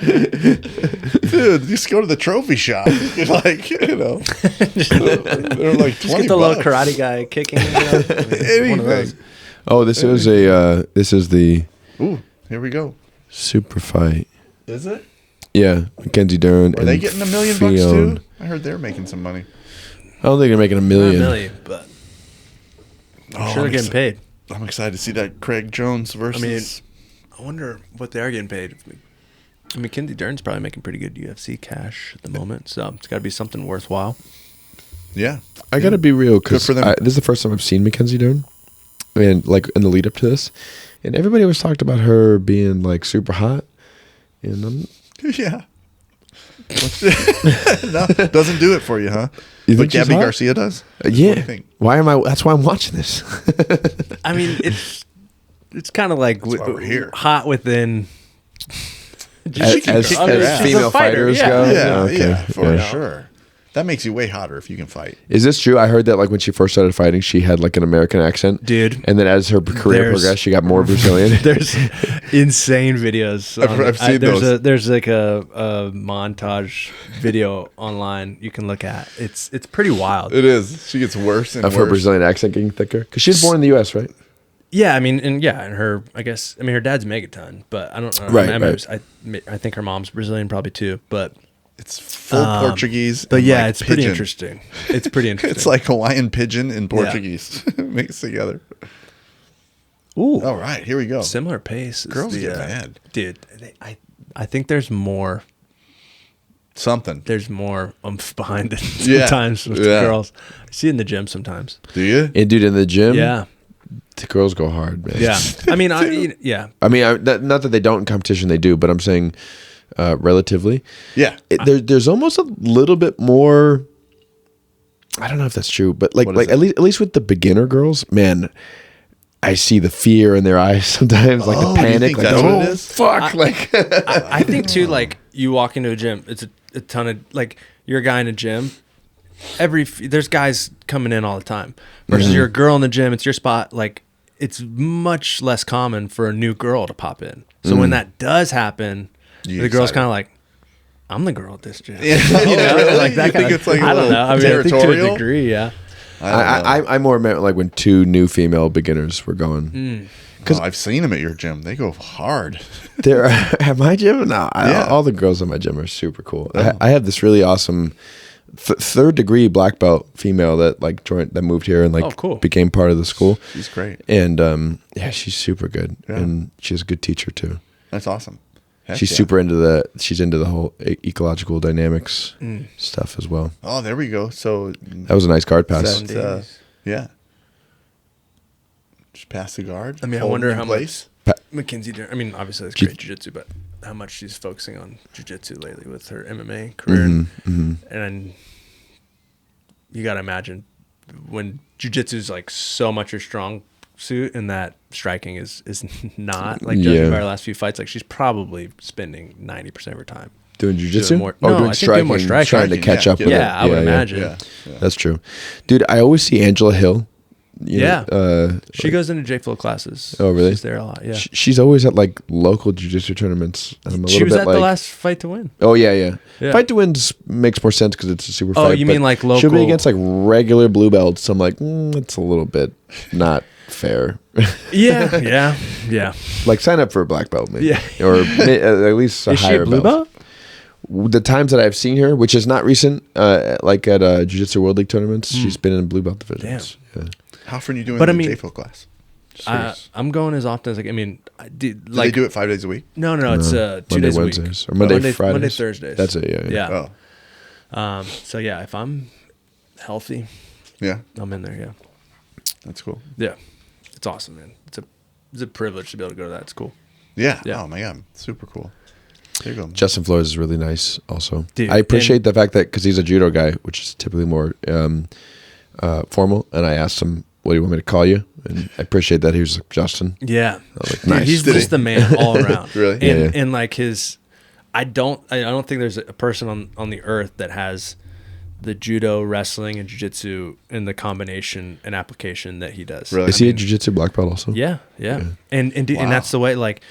Dude, just go to the trophy shop. You're like, they're like 20 Get the little bucks. karate guy kicking. One of those. Oh, this is the Ooh, here we go. super fight. Is it? Yeah, Mackenzie Dern. Are they getting $1 million bucks too? I heard they're making some money. I don't think they're making $1 Not million. a million, but I'm sure they're getting paid. I'm excited to see that Craig Jones versus. I wonder what they are getting paid. I mean, Mackenzie Dern's probably making pretty good UFC cash at the moment, so it's got to be something worthwhile. Yeah, I gotta be real because Good for them. this is the first time I've seen Mackenzie Dern, and like in the lead up to this, and everybody always talked about her being like super hot, and yeah. No, doesn't do it for you, huh? You But think she's Gabby hot? Garcia does. yeah. What do you think? Why am I? That's why I'm watching this. I mean, it's kind of like why we're here. hot within. as she's a female fighter, fighters yeah. go, Yeah, Okay, yeah, for yeah. sure. That makes you way hotter if you can fight. Is this true? I heard that like when she first started fighting, she had like an American accent, Dude. and then as her career There's- progressed, she got more Brazilian. There's insane videos. I've seen those. There's like a montage video online you can look at. It's pretty wild. It is. She gets worse and Of worse. her Brazilian accent getting thicker because she's born in the U.S., right? Yeah, I mean, and her, I guess, her dad's Megaton, but I don't know. Right, I mean, right. I think her mom's Brazilian probed too, but It's full Portuguese. but and, yeah, like, it's pretty pigeon. interesting. It's pretty interesting. It's like Hawaiian pigeon and Portuguese mixed together. ooh, All right, here we go. similar pace. Is Girls get mad. dude. I think there's more. Something. There's more oomph behind it Yeah. sometimes with the Yeah. girls. I see it in the gym sometimes. Do you? And dude, in the gym, Yeah, the girls go hard, man. yeah. I mean, yeah. I mean, not that they don't in competition, they do, but I'm saying relatively. Yeah. There's almost a little bit more. I don't know if that's true, but What is at least with the beginner girls, man, I see the fear in their eyes sometimes, like Oh, the you panic, think like that's what oh it is? fuck, like I think too, like you walk into a gym, it's a ton of like you're a guy in a gym. There's guys coming in all the time. Versus you're a girl in the gym, it's your spot. Like it's much less common for a new girl to pop in. So when that does happen, You the girl's excited. kind of like, I'm the girl at this gym. Yeah. You know, Really? like that You kind think of, it's like a I don't little know. I mean, I think to a territorial? degree, yeah. I more meant like when two new female beginners were going. Because I've seen them at your gym. They go hard. There at my gym, no, Yeah. all the girls at my gym are super cool. I have this really awesome third degree black belt female that like joined, that moved here and like Oh, cool. became part of the school. She's great. And yeah, she's super good, Yeah. and she's a good teacher too. That's awesome. Heck She's yeah. super into the whole ecological dynamics stuff as well. Oh, there we go. So, That was a nice guard pass. that's, yeah. Just pass the guard. I mean, I hold wonder in how place. Mackenzie Dern, I mean, obviously that's great jiu-jitsu, but how much she's focusing on jiu-jitsu lately with her MMA career. And you got to imagine when jiu-jitsu is like so much her strong suit and that striking is not, like judging Yeah. by her last few fights, like she's probably spending 90% of her time. Doing jujitsu? Doing more- Oh, no, doing I think doing more striking. trying to catch Yeah, up yeah. with it. Yeah, I would imagine. Yeah. That's true. Dude, I always see Angela Hill. you know, She goes into J-Flow classes. Oh, really? She's there a lot, yeah. she's always at like local jiu-jitsu tournaments. And I'm a She little was bit at like, the last Fight to Win. Oh yeah. Yeah. Fight to Win makes more sense because it's a super Oh, fight. you but mean like She'll be local- against like regular blue belts. I'm like, it's a little bit not fair. Yeah. Like sign up for a black belt, maybe. Yeah. Or at least a Is she higher a blue belt? The times that I've seen her, which is not recent, like at Jiu-Jitsu World League tournaments, she's been in blue belt divisions. Yeah. How often are you doing But I the mean- JFO class? Just curious. I'm going as often as I mean, Do like they do it 5 days a week? No, it's 2 Monday, days a Wednesdays, week. or Monday, Fridays. Monday, Thursdays. That's it. Yeah. Yeah. So yeah, if I'm healthy, Yeah, I'm in there. Yeah. that's cool. Yeah. it's awesome, man. It's a privilege to be able to go to that. It's cool. Yeah. Yeah. Oh my god, super cool. There you go. Justin Flores is really nice also. Dude, I appreciate the fact that because he's a judo guy, which is typically more formal, and I asked him, what do you want me to call you? And I appreciate that he was like, Justin. Yeah. like, Dude, nice. he's Did just he? the man all around. Really? And, Yeah. and like I don't think there's a person on the earth that has the judo, wrestling, and jiu-jitsu in the combination and application that he does. Really? Is he a jiu-jitsu black belt also? Yeah. And that's the way, like,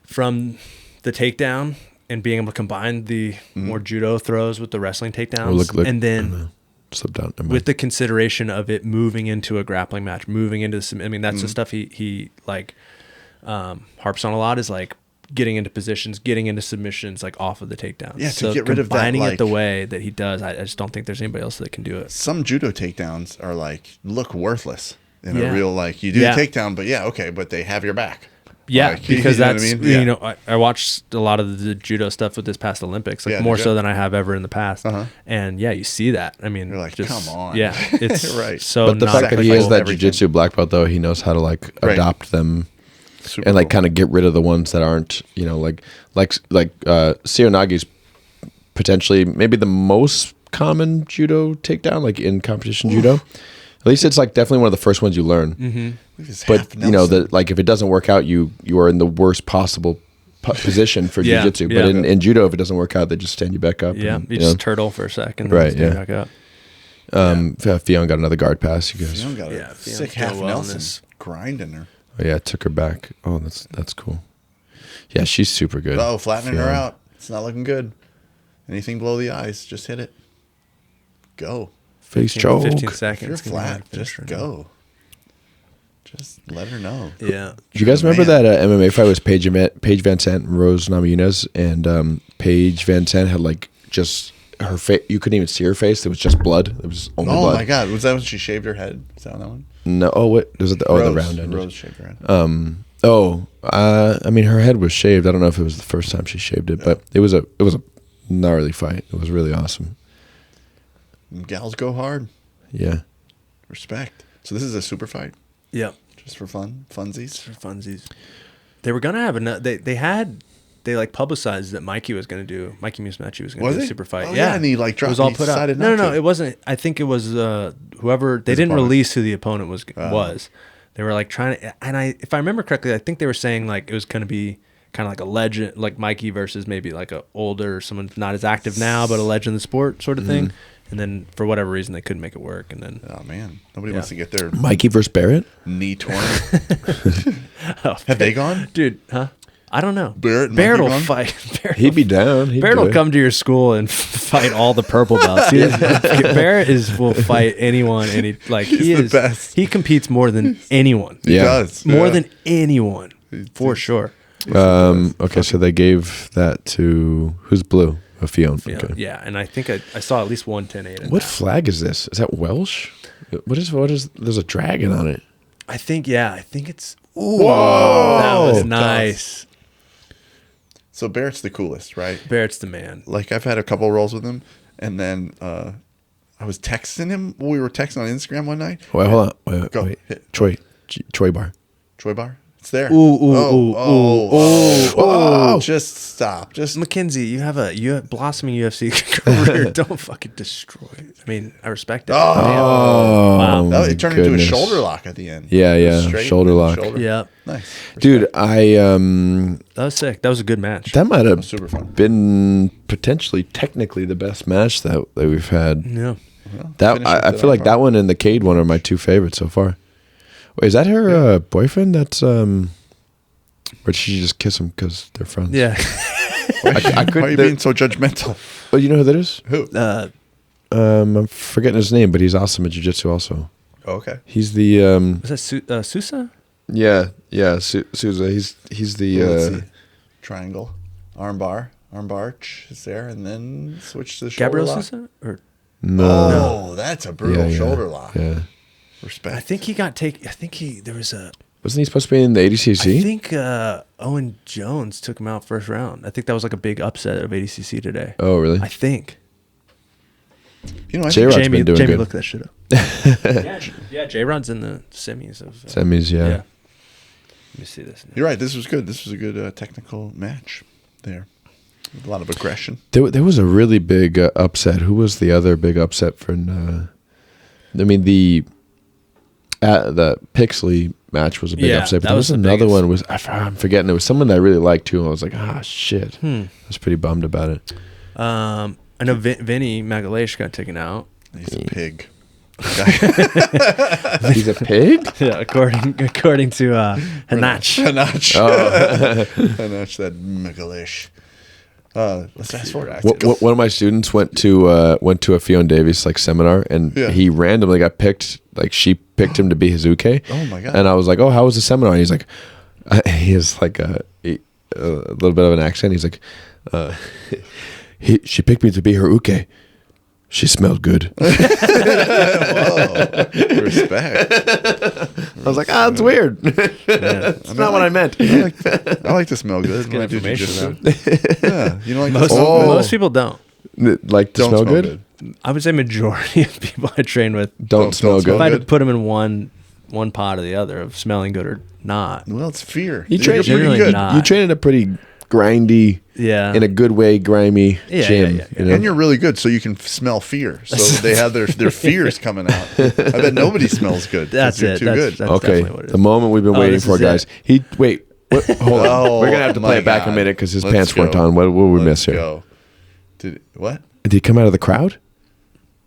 from the takedown and being able to combine the more judo throws with the wrestling takedowns, and then slip down with the consideration of it moving into a grappling match, moving into some. I mean, that's the stuff he like harps on a lot, is like getting into positions, getting into submissions, like off of the takedowns. Yeah, to so get rid of that, combining it like- the way that he does, I just don't think there's anybody else that can do it. Some judo takedowns are like look worthless in Yeah. a real like you do Yeah. the takedown, but but they have your back. Yeah, Like, because you know what I that's mean? Yeah. you know I watched a lot of the judo stuff with this past Olympics, like Yeah, more did so you? than I have ever in the past. And yeah, you see that. I mean, You're like, just, come on. Yeah, it's Right. So But the not fact that he has sacrifice that everything. jiu-jitsu black belt, though, he knows how to like Right. adopt them Super and like cool. kind of get rid of the ones that aren't, like Seonagi's potentially maybe the most common judo takedown, like in competition judo. At least it's like definitely one of the first ones you learn. Mm-hmm. But that like if it doesn't work out, you are in the worst possible position for Yeah, jiu-jitsu. yeah. But in judo, if it doesn't work out, they just stand you back up. Yeah, and, you just turtle for a second, Right, Stand yeah. back up. Fionn got another guard pass. You guys, Fionn got Yeah, a Fionn sick did half well in Nelson this. grinding her. oh, yeah, took her back. Oh, that's cool. Yeah, she's super good. Oh, flattening her Fionn. out. It's not looking good. Anything below the eyes, just hit it. Go. Face choke. 15 If seconds. you're can be flat, hard to finish just right go. Just let her know. now. Yeah. Do you guys Man. remember that MMA fight was Paige Van Sant and Rose Namajunas, and Paige Van Sant had like just her face. You couldn't even see her face. There was just blood. It was only Oh blood. my god, was that when she shaved her head? Is that on that one? No. Oh, what was it? The Rose, round ended. Rose shaved her head. I mean, her head was shaved. I don't know if it was the first time she shaved it, but it was a gnarly fight. It was really awesome. Gals go hard. Yeah. Respect. So this is a super fight, Yep. just for fun, funsies. For funsies. They were gonna have another. They like publicized that Mikey Musumeci was gonna Was do a it? super fight. Oh, yeah, and he, like, it dropped- was all he put out. decided No, not to. it wasn't. I think it was whoever. They His didn't opponent. release who the opponent was. They were like trying to. And if I remember correctly, I think they were saying like it was gonna be kind of like a legend, like Mikey versus maybe like a older someone not as active now, but a legend in the sport sort of thing. And then for whatever reason they couldn't make it work. And then Oh man, nobody Yeah. wants to get their Mikey versus Barrett. knee torn. Have they gone? dude, huh? I don't know. Barrett and Barrett Mikey will gone? fight. Barrett He'd be down. He'd Barrett do will it. come to your school and fight all the purple belts. Barrett will fight anyone. He's the best. He competes more than anyone. He Yeah. does. More Yeah. than anyone, for sure. Okay, so they gave that to who's blue? A Fionn. Yeah, Okay. yeah. And I think I saw at least one 10-8 in What that. flag is this? Is that Welsh? What is? There's a dragon on it. I think it's. Whoa, that was nice. So Barrett's the coolest, right? Barrett's the man. Like I've had a couple rolls with him, and then I was texting him. We were texting on Instagram one night. Wait, hold on. Wait, Go. wait. Hit. Troy Bar. Troy Bar, it's there. Oh. Just stop. Just Mackenzie, you have a blossoming UFC career. Don't fucking destroy it. I mean, I respect it. Oh. Wow. no, it turned into a goodness. shoulder lock at the end. Yeah, yeah, Straight shoulder lock. Yeah. Nice. Dude, I That was sick. That was a good match. that might have super fun. been potentially technically the best match that we've had. Yeah. That finish I with feel like that that one and the Cade one are my two favorites so far. Wait, is that her boyfriend? That's or did she just kiss him because they're friends? Yeah. I Why are you being so judgmental? Oh, you know who that is? Who? I'm forgetting his name, but he's awesome at jiu-jitsu also. Oh, okay. He's the Was that Sousa? yeah Souza. He's the Let's see. Triangle, armbar is there, and then switch to the shoulder Gabriel lock. Sousa? Or Oh, that's a brutal yeah, shoulder lock. Yeah, Respect. I think he got taken. I think there was a. wasn't he supposed to be in the ADCC? I think Owen Jones took him out first round. I think that was like a big upset of ADCC today. Oh, really? I think. You know, I J-Rod's think been doing Jamie, good. look that shit up. yeah, J-Rod's in the semis of Semis, yeah. Let me see this now. you're right. This was good. This was a good technical match there. A lot of aggression. There was a really big upset. Who was the other big upset for? I mean, the Pixley match was a big upset, but that there was was the another biggest. one. I'm forgetting. It was someone that I really liked too, and I was like, shit. I was pretty bummed about it. I know Vinny Magalesh got taken out. He's a pig. He's a pig. Yeah, according to Hanach. Hanach. Hanach, that Megalish. Let's fast forward. One of my students went to a Fionn Davies seminar, and he randomly got picked. Like she picked him to be his uke. Oh my god! And I was like, "Oh, how was the seminar?" And he's like, he has like a little bit of an accent. He's like, she picked me to be her uke. She smelled good. Whoa. Respect. I was like, that's weird. That's not what I meant. I like to smell good. Good when I do information, jiu-jitsu. Yeah, you know, like Most people don't. Like to don't smell good? I would say majority of people I train with Don't smell smell If I good. had to put them in one pot or the other of smelling good or not. Well, it's fear. You You're train, pretty generally good. not. you train in a pretty grindy, Yeah. in a good way, grimy Yeah, gym. yeah. You know? And you're really good, so you can smell fear. So they have their fears coming out. I bet nobody smells good. 'cause That's you're it. Too That's good. definitely what it is. The moment we've been waiting this for, is guys. it. Hold on. Oh, We're gonna have to play my it back in a God. minute because his Let's pants weren't go. on. What will we Let's miss here? go. What? Did he come out of the crowd?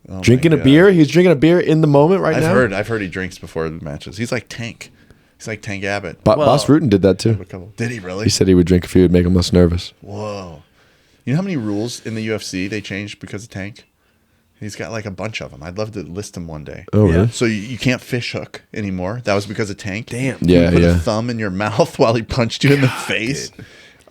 Oh Drinking my a God. beer? He's drinking a beer in the moment right now? I've heard he drinks before the matches. He's like Tank. He's like Tank Abbott. Boss Rutan did that too. Did he really? He said he would drink if he would make him less nervous. Whoa. You know how many rules in the UFC they changed because of Tank? He's got like a bunch of them. I'd love to list them one day. Oh, really? So you can't fish hook anymore. That was because of Tank. Damn. He would Yeah, put yeah. a thumb in your mouth while he punched you in the face.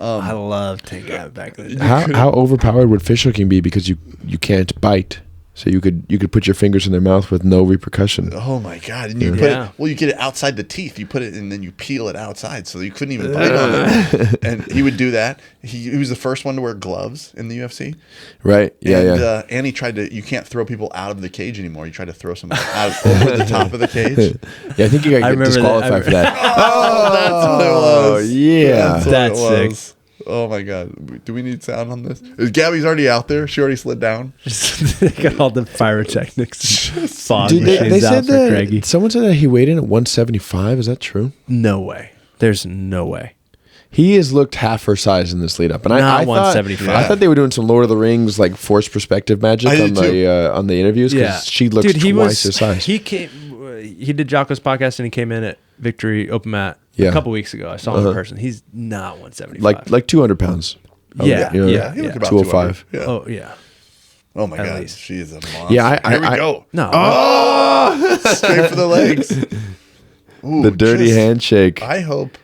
I love Tank Abbott back in the day. How overpowered would fish hooking be because you can't bite? So you could put your fingers in their mouth with no repercussion. Oh my god! And you put it. Well, you get it outside the teeth. You put it and then you peel it outside, so you couldn't even bite on it. And he would do that. He was the first one to wear gloves in the UFC. Right? Yeah, and, yeah. And he tried to. You can't throw people out of the cage anymore. You try to throw someone out over the top of the cage. Yeah, I think you got to get remember disqualified that. for that. Oh, that's what it was. Yeah. That's what it was. sick. Oh my god! Do we need sound on this? Is Gabby's already out there? She already slid down. They got all the pyrotechnics. Fog Dude, they machines out said for Craigie. that someone said that he weighed in at 175. Is that true? No way. There's no way. He has looked half her size in this lead up, and Not I thought 175. I thought they were doing some Lord of the Rings like forced perspective magic I on did on the interviews because she looks twice her size. He came. He did Jocko's podcast and he came in at Victory Open Mat Yeah. a couple weeks ago. I saw him in person. He's not 175. like 200 pounds. Yeah, You know, yeah, He looked yeah. about 205. 200. Yeah. Oh yeah. Oh my At god, least. she is a monster. Yeah, Here we go. No. Straight for the legs. Ooh, The dirty just- handshake. I hope.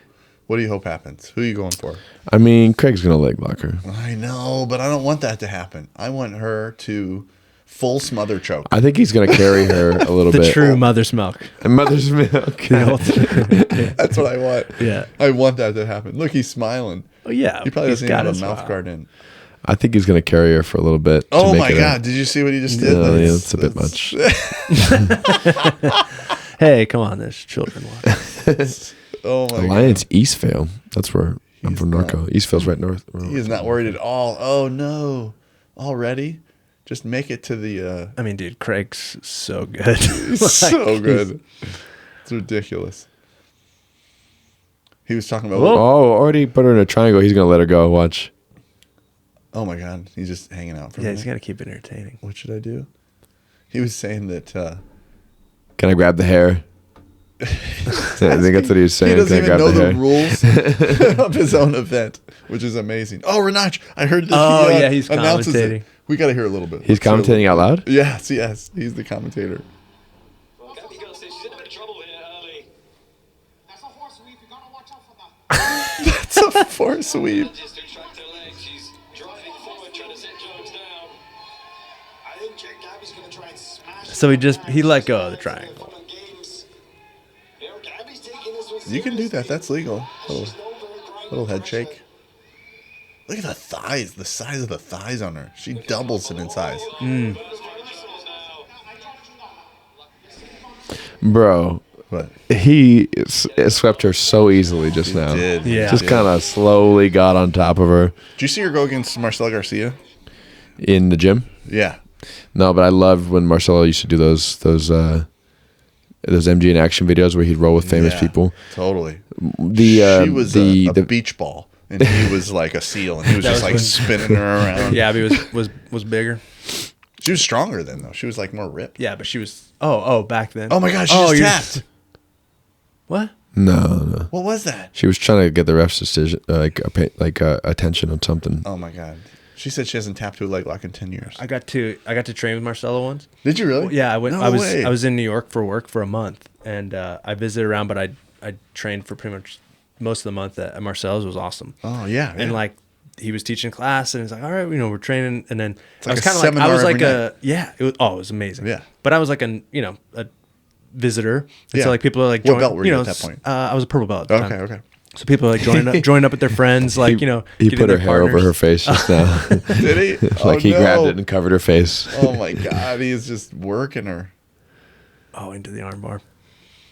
What do you hope happens? Who are you going for? I mean, Craig's gonna leg lock her. I know, but I don't want that to happen. I want her to full smother choke. I think he's gonna carry her a little The bit. true mother's milk. And mother's milk. That's what I want. Yeah. I want that to happen. Look, he's smiling. Oh yeah. He probably he's doesn't even got have a his mouth smile. guard in. I think he's gonna carry her for a little bit. to Oh make my it god! Did you see what he just did? No, yeah, that's a bit much. Hey, come on, there's children watching. Oh my Alliance Eastvale. That's where I'm from. not- Norco. Eastvale's right north. god! He is not worried at all. Oh no! Already? Just make it to the. I mean, dude, Craig's so good. So good. It's ridiculous. He was talking about. Oh, already put her in a triangle. He's gonna let her go. Watch. Oh my god! He's just hanging out for a Yeah, minute. he's got to keep it entertaining. What should I do? He was saying that. Can I grab the hair? I think that's what he was saying. He doesn't Can I even grab know the the hair? rules of his own event, which is amazing. Oh, Renach, I heard that Oh, he yeah, he's announces commentating. it. We got to hear a little bit. He's Let's hear a little commentating out loud. bit. Yes, yes. He's the commentator. Gabby girl says she's in a bit of trouble here early. That's a horse weave. You gotta watch out for that. It's a force sweep. Just to extract her legs, she's driving forward, trying to set Jones down. I think Gabby's gonna try and smash. So he let go of the triangle. You know, Gabby's taking this one You can do that. That's legal. seriously. Known for her grind Little head and pressure. shake. Look at the thighs. The size of the thighs on her. She doubles him in size. Those bonuses Bro, But he swept her so easily just now. did. Yeah. Just kind of slowly got on top of her Did you see her go against Marcela Garcia? in the gym. Yeah. No, but I loved when Marcelo used to do those MG in action videos where he'd roll with famous Yeah, people. Totally. The she was the a beach ball, and he was like a seal, and he was just like spinning her around. Yeah, Abby was bigger. She was stronger then, though. She was like more ripped. Yeah, but she was. Oh, back then. Oh my God, she you're just tapped. What? no. What was that? She was trying to get the ref's decision, attention on something. Oh my God. She said she hasn't tapped to a leg lock in 10 years. I got to train with Marcelo once. Did you really? Yeah, I went. No I way. was in New York for work for a month, and I visited around, but I trained for pretty much most of the month at Marcelo's. It was awesome. Oh yeah. And like he was teaching class, and he's like, "All right, we're training," and then like I was a kind of like, I seminar was like every it was amazing. Yeah. But I was like a visitor, and Yeah. so like people are like, What belt were you at that point? I was a purple belt. At the time. Okay. So people are like joining up with their friends, like he getting put her their hair over partners. her face just now. Did he? Like he grabbed it and covered her face. Oh my God, he's just working her. Oh, into the armbar.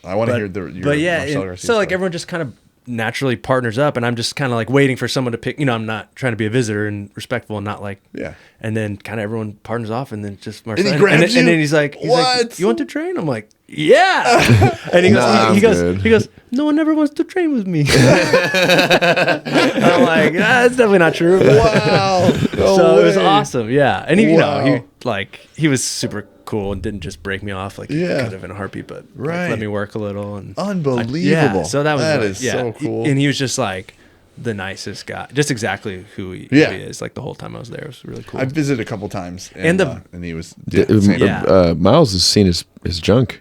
I want to But, hear your but yeah, Marcelo and Garcia so like story. everyone just kind of naturally partners up, and I'm just kind of like waiting for someone to pick. I'm not trying to be a visitor and respectful, and not like Yeah. And then kind of everyone partners off, and then just Marcelo, And he grabs and you? then he's like, What? "You want to train?" I'm like, "Yeah." And he goes, Nah, he goes, I'm good. he goes, "No one ever wants to train with me." I'm like, that's definitely not true. Wow. No So it was way. awesome, yeah. And he, Wow. he was super cool and didn't just break me off like Yeah. kind of in a heartbeat, but Right. like, let me work a little and Unbelievable. yeah. So that was That like, is yeah. so cool. And he was just like the nicest guy, just exactly who he is. Like the whole time I was there, it was really cool. I visited a couple times, And and he was. Yeah. Miles has seen his junk.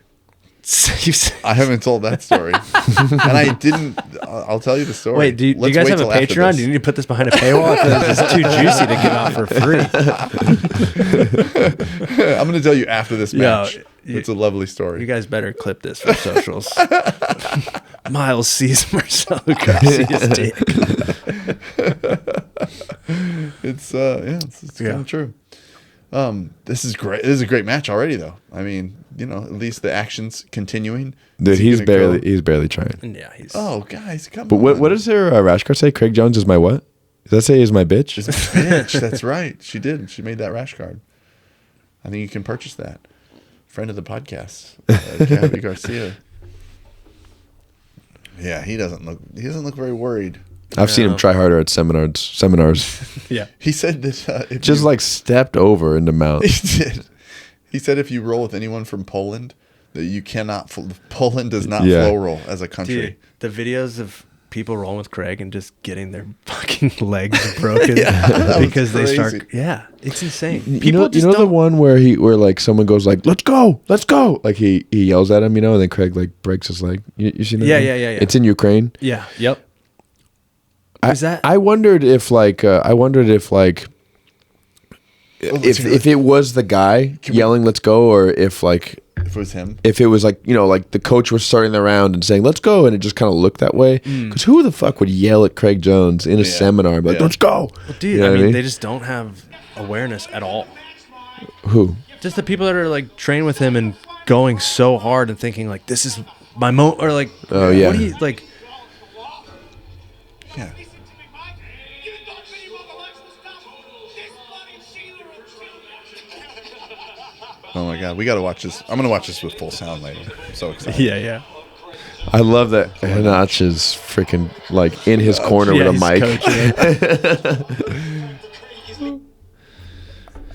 I haven't told that story, and I didn't. I'll tell you the story. Wait, do you Let's guys wait have a till after Patreon? this. Do you need to put this behind a paywall? Because it's too juicy to give out for free. I'm going to tell you after this Yo, match. you- It's a lovely story. You guys better clip this for socials. Miles sees Marcelo Garcia's dick. It's it's kind of true. This is great. This is a great match already, though. I mean, at least the action's continuing. Dude, Is he he's gonna go? barely trying. Yeah, he's. Oh, guys, come But on. what does her rash card say? Craig Jones is my what? Does that say is my bitch? Bitch, that's right. She did. She made that rash card. I think you can purchase that. Friend of the podcast, Gabby Garcia. Yeah, he doesn't look very worried. I've seen him try harder at seminars. Yeah. He said that if Just you- like stepped over into mount. he did. He said if you roll with anyone from Poland, that you cannot. Poland does not Yeah. flow roll as a country. Dude, the videos of people rolling with Craig and just getting their fucking legs broken that was because they start. crazy. Yeah, it's insane. You People know just the don't. one where like someone goes like, let's go, like he yells at him, and then Craig like breaks his leg. You seen that? Yeah, one? yeah. It's in Ukraine. Yeah. Yep. Is that? I wondered if if it was the guy yelling "Let's go," or if If it was him, it was like the coach was starting the round and saying "Let's go," and it just kind of looked that way. Because who the fuck would yell at Craig Jones in a seminar and be like, Yeah. "Let's go"? Dude, You know I what mean, they just don't have awareness at all. Who? Just the people that are like trained with him and going so hard and thinking like this is my moment, or like, Oh, yeah. what do you like? yeah. Oh my god, we got to watch this. I'm gonna watch this with full sound later. I'm so excited. Yeah. I love that Hanach is freaking like in his corner with a he's mic. coaching.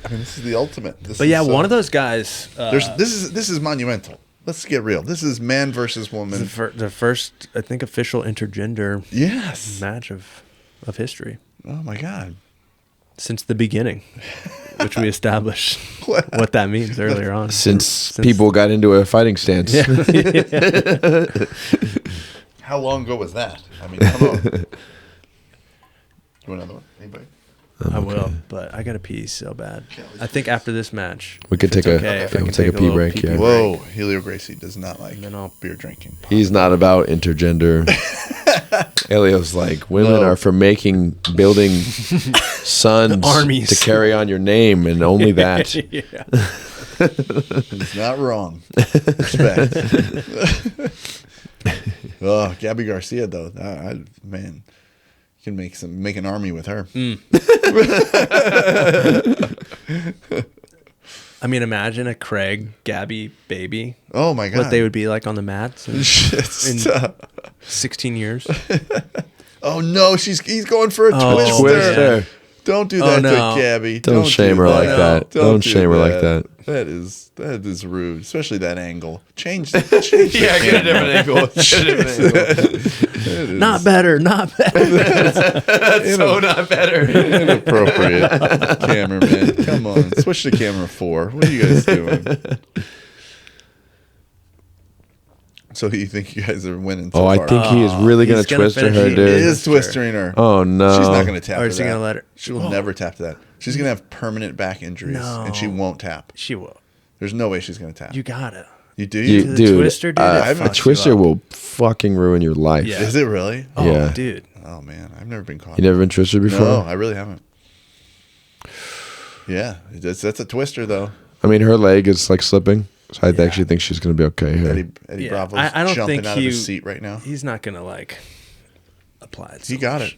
I mean, this is the ultimate. This But yeah, is, one of those guys. this is monumental. Let's get real. This is man versus woman. The first, I think, official intergender Yes. match of history Oh my god. since the beginning, which we established what that means earlier on. Since people got into a fighting stance. How long ago was that? I mean, come on. You want another one? Anybody? I will, but I got to pee so bad. I think after this match, We could if take it's a- okay, if yeah, I we'll can take a pee little break, yeah. Whoa, Helio Gracie does not like then I'll- beer drinking. He's not about intergender. Elio's like, women No. are for building sons Armies. to carry on your name, and only that. Yeah. He's not wrong. Respect. Oh, Gabby Garcia though, man, you can make an army with her. I mean, imagine a Craig Gabby baby. Oh my god, what they would be like on the mats in Stop. 16 years. Oh no, he's going for a twister. Don't do that to Gabby. Don't shame her like that. Don't shame her like that. That is rude, especially that angle. Change Yeah, get a different angle. Not better. That's so not better. Inappropriate. Cameraman, come on. Switch to camera 4. What are you guys doing? So you think you guys are winning so far? I think he is really going to twist her, dude. He is twisting her. Oh, no. She's not going to tap Or to is he that. going to let her? She will never tap to that. She's going to have permanent back injuries, and she won't tap. She will. There's no way she's going to tap. You got it. You do? Dude, twister, dude, a twister will fucking ruin your life. Yeah. Is it really? Oh, Yeah. dude. Oh, man. I've never been caught. You never been twisted before? No, I really haven't. Yeah. That's a twister, though. I mean, her leg is like slipping. So I actually think she's going to be okay here. Eddie Bravo's I don't jumping think out of his seat right now. He's not going to like apply it. He got it.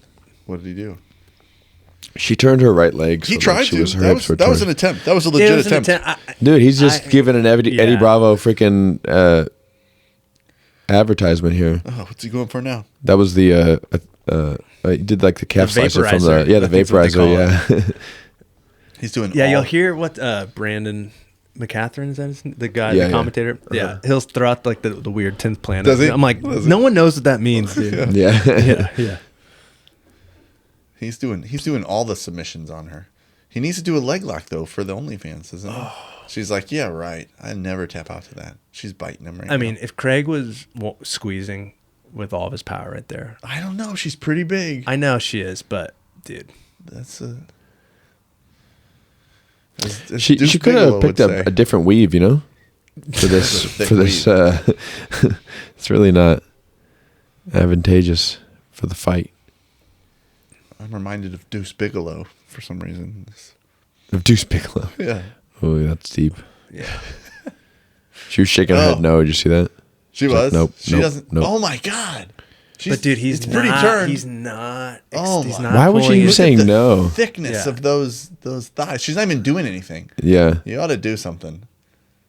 What did he do? She turned her right leg. He so tried she to. Was, her that hips were was turned. an attempt. That was a legit attempt. Dude, he's just giving an Eddie Bravo freaking advertisement here. Oh, what's he going for now? That was the he did like the calf slicer from the vaporizer. the vaporizer. Yeah. He's doing. Yeah, you'll hear what Brandon McCatherine, is that the guy, Yeah, the commentator? Yeah, he'll throw out like the weird 10th planet. Does he? I'm like, no one knows what that means, dude. Yeah. He's doing all the submissions on her. He needs to do a leg lock though for the OnlyFans, isn't he? She's like, yeah, right. I never tap out to that. She's biting him right now. I mean, if Craig was squeezing with all of his power right there, I don't know. She's pretty big. I know she is, but dude, That's a. She could have picked up a different weave, you know, for this. It's really not advantageous for the fight. I'm reminded of Deuce Bigelow for some reason. Of Deuce Bigelow. Yeah. Oh, that's deep. yeah. She was shaking her head. No, did you see that? She was. Nope. She doesn't. Nope. Oh my god. But dude, it's pretty turned. He's not. Oh he's my- not. Why would pulling you it. saying no? Thickness of those thighs. She's not even doing anything. Yeah. You ought to do something.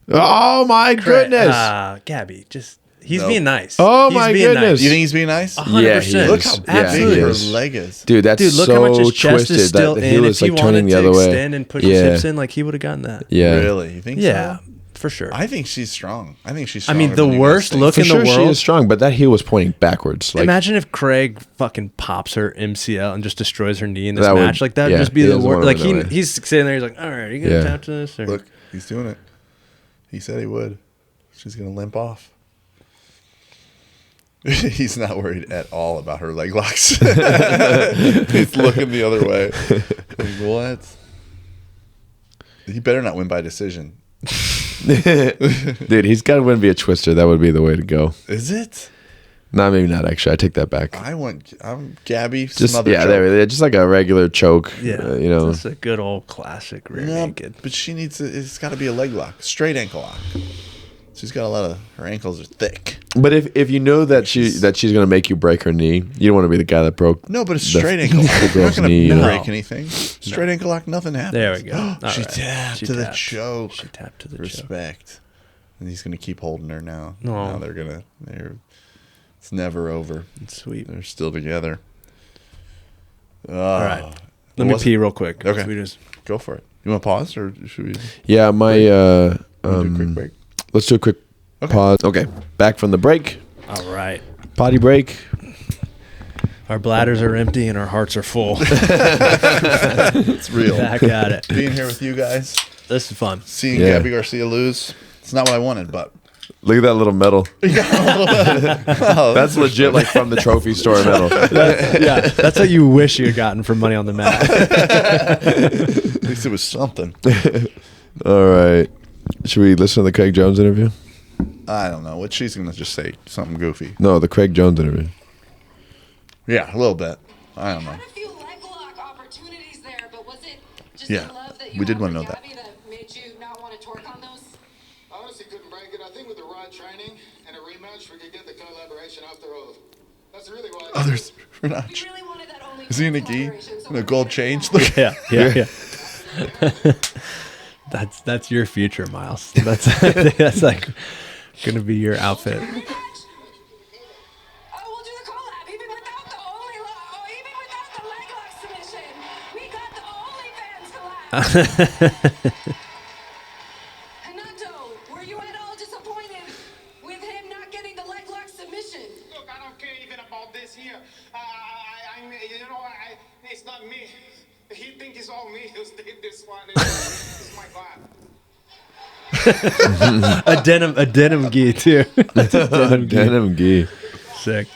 Oh my goodness. Gabby, just he's Nope. being nice. Oh He's my being goodness. nice. You think he's being nice? 100%. Yeah, he is. Look how Absolutely. big her is. leg is. Dude, that's Dude, look so how much his chest twisted is still that in. he was If he like turning wanted the to other way. extend and push his hips in, like he would have gotten that. Yeah. Really? You think Yeah, so? for sure. I think she's strong. I think she's I stronger mean, the than you worst guys think. look For in sure the she world. is strong, but that heel was pointing backwards. Like, Imagine if Craig fucking pops her MCL and just destroys her knee in this That would- match. Like that would yeah, just be he the doesn't worst. wanna Like win that way. he's sitting there. He's like, all right, are you gonna Yeah. tap to this? Or? Look, he's doing it. He said he would. She's gonna limp off. He's not worried at all about her leg locks. He's looking the other way. Like, what? He better not win by decision. dude, he's got to win via twister. That would be the way to go. Is it? No, maybe not. Actually, I take that back. I'm Gabby. Just smother choke. there, just like a regular choke. Yeah, you know. it's a good old classic rear No, naked. but she needs it's got to be a leg lock, straight ankle lock. She's got a lot of her ankles are thick. But if you know that she's going to make you break her knee, you don't want to be the guy that broke. No, but a straight ankle lock. the You're not girl's going knee. to No. break anything. Straight ankle lock, nothing happens. There we go. All She right. tapped She to the tapped. choke. She tapped to the choke. Respect. And he's going to keep holding her now. No. Now it's never over. Sweet. They're still together. All right. Let What me was pee it? real quick. Okay. So we just Go for it. You want to pause or should we Yeah, my do a quick break? let's do a quick pause. Okay, back from the break. all right. Potty break. Our bladders are empty and our hearts are full. It's real. Back at it. Being here with you guys, This is fun. seeing Yeah. Gabby Garcia lose, it's not what I wanted, but Look at that little medal. That's legit, like from the trophy store medal. Yeah, that's what you wish you had gotten for Money on the Mat. at least it was something. All right. Should we listen to the Craig Jones interview? I don't know what she's gonna just say. Something goofy. No, the Craig Jones interview. Yeah, a little bit. I don't know. Had a few leg lock opportunities there, but was it just Yeah, the love that you we did had wanna for know that. Gabby that made you not want to torque on those? ring and a rematch, we could get the collaboration off the road. That's really why. Oh, there's Renach. We really wanted that only Is he in a gi collaboration, so and a we're gold gonna change? do Look. Yeah. That's your future, Miles. That's like gonna be your outfit. that. Oh, we'll do the collab even without the even without the leg lock submission. We got the OnlyFans collab. Hanato, were you at all disappointed with him not getting the leg lock submission? Look, I don't care even about this here. It's not me. He think it's all me who's did this one. It's my God. a denim gi too. Denim gi. Sick.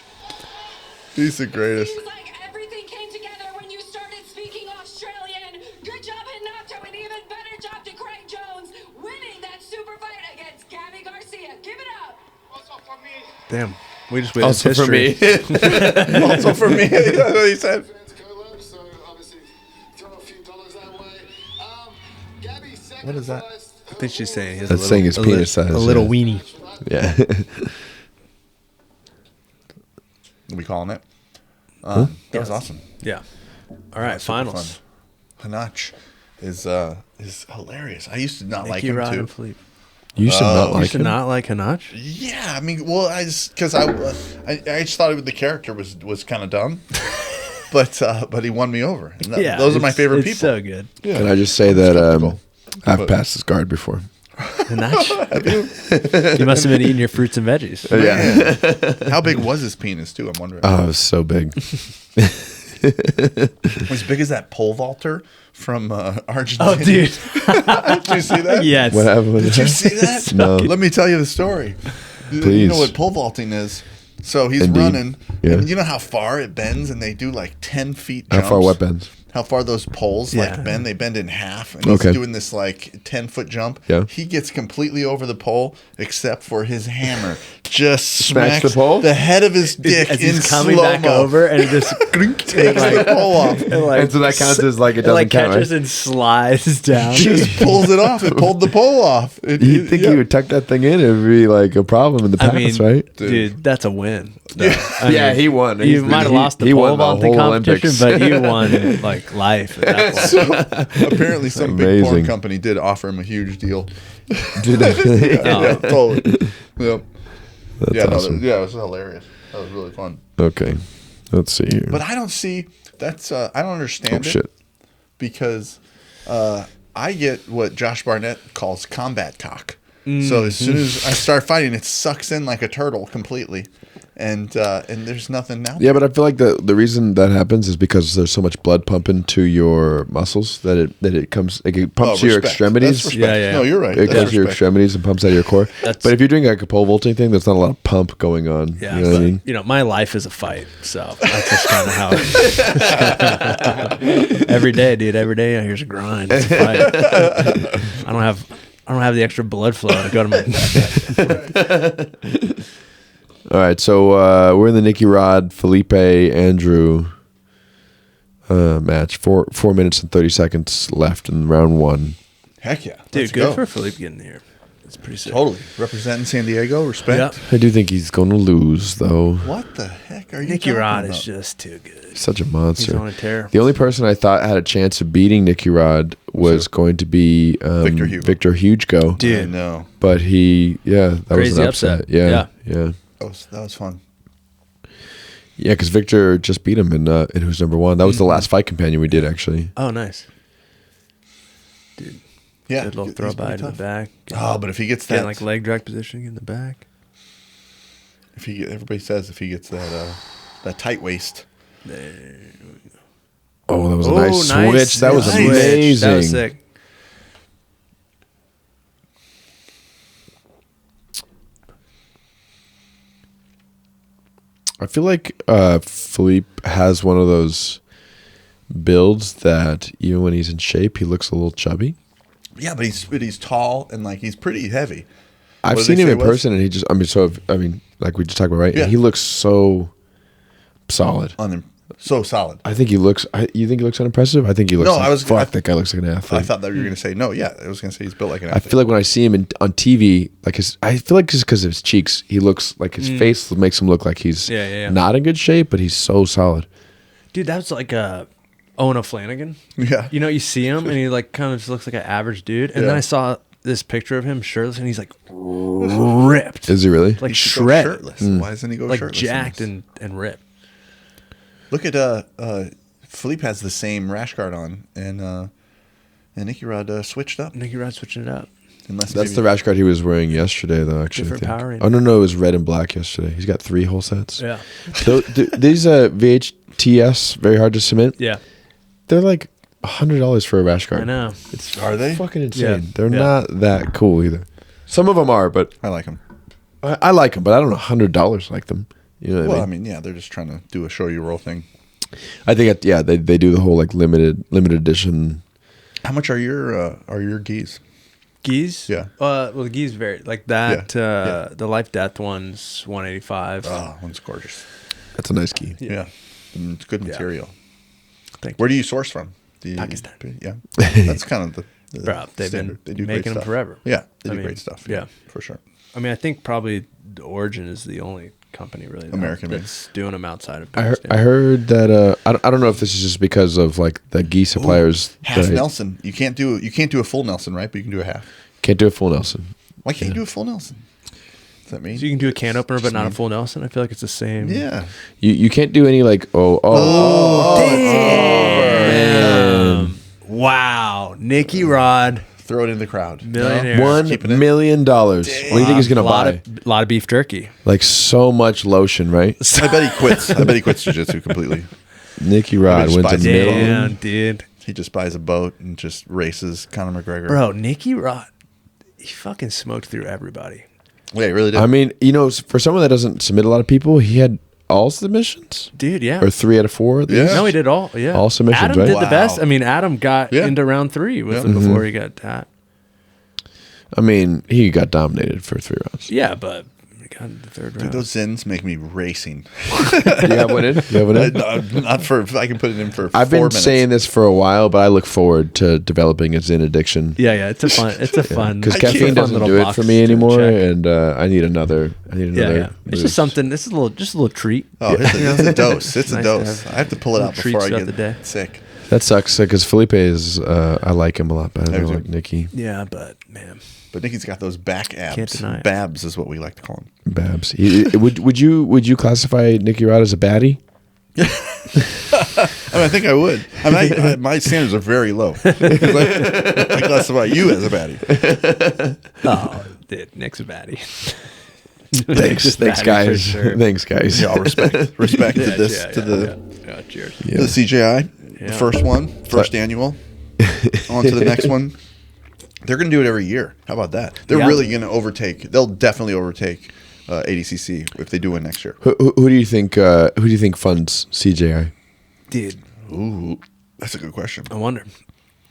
He's the greatest. Seems like everything came together when you started speaking Australian. Good job, Hanato, and even better job to Craig Jones winning that super fight against Gabby Garcia. Give it up. Also for me. Damn. We just witnessed Also for history. me. Also for me. That's what he said. Fans collab, so obviously throw a few dollars that way. Gabby sacrificed. What is that? I think she's saying his That's saying his penis size. a little yeah. weenie. Yeah. Are we calling it? That was awesome. Yeah. All right, Super finals. fun. Hanach is hilarious. I used to not like Nicky him Rod too. and Philippe. You should not You like should him. not like Hanach? Yeah, I mean, well, I just because I just thought the character was kind of dumb, but he won me over. And Yeah, those are my it's- favorite it's people. so good. Yeah. Can I just say that skeptical. I've But- passed this guard before? Hanach? You must have been eating your fruits and veggies. Yeah. How big was his penis too? I'm wondering. Oh, it was so big. As big as that pole vaulter from Argentina. Oh, dude. Did you see that? Yes. What happened with Did you that? see that? No. Let me tell you the story. You Please. know what pole vaulting is? So he's Indeed. running, Yeah. and you know how far it bends, and they do like 10 feet How jumps. far what bends? How far those poles Yeah. like bend? They bend in half, and Okay. he's doing this like 10-foot jump. Yeah. He gets completely over the pole, except for his hammer just Smacks smacks the pole? the head of his dick As in he's coming slow-mo. back over and it just Takes the pole off. And so that counts as like it doesn't like count, catches right? and slides down. Just pulls it off. It pulled the pole off. You'd think he would tuck that thing in, it'd be like a problem in the past, I mean, right? dude, that's a win. though. I Yeah, mean, he won. You He's the- might have he- lost the he pole won the vaulting whole competition, Olympics. but you won like life at that point. So apparently, some big porn Amazing. company did offer him a huge deal. Did they? Yeah, totally. Yep. That's Yeah, awesome. yeah, it was hilarious. That was really fun. Okay, let's see here. But I don't see that's. I don't Oh understand it shit! because I get what Josh Barnett calls combat cock. So as soon as I start fighting, it sucks in like a turtle completely, and there's nothing now. Yeah, but I feel like the reason that happens is because there's so much blood pumping to your muscles that it pumps to your Respect. extremities. That's respect. Yeah. No, you're right. It That's goes to your respect. extremities and pumps out of your core. That's- But if you're doing like a pole vaulting thing, there's not a lot of pump going on. Yeah, you know what I mean? you know, my life is a fight, so that's just kind of how. Every day, dude. Every day, here's a grind. It's a fight. I don't have the extra blood flow to go to my. All right, so we're in the Nicky Rod, Felipe, Andrew match. 4 minutes and 30 seconds left in round one. Heck yeah, Dude, Let's good go. for Philippe getting here. It's pretty sick. Totally representing San Diego. Respect. Yep. I do think he's going to lose, though. What the heck are you? Nicky talking Rod about? is just too good. Such a monster. He's on a tear. The only person I thought had a chance of beating Nicky Rod was going to be Victor Hugo. Dude. No, But that was Crazy an upset. upset. Yeah. that was fun. Yeah, because Victor just beat him in Who's Number One. That was the last fight companion we did, actually. Oh, nice. Dude, Yeah, good little he's throw pretty by to the tough. back. Oh, but if he gets Getting that, like leg drag positioning in the back. everybody says if he gets that tight waist. Oh, that was a Oh, nice nice. switch. That was Nice. amazing. That was sick. I feel like Philippe has one of those builds that even when he's in shape, he looks a little chubby. Yeah, but he's tall and like he's pretty heavy. I've What did seen they him say in it was? person, and like we just talked about, right? Yeah. And he looks so solid. So solid. I think he looks. You think he looks unimpressive? I think he looks. No, Fuck, that guy looks like an athlete. I thought that you were going to say no. Yeah, I was going to say he's built like an I athlete. feel like when I see him on TV, like I feel like just because of his cheeks, he looks like his face makes him look like he's not in good shape, but he's so solid. Dude, that's like Owen O'Flanagan. Yeah. You know, you see him and he like kind of just looks like an average dude. And then I saw this picture of him shirtless and he's like ripped. Is he really? Like He should go shredded. shirtless. Why doesn't he go Like shirtless? in jacked this? and ripped. Look at Philippe has the same rash guard on, and Nicky Rod switched up. Nicky Rod switching it up. Unless That's maybe- the rash guard he was wearing yesterday, though. Actually, Different I think. Power Ranger. Oh no, it was red and black yesterday. He's got 3 whole sets. Yeah. These VHTS, very hard to cement. Yeah. They're like $100 for a rash guard. I know. It's Are they? fucking insane. Yeah. They're Yeah. not that cool either. Some of them are, but I like him. I like them. But I don't know $100 like them. You know what Well, I mean? yeah, they're just trying to do a show you roll thing. I think they do the whole like limited edition. How much are your gis? Gis? Yeah. Well, the gis vary. Like that, Yeah. the Life Death one's 185. Oh, one's gorgeous. That's a nice key. Yeah, and it's good material. Thank Where do you source from? Pakistan. Yeah, that's kind of the Bro, they've standard. been They do making great them stuff. forever. Yeah, they I do mean, great stuff. yeah. for sure. I mean, I think probably the Origin is the only company really now American made. that's doing them outside of I Pakistan. heard that I don't know if this is just because of like the gi suppliers. Half that Nelson. You can't do a full Nelson, right? But you can do a half. can't do a full Nelson. Why can't you do a full Nelson? Does that mean? So you can do a can opener, but not a full Nelson. I feel like it's the same. Yeah. You can't do any like Damn. Wow. Nicky Rod, Throw it in the crowd. millionaire. $1 million. What do you think he's gonna buy? A lot of beef jerky. Like so much lotion, right? I bet he quits. I bet he quits jiu-jitsu completely. Nicky Rod just wins buys $1 it. million. Damn, dude. He just buys a boat and just races Conor McGregor. Bro, Nicky Rod, he fucking smoked through everybody. Yeah, he really did. I mean, for someone that doesn't submit a lot of people, he had all submissions Dude, yeah. or 3 out of 4. At least? Yeah. No, he did all. Yeah, All submissions, Adam right? did the best. Wow. I mean, Adam got Yeah. into round 3 with him Mm-hmm. before he got that. I mean, he got dominated for 3 rounds. Yeah, but he got in the third Dude, round. those Zins make me racing. Do you have one in? You have one in? Not for. If I can put it in for. I've 4 been minutes. saying this for a while, but I look forward to developing a Zin addiction. Yeah, it's a fun. It's a fun Because I can't- caffeine fun doesn't little do it box for me to anymore, check. and I need another. Yeah. It's boost. just something. This is just a little treat. Oh, it's a dose. It's a Nice to dose. have I have to pull it out little before I treats get throughout the day. sick. That sucks because Felipe is. I like him a lot better than I do. like Nicky Yeah, but man, But Nicky's got those back abs. Can't deny it. Babs is what we like to call them. Babs. Would you classify Nicky Rod as a baddie? I mean, I think I would. I mean, my standards are very low. 'Cause I classify you as a baddie. oh, dude, Nick's a baddie. Thanks, Baddie for guys. sure. Thanks, guys. Yeah, I'll respect to this to the cheers. CJI, Yeah. the first one, first annual. On to the next one. They're going to do it every year. How about that? They're Yeah. really going to overtake. They'll definitely overtake ADCC if they do win next year. Who do you think? Who do you think funds CJI? Dude, Ooh, that's a good question. I wonder.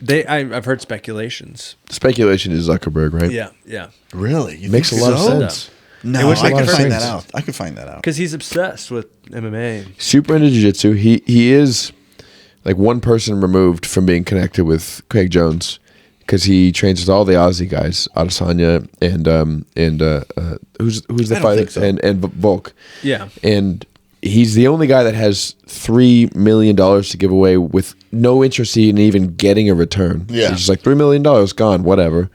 I've heard speculations. Speculation is Zuckerberg, right? Yeah. Really? You Makes a think lot of so? sense. No, makes a I lot could of find that sense. out. I could find that out. Because he's obsessed with MMA. Super into jiu-jitsu. He is like one person removed from being connected with Craig Jones because he trains with all the Aussie guys, Adesanya and who's the I don't fighter think so. and Volk. Yeah. And he's the only guy that has $3 million to give away with no interest in even getting a return. Yeah. He's just like $3 million gone, whatever.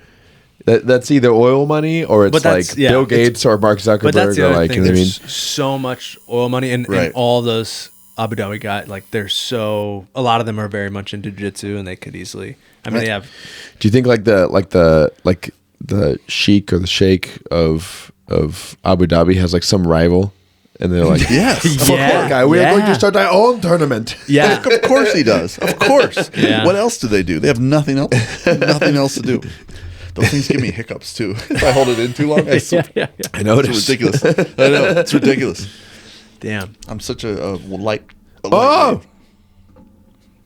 That's either oil money or it's But that's- like yeah, Bill it's- Gates or Mark Zuckerberg But that's the or other like, thing. you know what I mean? There's so much oil money, and Right. all those Abu Dhabi guys, like a lot of them are very much into jiu-jitsu, and they could easily. I mean, Right. they have. Do you think like the sheik or the sheikh of Abu Dhabi has like some rival, and they're like, Yes. "Fuck Yeah, that guy, we are yeah. going to start our own tournament." Yeah, Of course he does. Of course. Yeah. What else do they do? They have nothing else. Nothing else to do. Those things give me hiccups too. If I hold it in too long, yeah. I know it's ridiculous. I know it's ridiculous. Damn. I'm such a light. Oh,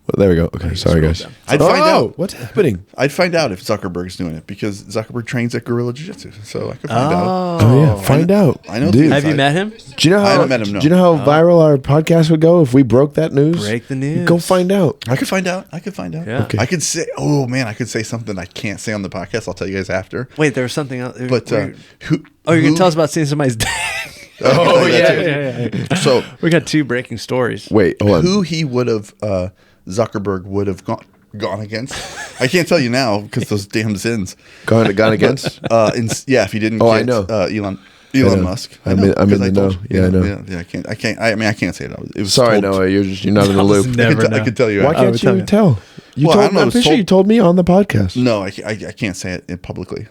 Well, there we go. Okay, sorry guys. I'd find out. What's happening. I'd find out if Zuckerberg's doing it because Zuckerberg trains at Gorilla Jiu Jitsu, so I could find out. Oh yeah, find out. I know. Dude. Have you met him? Do you know how? I haven't met him, no. Do you know how viral our podcast would go if we broke that news? Break the news. Go find out. I could find out. I could find out. Yeah. Okay. I could say. Oh man, I could say something I can't say on the podcast. I'll tell you guys after. Wait, there was something else. But who? Oh, you're who- gonna tell us about seeing somebody's dick. Oh yeah. So We got 2 breaking stories. Wait, hold on. who he would have Zuckerberg would have gone against? I can't tell you now because those damn Zins. Gone against? If he didn't. Oh, get, I know. Elon know. Musk. I'm in because the told know. you. Yeah, I know. Yeah, I can't. I mean, I can't say it. It was Sorry, told- Noah. You're not in the loop. Never I could tell you. Why after. can't you tell? You Well, I told don't know, me. I'm it was pretty sure told- you told me on the podcast. No, I can't say it publicly.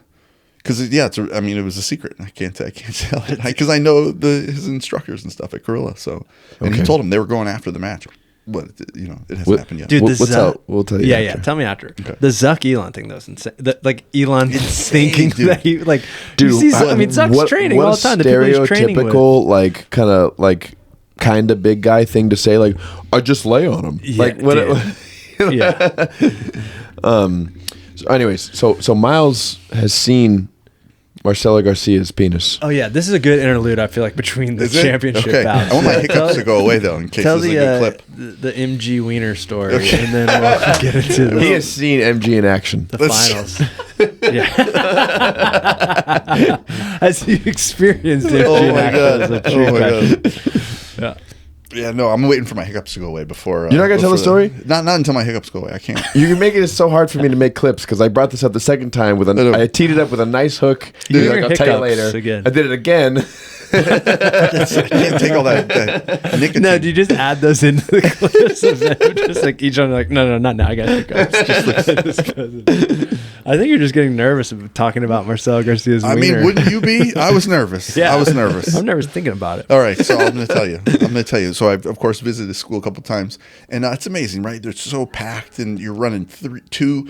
Because I mean, it was a secret. I can't tell it because I know his instructors and stuff at Gorilla. So, and he Okay. told them they were going after the match, but it hasn't What- happened yet. Dude, We'll the tell- we'll tell you Yeah, after. yeah. Tell me after. The Zuck Elon thing, though, is insane. Like Elon Insane, thinking dude. that he like. Dude, you see, I mean, Zuck's training what all a the time. The people he's training with. stereotypical, like kind of big guy thing to say. Like, I just lay on him. Yeah, like what? dude. Yeah. So anyways, so Miles has seen Marcelo Garcia's penis. Oh yeah, this is a good interlude. I feel like between the Is it? championship Okay. bouts. I want my Yeah. hiccups to go away though, in case Tell this is the a good clip. the MG Wiener story, Okay. and then we'll get into He has seen MG in action. the Let's- finals. Yeah. As you experienced MG Oh in my action god! as a true Oh my veteran. god! Yeah, no, I'm waiting for my hiccups to go away before. You're not gonna tell the before story? Not until my hiccups go away. I can't. You're making it so hard for me to make clips because I brought this up the second time with know. I teed it up with a nice hook. You're You're like, I'll tell you hiccups later. again. I did it again. I can't take all that nicotine. No, do you just add those into the clips? Of them? Just like each one, like, no, not now. I got hiccups. I think you're just getting nervous of talking about Marcelo Garcia's I wiener. mean, wouldn't you be? I was nervous. Yeah. I was nervous. I'm nervous thinking about it. All right, so I'm going to tell you. So I've, of course, visited the school a couple times, and it's amazing, right? They're so packed, and you're running two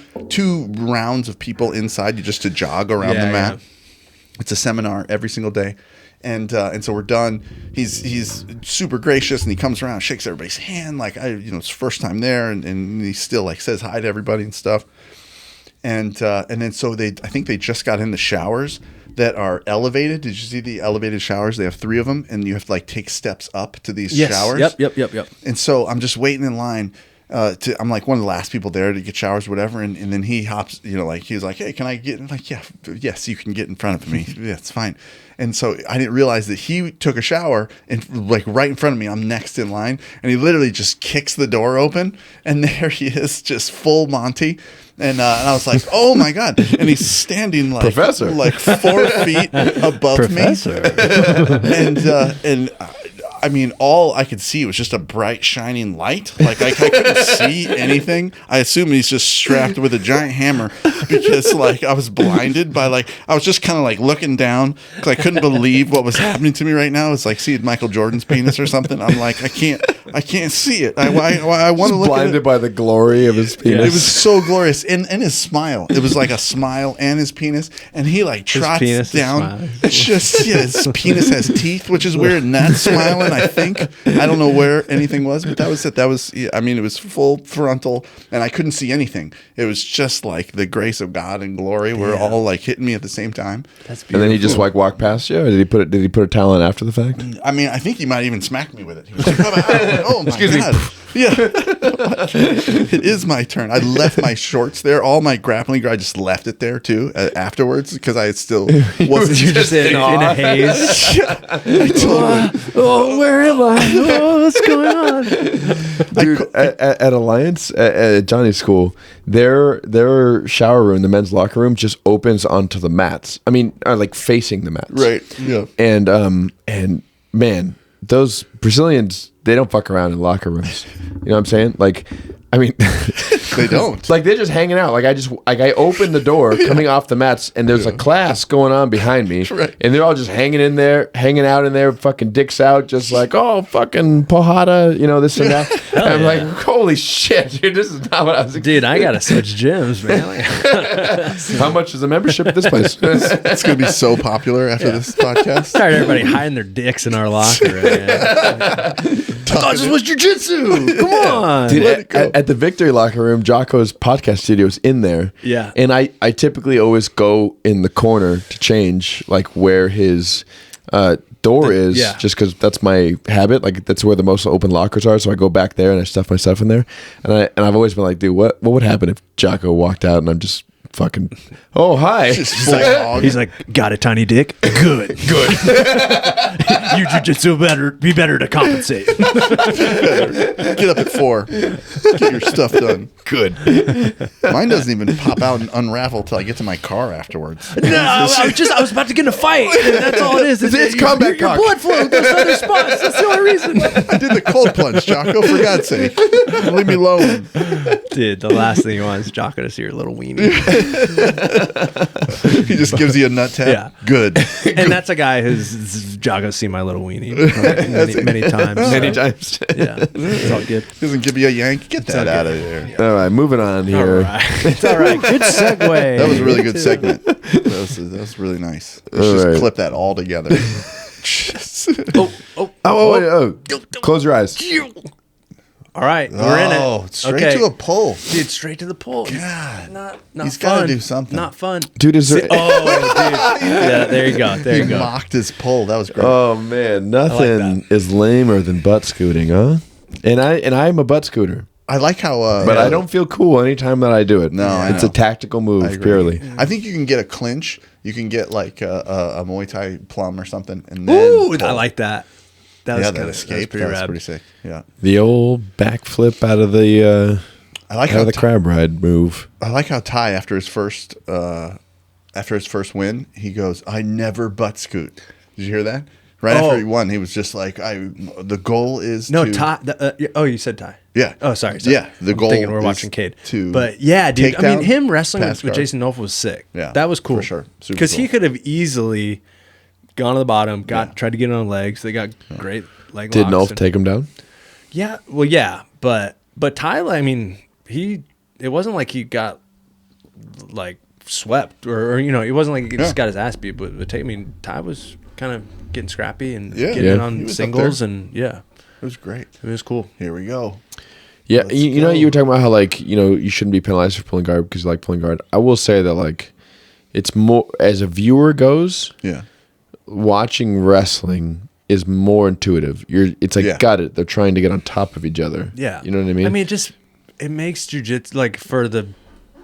rounds of people inside you just to jog around Yeah, the mat. yeah. It's a seminar every single day. And so we're done. He's super gracious, and he comes around, shakes everybody's hand, like it's his first time there, and he still like says hi to everybody and stuff. And then so I think they just got in the showers that are elevated. Did you see the elevated showers? They have 3 of them, and you have to like take steps up to these showers. Yep. And so I'm just waiting in line. I'm like one of the last people there to get showers, whatever. And then he hops, he's like, hey, can I get in? Like, yeah, yes, you can get in front of me. Yeah, it's fine. And so I didn't realize that he took a shower and like right in front of me, I'm next in line. And he literally just kicks the door open, and there he is, just full Monty. And I was like, oh my God. And he's standing like, Professor. like 4 feet above Professor. me. I mean, all I could see was just a bright, shining light. Like, I couldn't see anything. I assume he's just strapped with a giant hammer because, like, I was blinded by, like, I was just kind of, like, looking down because I couldn't believe what was happening to me right now. It's like seeing Michael Jordan's penis or something. I'm like, I can't see it. I want to look at Blinded it. by the glory of his penis. It was so glorious. And his smile. It was like a smile and his penis. And he, like, trots penis is down. smiling. It's just, his penis has teeth, which is weird. And that's smiling, I think. I don't know where anything was, but that was it. That was, I mean, it was full frontal, and I couldn't see anything. It was just like the grace of God and glory were all like hitting me at the same time. That's and beautiful. then he just like walked past you, or did he put a towel on after the fact? I mean, I think he might even smack me with it. He was like, oh my God. Yeah. It is my turn. I left my shorts there. All my grappling gear, I just left it there too afterwards because I still wasn't. You're just in a haze. I totally. Oh, where am I? Oh, what's going on? Dude, at Alliance, at Johnny's school, their shower room, the men's locker room, just opens onto the mats. I mean, like facing the mats. Right. Yeah. And man, those Brazilians, they don't fuck around in locker rooms. You know what I'm saying? Like, I mean, They don't. Like they're just hanging out. Like I open the door coming off the mats, and there's a class going on behind me, Right. and they're all just hanging out in there, fucking dicks out, just like fucking pohada, this and that. And I'm like, holy shit, dude, this is not what I was. Dude, I gotta switch gyms, man. How much is a membership at this place? It's going to be so popular after this podcast. Started everybody hiding their dicks in our locker room. Man. I thought this was jujitsu. Come on. Dude, at the Victory Locker Room, Jocko's podcast studio is in there. Yeah. And I typically always go in the corner to change, like where his door is, just because that's my habit. Like that's where the most open lockers are. So I go back there and I stuff my stuff in there. And I've always been like, dude, what would happen if Jocko walked out and I'm just fucking, oh, hi. He's like, got a tiny dick? Good. You jujitsu be better to compensate. Get up at 4. Get your stuff done. Good. Mine doesn't even pop out and unravel till I get to my car afterwards. No, I was about to get in a fight. And that's all it is. It's combat your cock. blood flow goes to other spots. That's the only reason. I did the cold plunge, Jocko, for God's sake. Leave me alone. Dude, the last thing you want is Jocko to see your little weenie. He just gives you a nut tap. Yeah. Good. And that's a guy who's Jocko's seen my little weenie many times. Many times. Yeah, it's all good. Doesn't give you a yank. Get that out of there. All right, moving on here. All right. It's all right. Good segue. That was a really good segment. That was really nice. Let's All just right. clip that all together. Oh, close your eyes. All right, we're in it. Oh, straight to a pole. Dude, straight to the pole. God. Not He's fun. gotta do something. Not fun. Dude, is there... Oh, dude. Yeah, there you go. There He you go. mocked his pole. That was great. Oh, man, nothing that. is lamer than butt scooting, huh? And I'm a butt scooter. I like how... But I don't feel cool anytime that I do it. No, I it's know. a tactical I move, agree. purely. I think you can get a clinch. You can get like a Muay Thai plum or something. And then Ooh, pull. I like that. That was Yeah, kinda, that escape. pretty That was rad. pretty sick. Yeah. The old backflip out of the I like out how of the crab ride move. I like how Ty after his first win, he goes, "I never butt scoot." Did you hear that? Right after he won, he was just like, the goal is No, to Ty. You said Ty. Yeah. Oh, sorry. Yeah, the I'm goal thinking we're is watching Cade. to But yeah, dude. take I mean, down, him wrestling pass with guard. Jason Nolf was sick. Yeah, that was cool for sure. Super Because he cool. could have easily gone to the bottom, tried to get on legs. They got great leg Did locks. Nolf take him down? Yeah. Well, yeah, but Tyler, I mean, it wasn't like he got like swept or it wasn't like he just got his ass beat. But I mean, Ty was kind of getting scrappy and getting in he on was up singles, there. and yeah, It was great. it was cool. Here we go. Yeah, Let's you know, go. you were talking about how like you shouldn't be penalized for pulling guard because you like pulling guard. I will say that like it's more as a viewer goes, Yeah. watching wrestling is more intuitive. It's like got it. They're trying to get on top of each other. Yeah. You know what I mean? I mean, it makes jujitsu, like for the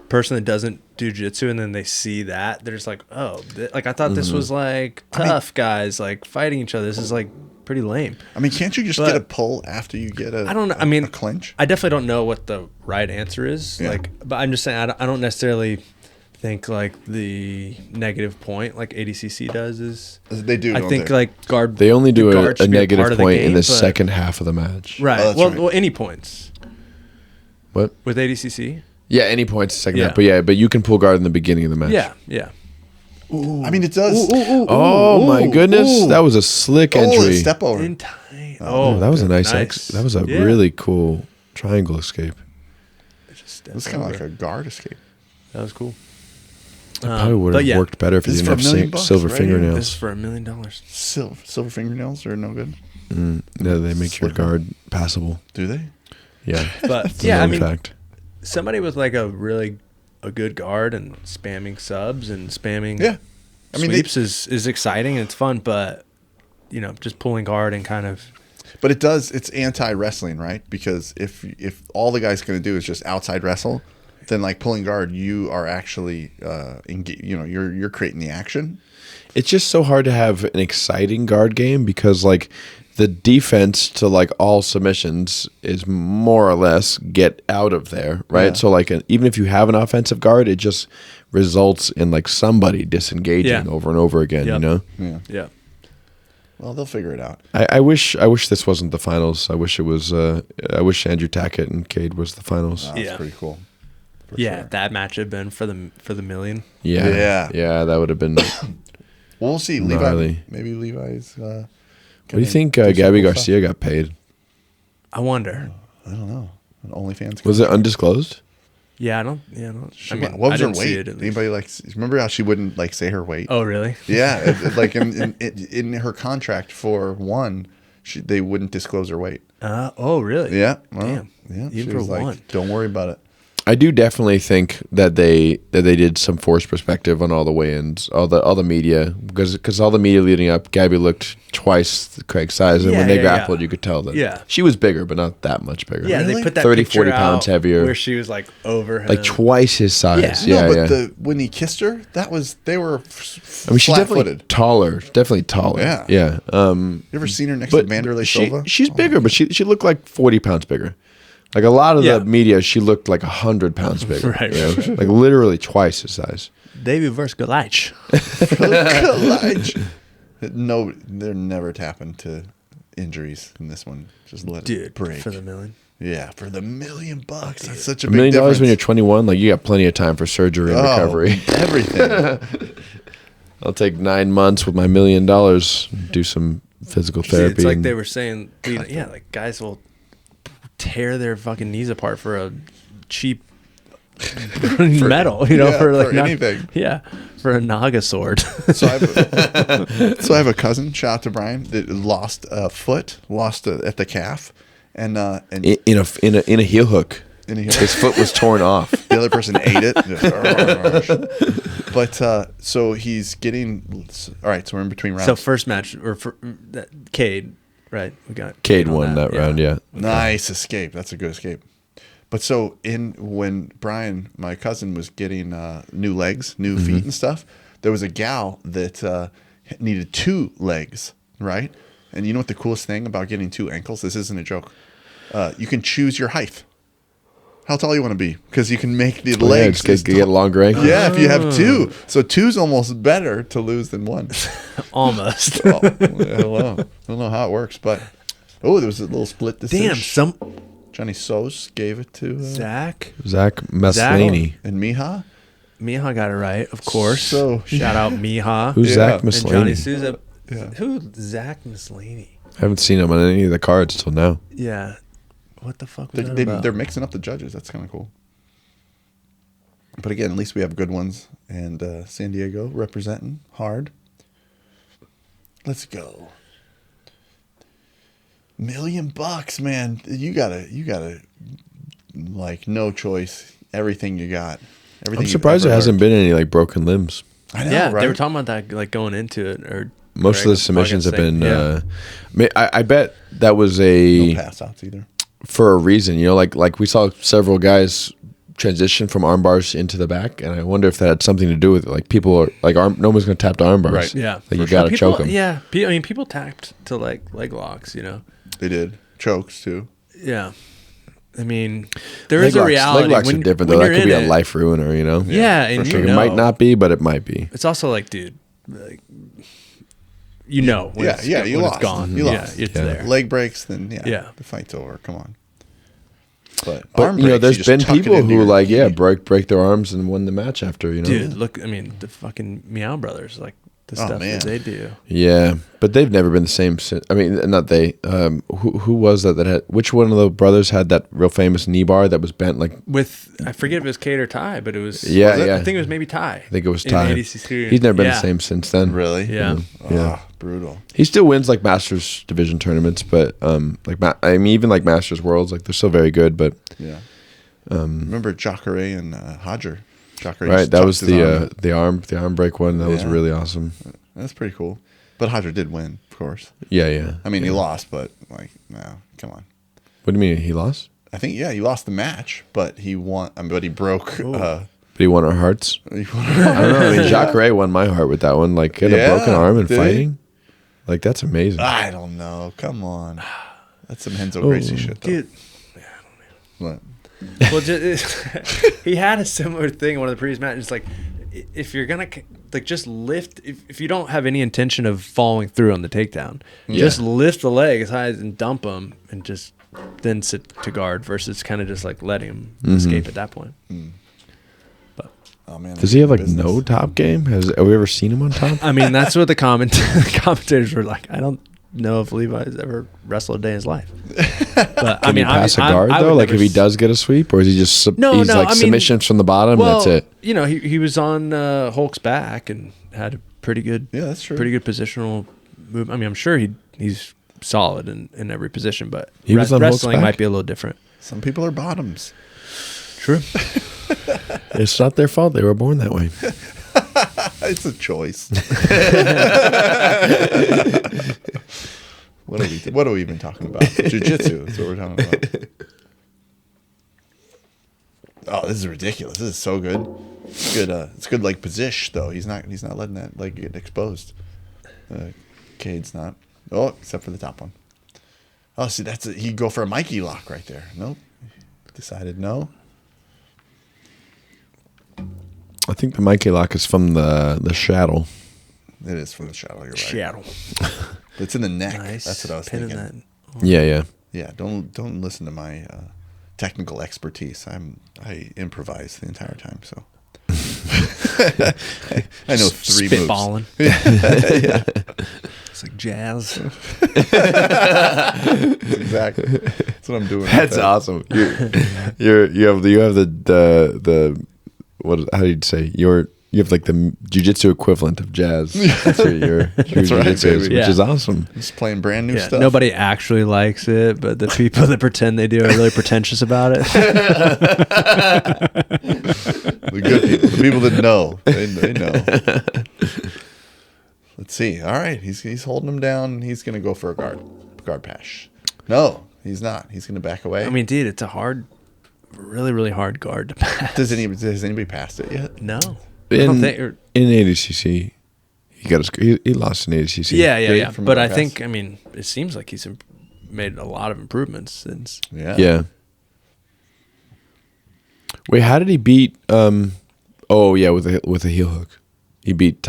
person that doesn't do jujitsu and then they see that, they're just like, oh, like I thought this was like tough guys, like fighting each other. This is like pretty lame. I mean, can't you just get a pull after you get I don't know. I mean, a clinch? I definitely don't know what the right answer is. Yeah. Like, but I'm just saying, I don't necessarily think like the negative point like ADCC does is. They do. I don't think they? like guard. they only do guard a should be negative part of point in game, the but- second half of the match. Right. Oh, that's Well, right. well, any points What? with ADCC. Yeah, any points the second Yeah. half. But you can pull guard in the beginning of the match. Yeah. Yeah. I mean, it does. Oh my goodness, that was a slick Oh, entry. a step over. In time. Oh, that was a nice. That was a Yeah. really cool triangle escape. It was kind of like a guard escape. That was cool. Probably would but have yeah. worked better if you This is didn't for $1 million have bucks, silver right? fingernails. This is for $1 million. Silver fingernails are no good. No, they make your Slicker. guard passable. Do they? Yeah, But It's a yeah, I known mean, fact. somebody with like a good guard and spamming subs and spamming Yeah. I mean, sweeps is exciting and it's fun, but just pulling guard and kind of But it does. It's anti-wrestling, right? Because if all the guy's going to do is just outside wrestle, then like pulling guard, you are actually, you're creating the action. It's just so hard to have an exciting guard game because like the defense to like all submissions is more or less get out of there, right? Yeah. So like even if you have an offensive guard, it just results in like somebody disengaging over and over again. Yep. You know. yeah. Well, they'll figure it out. I wish this wasn't the finals. I wish it was. I wish Andrew Tackett and Cade was the finals. That's Yeah. pretty cool. Yeah, sure. that match had been for the million. Yeah, that would have been. We'll see. Gnarly. Maybe Levi's. What do you think Gabby Garcia got paid? I wonder. I don't know. An OnlyFans. Was it undisclosed? Yeah, I don't. I mean, what was I her didn't see weight? it, at least. Anybody remember how she wouldn't say her weight? Oh, really? Yeah, like in her contract for one, they wouldn't disclose her weight. Oh, really? Yeah. Well, Damn. Yeah. Even She for was one. Don't worry about it. I do definitely think that they did some forced perspective on all the weigh-ins, all the media, because all the media leading up, Gabby looked twice Craig's size, and when they grappled, you could tell that she was bigger, but not that much bigger. Yeah, they put that 30, picture 40 pounds out heavier, where she was like over him, like twice his size. Yeah, Yeah, but when he kissed her, they were. I mean, she's definitely flat-footed. taller. Definitely taller. Yeah. Yeah. You ever seen her next to Vanderlei Silva? She's bigger, but she looked like 40 pounds bigger. Like a lot of the media, she looked like 100 pounds bigger. Right. You know? Like literally twice his size. David versus Goliath. No, they're never tapping to injuries in this one. Just let it break. For the million. Yeah, for the $1 million. That's such a $1 big million difference. when you're 21, like you got plenty of time for surgery and recovery. Everything. I'll take 9 months with my $1 million, do some physical therapy. It's like they were saying, like guys will tear their fucking knees apart for a cheap metal, for like anything. For a Naga sword. So I have a cousin, shout out to Brian, that lost a foot, at the calf, and in a heel hook. His foot was torn off. The other person ate it. But so he's getting all right. So we're in between rounds. So first match Cade, right? We got Cade won that round. Yeah, nice escape. That's a good escape. But so when Brian, my cousin, was getting new legs, new feet and stuff, there was a gal that needed 2 legs, right? And you know what the coolest thing about getting 2 ankles? This isn't a joke. You can choose your height. How tall you want to be, because you can make the legs get longer ankles. Yeah, if you have 2, so 2's almost better to lose than 1. Almost. I don't know how it works, but there was a little split decision. Damn, Johnny Sos gave it to Zach Maslany and Miha. Miha got it right, of course. So shout out Miha. Who's Zach and Johnny Maslany? Souza. Who? Zach Maslany. I haven't seen him on any of the cards till now. Yeah. What the fuck was that about? They're mixing up the judges. That's kind of cool. But again, at least we have good ones, and San Diego representing hard. Let's go. $1 million, man. You gotta like no choice. Everything you got. Everything. I'm surprised there hasn't been any like broken limbs. I know, Yeah, right? they were talking about that like going into it, or Most of the submissions have been. Yeah. I bet that was a no pass outs either. For a reason. Like we saw several guys transition from arm bars into the back, and I wonder if that had something to do with it. Like people are like no one's gonna tap to arm bars. Right. Yeah, like you gotta choke them. Yeah, I mean people tapped to like leg locks. They did chokes too. Yeah, I mean there is a reality. Leg locks are different though. That could be a life ruiner. Yeah, and sure. It might not be, but it might be. It's also like, dude, like, when you lost. It's gone. You lost. Yeah, it's there. Leg breaks, then the fight's over. Come on. But arm breaks, there's been people who break their arms and won the match after. Dude, look, I mean the fucking Meow Brothers, like the stuff that they do. Yeah, but they've never been the same since. I mean, not they. Who was that had? Which one of the brothers had that real famous knee bar that was bent like? With I forget if it was Cade or Ty, but it was. Yeah. I think it was maybe Ty. I think it was Ty. ADCC. He's never been the same since then. Really? Yeah. Yeah. Brutal. He still wins like Masters division tournaments, but even like Masters Worlds, like they're still very good. But yeah. Remember Jacare and Hodger? Jacare right, that was the arm break one. That was really awesome. That's pretty cool. But Hodger did win, of course. Yeah. I mean, he lost, but like, no, come on. What do you mean he lost? I think he lost the match, but he won. But he broke. But he won our hearts. I don't know. I mean, Jacare won my heart with that one. Like, he had a broken arm and fighting. Like, that's amazing. I don't know. Come on. That's some Henzo Gracie shit, though. Dude. Yeah, I don't know. What? Well, he had a similar thing in one of the previous matches. Like, if you're gonna like just lift, if you don't have any intention of following through on the takedown, just lift the leg as high and dump him, and just then sit to guard versus kind of just like letting him escape at that point. Oh man, Does he have like business. no top game? Have we ever seen him on top? I mean, that's what the commentators were like. I don't know if Levi's ever wrestled a day in his life. But Can he pass a guard though? Like if he does get a sweep, or is he just he's like submissions from the bottom and that's it? You know, he was on Hulk's back and had a pretty good that's true. pretty good positional move. I mean, I'm sure he's solid in every position, but He was on Hulk's wrestling back? might be a little different. Some people are bottoms. True. It's not their fault. They were born that way. It's a choice. What are we even talking about? Jiu-Jitsu. That's what we're talking about. Oh, this is ridiculous. This is so good. It's good. It's good like position though. He's not letting that leg get exposed. Cade's not. Oh, except for the top one. Oh, see, he'd go for a Mikey lock right there. Nope. Decided no. I think the Mikey lock is from the shadow. It is from the shadow. You're right. Shadow. It's in the neck. Nice. That's what I was Pinning thinking. that. Yeah. Yeah. Don't listen to my technical expertise. I improvise the entire time. So I know 3 moves. Spitballing. Yeah. It's like jazz. Exactly. That's what I'm doing. That's awesome. You have the what? How do you say? You have like the jiu-jitsu equivalent of jazz. That's what your right, jiu-jitsu is, baby. which Yeah. is awesome. Just playing brand new Yeah, stuff. nobody actually likes it, but the people that pretend they do are really pretentious about it. The good people, the people that know, they know. Let's see. All right, he's holding him down. He's gonna go for a guard pass. No, he's not. He's gonna back away. I mean, dude, it's a really, really hard guard to pass. has anybody passed it yet? No. I don't In think, in ADCC, he lost in ADCC. yeah. from But the I pass? think, I mean, it seems like he's made a lot of improvements since. Yeah. Wait, how did he beat? Oh yeah, with a heel hook, he beat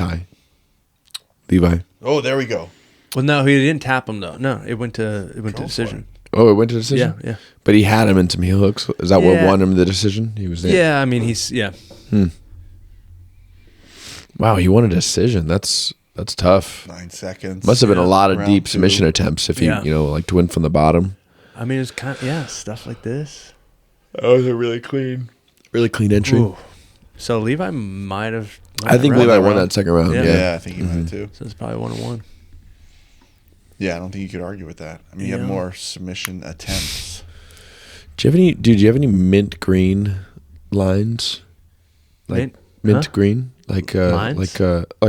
Levi. Oh, there we go. Well, no, he didn't tap him though. No, it went to decision. Oh, it went to decision. Yeah. But he had him in some heel hooks. Is that what Yeah. won him the decision? He was there. Yeah, I mean, Wow, he won a decision. That's tough. 9 seconds. Must have been a lot of Round deep 2. submission attempts if he, Yeah. like to win from the bottom. I mean, it's kind of, stuff like this. That was a really clean entry. Ooh. So Levi might have. I think round. Levi won that second round. Yeah. Yeah. Yeah, I think he might too. So it's probably 1-1. Yeah, I don't think you could argue with that. I mean, you have Yeah. more submission attempts. Do you have any mint green lines? Like mint Huh? green, like Lines? like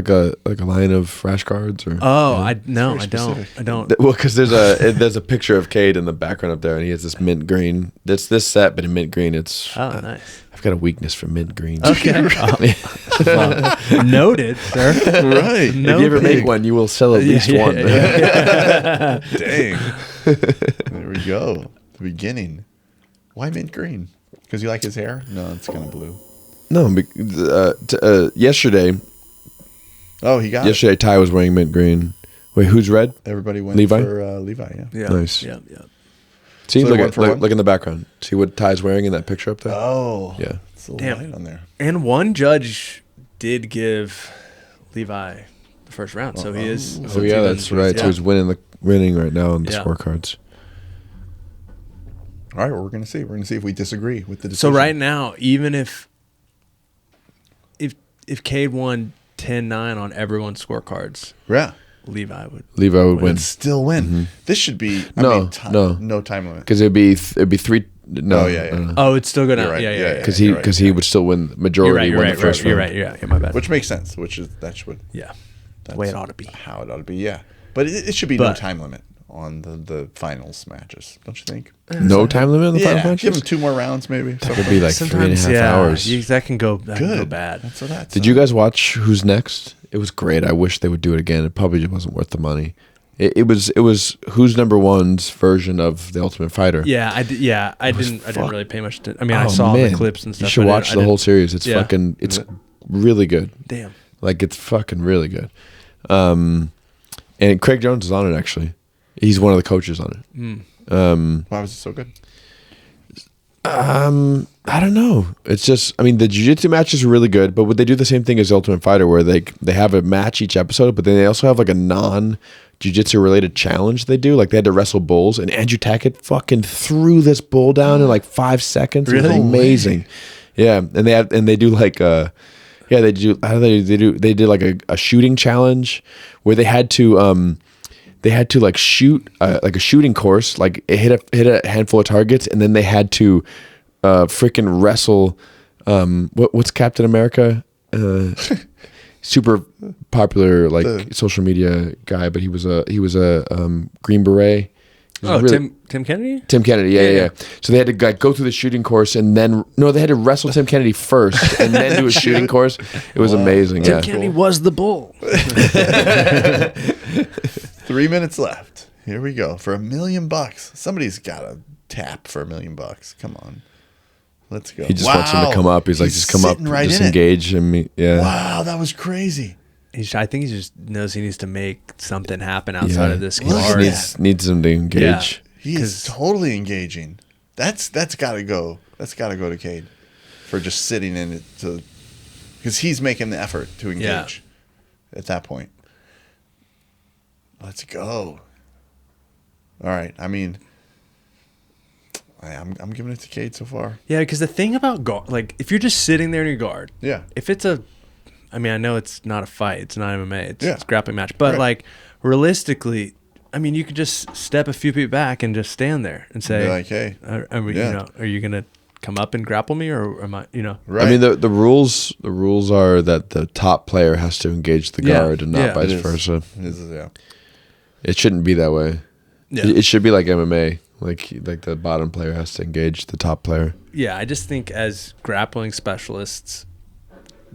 a line of rash guards or. Oh, Yeah. I Very don't. specific. I don't. Well, because there's a picture of Cade in the background up there, and he has this mint green. That's this set, but in mint green, it's. Oh, nice. I've got a weakness for mint greens. Okay. Well, noted, sir. Right. If you ever make one, you will sell at least one. Dang. There we go. The beginning. Why mint green? Because you like his hair? No, it's kind of blue. No, yesterday Yesterday, Ty was wearing mint green. Wait, who's red? everybody went Levi? for Levi, yeah. Yeah. Nice. Yeah. See, So look, one for one? look in the background. See what Ty's wearing in that picture up there? Oh. Yeah. It's a little Damn. light on there. And one judge did give Levi the first round, so he is. Oh yeah, that's right. So he's winning right now on the Yeah. scorecards. All right, well, we're going to see. We're going to see if we disagree with the So decision. right now, even if Cade won 10-9 on everyone's scorecards, Yeah. Levi would. Levi would win Would still win. This should be No, no. no time limit. because it'd be three. No, Oh, yeah. Oh, it's still gonna. You're right. Yeah. Yeah. because You're right. he would still win. Majority You're win right. the first You're round. right. Yeah. My bad. Which makes sense. That's what Yeah. The that's way it ought to be. how it ought to be. Yeah, but it should be no But- time limit on the finals matches. Don't you think? No time limit on the final Yeah, matches. give them 2 more rounds maybe. That could be like 3.5 hours. That can go. That can go Good. bad. That's what that's. Did you guys watch Who's Next? It was great. I wish they would do it again. It probably just wasn't worth the money. It was Who's Number One's version of The Ultimate Fighter. Yeah, I didn't really pay much attention. I mean, I saw man. the clips and stuff. You should but watch the whole series. It's Yeah. fucking. It's really good. Damn. Like it's fucking really good. And Craig Jones is on it actually. He's one of the coaches on it. Why was it so good? I don't know. It's just, I mean, the jiu-jitsu matches are really good, but would they do the same thing as Ultimate Fighter where they have a match each episode, but then they also have like a non-jiu-jitsu related challenge they do? Like they had to wrestle bulls, and Andrew Tackett fucking threw this bull down in like 5 seconds. It was amazing. Yeah, and they do like they did like a shooting challenge where they had to like shoot like a shooting course, like it hit a handful of targets, and then they had to freaking wrestle what's Captain America, super popular like social media guy, but he was a Green Beret. Tim Kennedy? Tim Kennedy, yeah. So they had to like go through the shooting course, and then they had to wrestle Tim Kennedy first and then do a shooting course. It was amazing. Tim Kennedy was the bull. 3 minutes left. Here we go for $1 million. Somebody's got to tap for $1 million. Come on, let's go. He just wants him to come up. He's like, just come up, right just engage him. Yeah. Wow, that was crazy. I think he just knows he needs to make something happen outside of this He card. needs him to engage. Yeah. He is totally engaging. That's got to go. That's got to go to Cade for just sitting in it because he's making the effort to engage at that point. Let's go. All right. I mean, I'm giving it to Cade so far. Yeah, because the thing about guard, like if you're just sitting there in your guard, if it's I mean, I know it's not a fight, it's not MMA, it's a grappling match, but like realistically, I mean, you could just step a few feet back and just stand there and say, be like, hey, are you gonna come up and grapple me, or am I, Right. I mean, the rules are that the top player has to engage the guard and not vice versa. It shouldn't be that way. Yeah. It should be like MMA. Like the bottom player has to engage the top player. Yeah, I just think as grappling specialists,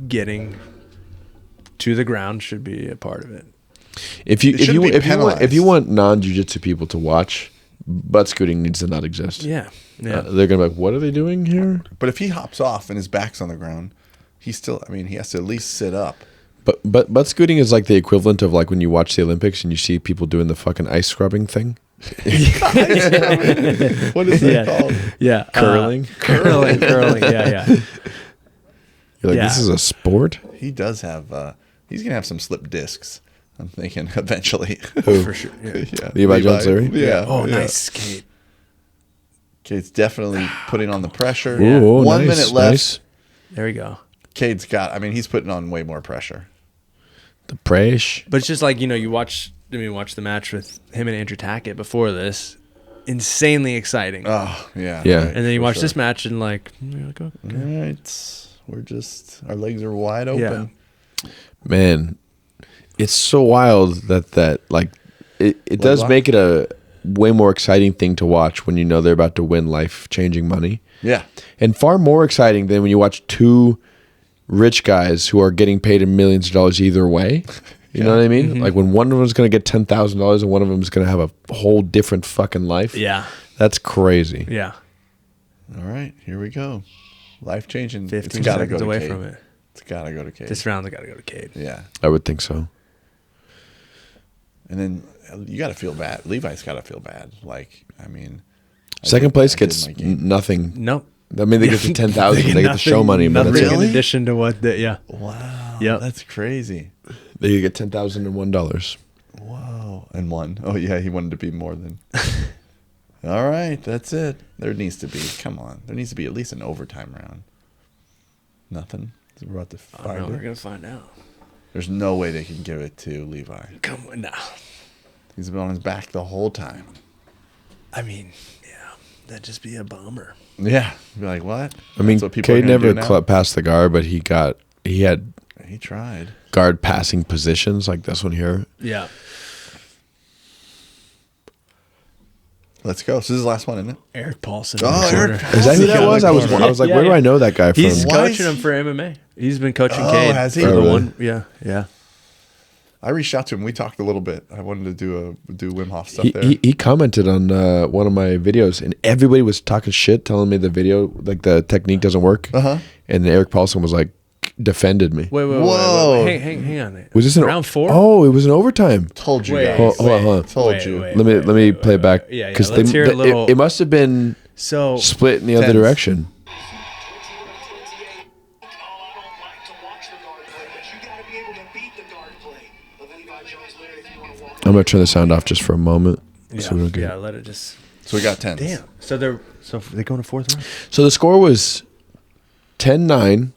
getting to the ground should be a part of it. If you want non-jiu-jitsu people to watch, butt scooting needs to not exist. Yeah. They're gonna be like, what are they doing here? But if he hops off and his back's on the ground, he has to at least sit up. But butt scooting is like the equivalent of like when you watch the Olympics and you see people doing the fucking ice scrubbing thing. What is that called? Yeah, curling. Curling. Yeah. You're like, this is a sport. He does have. He's gonna have some slip discs. I'm thinking eventually. For sure. Yeah. Levi Jones Leary. Yeah. Oh, nice Cade. Cade's definitely putting on the pressure. Ooh, 1 minute left. Nice. There we go. Cade's got. I mean, he's putting on way more pressure. The pressure. But it's just like, you watch the match with him and Andrew Tackett before this. Insanely exciting. Oh, yeah. Yeah. Right, and then you watch this match and like, okay. All right. Our legs are wide open. Yeah. Man, it's so wild that like it does make it a way more exciting thing to watch when you know they're about to win life-changing money. Yeah. And far more exciting than when you watch two rich guys who are getting paid millions of dollars either way. You know what I mean? Mm-hmm. Like when one of them is going to get $10,000 and one of them is going to have a whole different fucking life. Yeah. That's crazy. Yeah. All right, here we go. Life changing. 15 it's gotta seconds go away Cade. from it. It's got to go to Cade. This round's got to go to Cade. Yeah. I would think so. And then you got to feel bad. Levi's got to feel bad. Like, I mean. Second place gets nothing. Nope. I mean, they get the 10,000. They get the show money. But Nothing that's in it. addition to what Wow. Yep. That's crazy. They get $10,001. Whoa. And one. Oh, yeah. He wanted to be more than. All right. That's it. There needs to be. Come on. There needs to be at least an overtime round. Nothing. We're about to find We're going to find out. There's no way they can give it to Levi. Come on now. He's been on his back the whole time. I mean, yeah. That'd just be a bummer. Yeah. Be like, what? I mean, That's what people are Cade gonna do never now? passed the guard, but he had He tried. guard passing positions like this one here. Yeah. Let's go. So this is the last one, isn't it? Eric Paulson. Oh, Eric Paulson. Is that who that was? I was like, where do I know that guy from? He's Why coaching is him for MMA. He's been coaching Oh, Cade. has he? For Oh, the really? one. Yeah. I reached out to him. We talked a little bit. I wanted to do Wim Hof stuff He, there. he commented on one of my videos, and everybody was talking shit, telling me the video, like the technique doesn't work. Uh-huh. And Eric Paulson was like, defended me. Wait. Whoa. Hang on. Was this round 4? Oh, it was an overtime. Told you Wait, guys. Hold on. Told you. let me play it back. Yeah. Because Let's hear a little. it must have been So split in the other Tens. direction. I'm gonna turn the sound off just for a moment. So we don't get. let it just. So we got 10s. Damn. So they're going to fourth round. So the score was 10-9,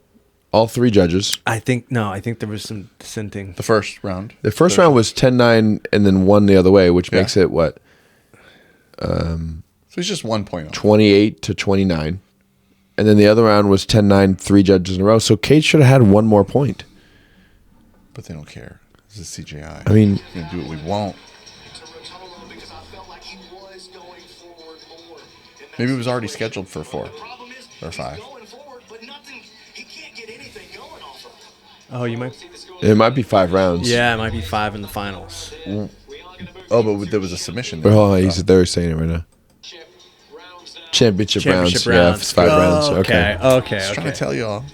all three judges. I think there was some dissenting. The first round. The first round was 10-9 and then one the other way, which makes it what? So it's just 1 point off. 28-29. And then the other round was 10-9, three judges in a row. So Kate should have had one more point. But they don't care. This is CJI. I mean, we're going to do what we want. Maybe it was already scheduled for 4 or 5. Oh, you might. it might be 5 rounds. Yeah, it might be 5 in the finals. Oh, but there was a submission there. Oh, they're saying it right now. Championship rounds. Yeah, it's 5 rounds. Okay. Just trying to tell you all.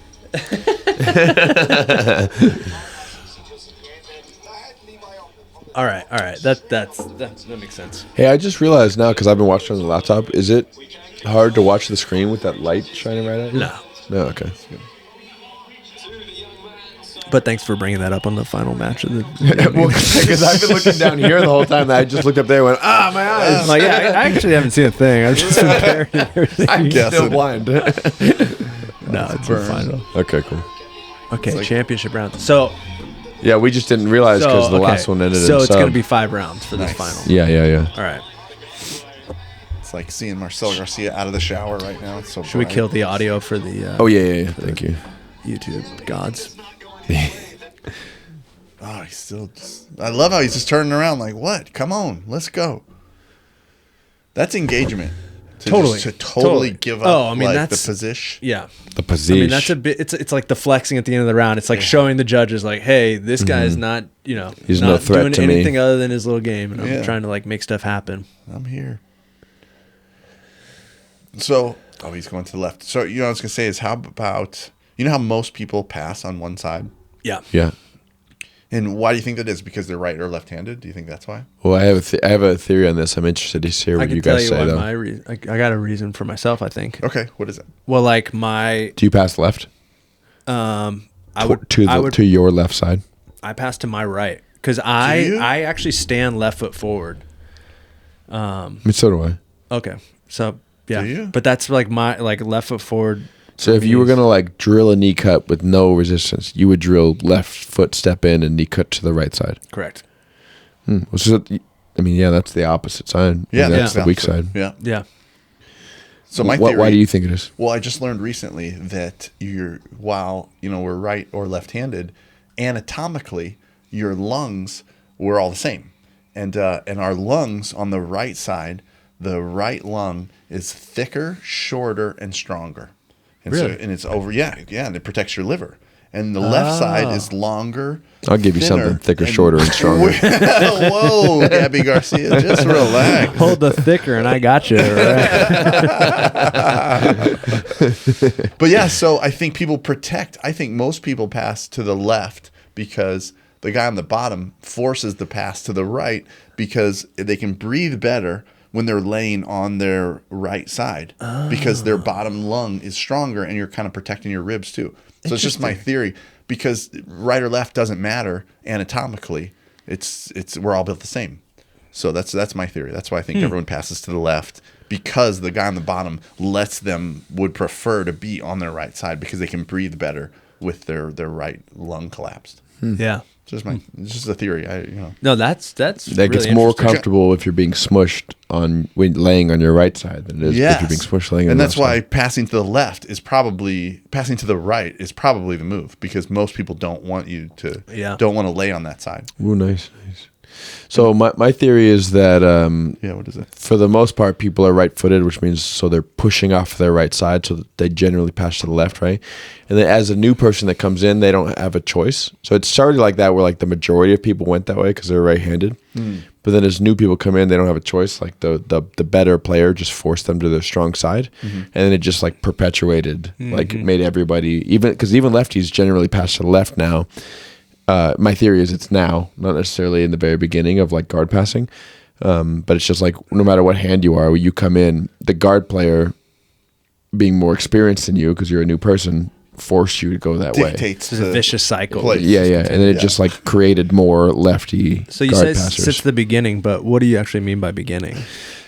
All right. That makes sense. Hey, I just realized now because I've been watching on the laptop. Is it hard to watch the screen with that light shining right at you? No. No. Okay. But thanks for bringing that up on the final match of the. Because I've been looking down here the whole time. And I just looked up there and went, my eyes. I'm like, I actually haven't seen a thing. I've just been parroting everything. I'm still blind. No, it's the final. Okay, cool. Okay, championship round. So. Yeah, we just didn't realize because the last one ended in So it's sub. going to be 5 rounds for this final. Yeah. All right. It's like seeing Marcel Garcia out of the shower right now. It's so Should we bright. kill the audio for the... Oh, yeah. Thank you. YouTube gods. Oh, he's still just... I love how he's just turning around like, what? Come on, let's go. That's engagement. To totally give up that's the position. Yeah. The position. I mean, that's a bit... It's like the flexing at the end of the round. It's like showing the judges like, hey, this guy's not, he's not no threat doing to me. anything other than his little game. And I'm trying to like make stuff happen. I'm here. So, he's going to the left. So, I was going to say is how about... You know how most people pass on one side? Yeah. Yeah. And why do you think that is? Because they're right or left-handed? Do you think that's why? Well, I have a theory on this. I'm interested to hear what you guys say, though. I got a reason for myself, I think. Okay, what is it? Well, like Do you pass left? I would to your left side. I pass to my right because I actually stand left foot forward. I mean, so do I. Okay, so yeah, Do you? But that's like my left foot forward. So if you were gonna like drill a knee cut with no resistance, you would drill left foot step in and knee cut to the right side. Correct. So, I mean, that's the opposite side. Yeah, that's the weak side. Yeah. So my theory, why do you think it is? Well, I just learned recently that while we're right or left-handed, anatomically your lungs were all the same, and our lungs on the right side, the right lung is thicker, shorter, and stronger. And really? And it's over, and it protects your liver. And the left side is longer. I'll give you something thicker, shorter, and stronger. Whoa, Gabby Garcia, just relax. Hold the thicker, and I got you. Right? But yeah, so I think people protect. I think most people pass to the left because the guy on the bottom forces the pass to the right because they can breathe better when they're laying on their right side because their bottom lung is stronger and you're kind of protecting your ribs too. So it's just my theory because right or left doesn't matter anatomically. We're all built the same. So that's my theory. That's why I think everyone passes to the left because the guy on the bottom would prefer to be on their right side because they can breathe better with their right lung collapsed. Yeah. It's just a theory. No, that gets really more comfortable if you're being smushed when laying on your right side than it is if you're being smushed laying on and your that's left why side. passing to the right is probably the move because most people don't want you to don't want to lay on that side. Ooh, nice. So my theory is that what is it? For the most part, people are right-footed, which means so they're pushing off their right side, so that they generally pass to the left, right? And then as a new person that comes in, they don't have a choice. So it started like that, where like the majority of people went that way because they're right-handed. But then as new people come in, they don't have a choice. Like the better player just forced them to their strong side, and then it just like perpetuated, like made everybody even lefties generally pass to the left now. My theory is it's now, not necessarily in the very beginning of like guard passing. But it's just like no matter what hand you are, when you come in, the guard player being more experienced than you because you're a new person forced you to go that way. Dictates It's a vicious cycle. place. Yeah, and then it just like created more lefty. So you guard say passers. since the beginning, but what do you actually mean by beginning?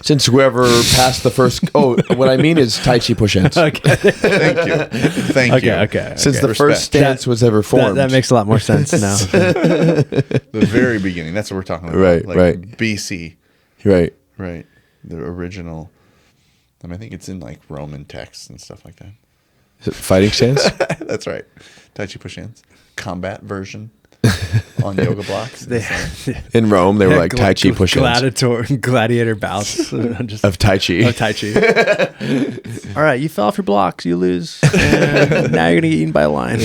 Since whoever passed the first. Oh, what I mean is Tai Chi push ends. Okay. Thank you. Thank you. Okay. Since the Respect. first stance was ever formed. That makes a lot more sense now. The very beginning. That's what we're talking about. Right, like right. BC. Right. Right. The original. I think it's in like Roman texts and stuff like that. Is it fighting stance? That's right. Tai Chi push hands. Combat version on yoga blocks. In Rome, they were like Tai Chi push ends. Gladiator bouts Of Tai Chi. Of Tai Chi. All right, you fell off your blocks, you lose. And now you're going to get eaten by a lion.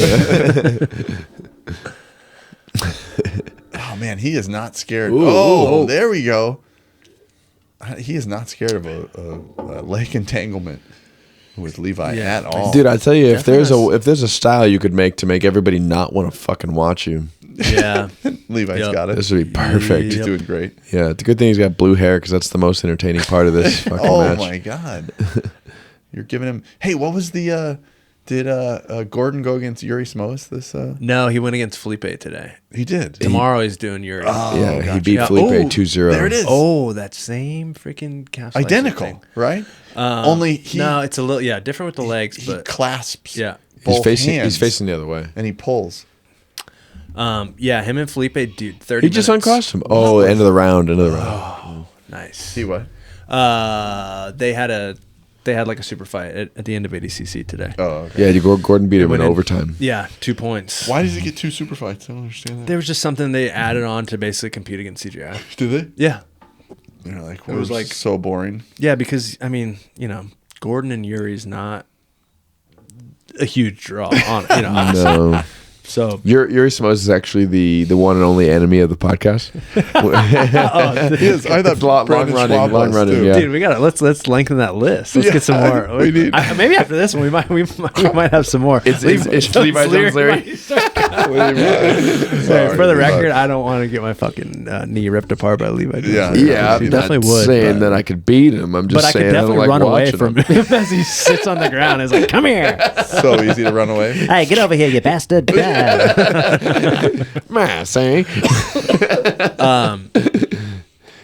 Oh, man, he is not scared. Ooh. There we go. He is not scared of a leg entanglement with Levi at all. Dude, I tell you, if Definitely there's a style you could make to make everybody not want to fucking watch you, Yeah. Levi's got it. this would be perfect. He's doing great. Yeah, it's a good thing he's got blue hair because that's the most entertaining part of this fucking Oh match. my god! You're giving him. Hey, what was the? Did Gordon go against Yuri Smoes this? No, he went against Felipe today. He did. Tomorrow he's doing Yuri. Yeah, he beat Yeah. Felipe Oh, 2-0. there it is. Oh, that same freaking calf slicer Identical, thing. right? Only he No, it's a little different with the legs, he but clasps. yeah. both He's hands facing the other way. and he pulls. Yeah, him and Felipe, dude, 30 He just minutes. uncrossed him. Oh, end of the round. Nice. See what? They had like a super fight at the end of ADCC today. Oh, okay. Yeah, Gordon beat him in went in- overtime. Yeah, 2 points. Why does he get 2 super fights? I don't understand that. There was just something they added on to basically compete against CJI. Did they? Yeah. They're like, It was like- so boring. Yeah, because, I mean, Gordon and Yuri's not a huge draw on, honestly. No. So, Yuri Smoes is actually the one and only enemy of the podcast. He is. I thought long Brendan running, Schwab long was, running, too. yeah. dude, we gotta let's lengthen that list. Let's get some more. we need- Maybe after this one, we might have some more. It's Levi Jones Larry. Sorry, for the record, I don't want to get my fucking knee ripped apart by Levi. Jones. Yeah, He I'm definitely not would. saying that I could beat him. I'm just But I could saying I don't definitely like run away watching from him. him as he sits on the ground. He's like, "Come here, So easy to run away. hey, get over here, you bastard!" Mass, eh?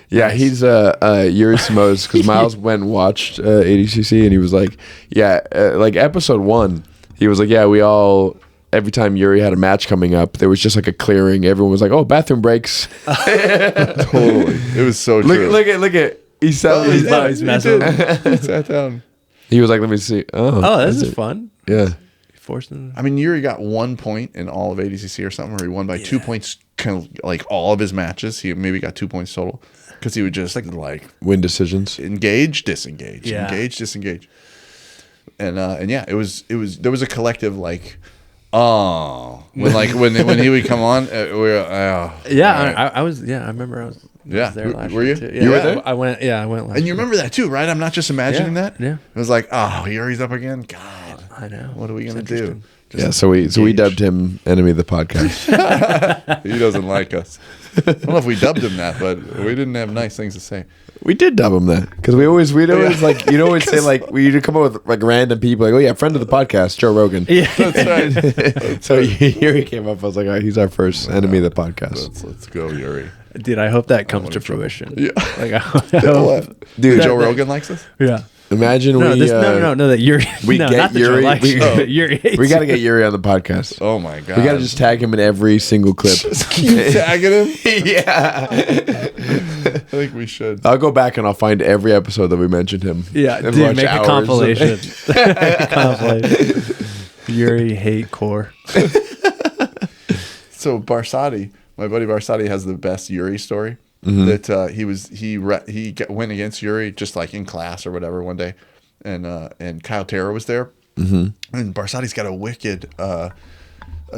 Yeah, he's Yuri Smoes because Miles went and watched ADCC and he was like, like episode 1, he was like, yeah, we all. Every time Yuri had a match coming up, there was just like a clearing. Everyone was like, "Oh, bathroom breaks." Totally. It was so true. Look at. He sat. he's messing. He sat down. He was like, "Let me see." Oh, this that's is fun. Yeah. Forcing. I mean, Yuri got 1 point in all of ADCC or something, where he won by 2 points, kind of like all of his matches. He maybe got 2 points total because he would just like Win decisions. engage, disengage, Yeah. engage, disengage, and yeah, it was there was a collective like, oh, when he would come on, we were, oh, Yeah, all right. I was. Yeah, I remember I was. Yeah. there last Were year, you? too. You were there? I went. Yeah, I went last. And you remember that too, right? I'm not just imagining Yeah, that. yeah. It was like, oh, Yuri's up again. God, I know. what are we gonna It's do? interesting. Just Yeah, so we engage. dubbed him enemy of the podcast. He doesn't like us. I don't know if we dubbed him that, but we didn't have nice things to say. We did dub him that because we'd always like you'd always say like we'd come up with like random people like, oh yeah, friend of the podcast, Joe Rogan. Yeah. That's right. So here he came up. I was like, all right, he's our first enemy of the podcast. Let's go, Yuri. Dude, I hope that comes to fruition. Yeah. Like, I hope, Dude, Joe Rogan likes us. yeah. Imagine No, we no, that Yuri. we no, get not that Yuri. Joe likes We, you, but Yuri hates we got to you. get Yuri on the podcast. Oh my god. We got to just tag him in every single clip. keep tagging him. Yeah. I think we should. I'll go back and I'll find every episode that we mentioned him. Yeah, And dude, watch make a hours. compilation. Compilation. Yuri hate core. So Barsati, my buddy Barsati, has the best Yuri story. That he went against Yuri just like in class or whatever one day, and Kyle Terra was there, and Barsati's got a wicked a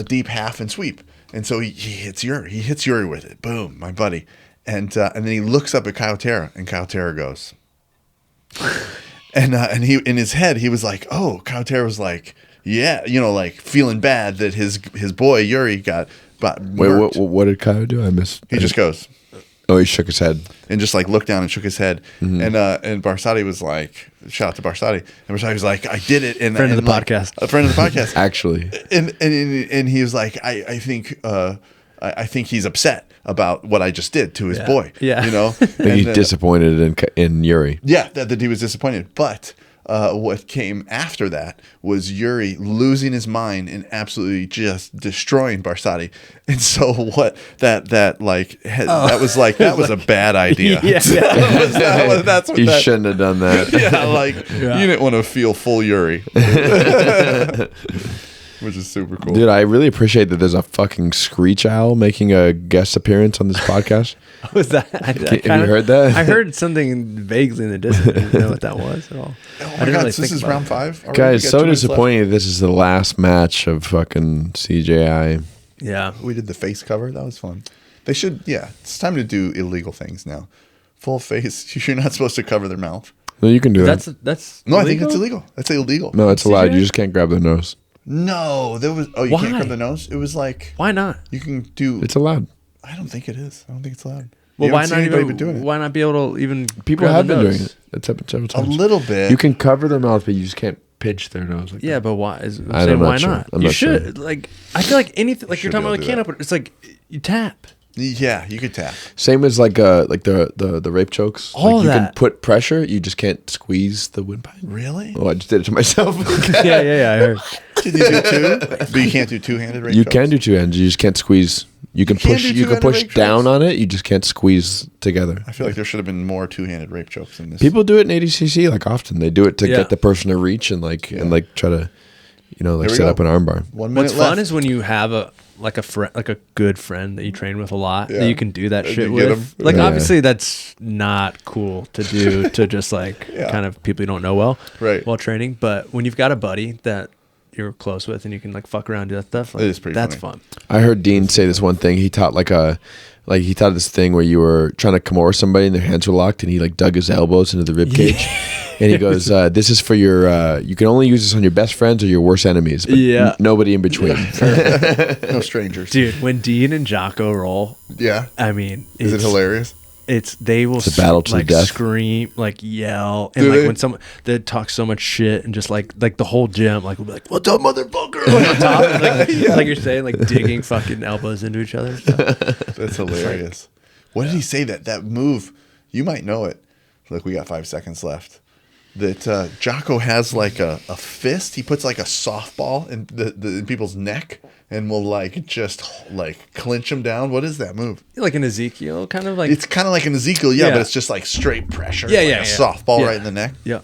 deep half and sweep, and so he hits Yuri with it, boom, my buddy, and then he looks up at Kyle Terra, and Kyle Terra goes, and he in his head he was like, oh, Kyle Terra was like, yeah, like feeling bad that his boy Yuri got Wait, what did Kyle do? I missed. He just goes, Oh, he shook his head. And just like looked down and shook his head. Mm-hmm. And Barsati was like, shout out to Barsati. And Barsati was like, I did it. And Friend of the like, podcast. A friend of the podcast. Actually. And he was like, I think he's upset about what I just did to his boy. Yeah. You know? He's disappointed in Yuri. Yeah, that he was disappointed. But what came after that was Yuri losing his mind and absolutely just destroying Barsati. And so that was a bad idea. Yeah. That's what He that, shouldn't have done that. you didn't want to feel full Yuri. Which is super cool. Dude, I really appreciate that there's a fucking screech owl making a guest appearance on this podcast. Was that? Have you heard that? I heard something vaguely in the distance. I didn't know what that was at all. Oh my God, this is round 5? Already? Guys, We got so 2 minutes left. disappointing that this is the last match of fucking CJI. Yeah. We did the face cover. That was fun. They should, it's time to do illegal things now. Full face. You're not supposed to cover their mouth. No, you can do that. That's No, illegal? I think it's illegal. That's illegal. No, it's allowed. CJI? You just can't grab their nose. No, there was. Oh, you Why? can't grab the nose. It was like Why not? you can do. It's allowed. I don't think it is. I don't think it's allowed. Well, You why haven't not seen anybody even? been doing it? Why not be able to even? People grab have the been nose? doing it. It's happened several A times. little bit. You can cover their mouth, but you just can't pinch their nose. Like Yeah, that. but why? I'm I'm saying, not why sure. not? I'm You not sure. should. Like, I feel like anything. Like you're Should talking be about able a to can do opener. It's like you tap. Yeah, you could tap. Same as like the rape chokes. All like you can that. put pressure. You just can't squeeze the windpipe. Really? Oh, I just did it to myself. yeah. I heard. Can you do 2? But you can't do 2-handed rape You chokes? can do 2 hands. You just can't squeeze. You can can push. do You can 2-handed push rape down chokes? on it. You just can't squeeze together. I feel like there should have been more 2-handed rape chokes in this. People do it in ADCC like often. They do it to Yeah. get the person to reach and like try to, There we set go. up an armbar. 1 minute What's fun left. is when you have a friend, like a good friend that you train with a lot, Yeah. that you can do that And shit you get with. 'em. Like Yeah. obviously that's not cool to do to just like Yeah. kind of people you don't know well Right. while training. But when you've got a buddy that you're close with and you can like fuck around and do that stuff, like, It is pretty that's funny. fun. I heard Dean say this one thing. He taught he taught this thing where you were trying to come over somebody and their hands were locked, and he like dug his elbows into the rib cage, and he goes, "This is for your. You can only use this on your best friends or your worst enemies, but Yeah. nobody in between." No strangers. Dude, when Dean and Jocko roll, Yeah. I mean, Is it hilarious? They will a battle to the like death. scream, like yell, and Do like they? when someone they talk so much shit and just like the whole gym like will be like, "What's up, motherfucker?" Like on top, like you're saying, like digging fucking elbows into each other. So. That's hilarious. What did he say? That move, you might know it. Look, we got 5 seconds left. That Jocko has like a fist. He puts like a softball in in people's neck and will like just like clinch them down. What is that move? Like an Ezekiel, kind of like It's kind of like an Ezekiel, yeah, Yeah. but it's just like straight pressure. Yeah, like yeah, a yeah. softball Yeah. right in the neck. yeah.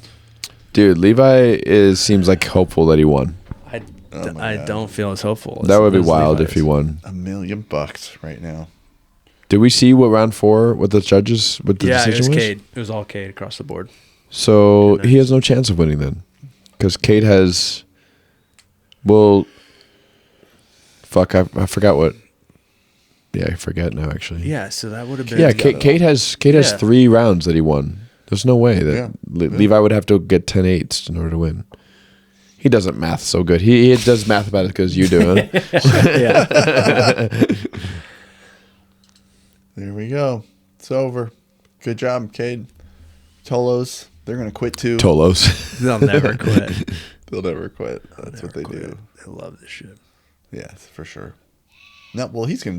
Dude, Levi seems like hopeful that he won. I God. don't feel as hopeful. That would be as wild Levi's. if he won. $1 million right now. Did we see what round 4? What the judges? What the Yeah, it decision was was? Cade. It was all Cade across the board. So he has no chance of winning then, because Cade has. Well, fuck, I forgot what. Yeah, I forget now actually. Yeah, so that would have been. Yeah, Cade has Yeah. 3 rounds that he won. There's no way that Yeah. Levi would have to get 10-8s in order to win. He doesn't math so good. He does math about it because you do. Huh? yeah. There we go. It's over. Good job, Cade. Tolos, they're going to quit too. Tolos. They'll never quit. They'll never quit. That's what they do. They love this shit. Yeah, for sure. No, well, he's doing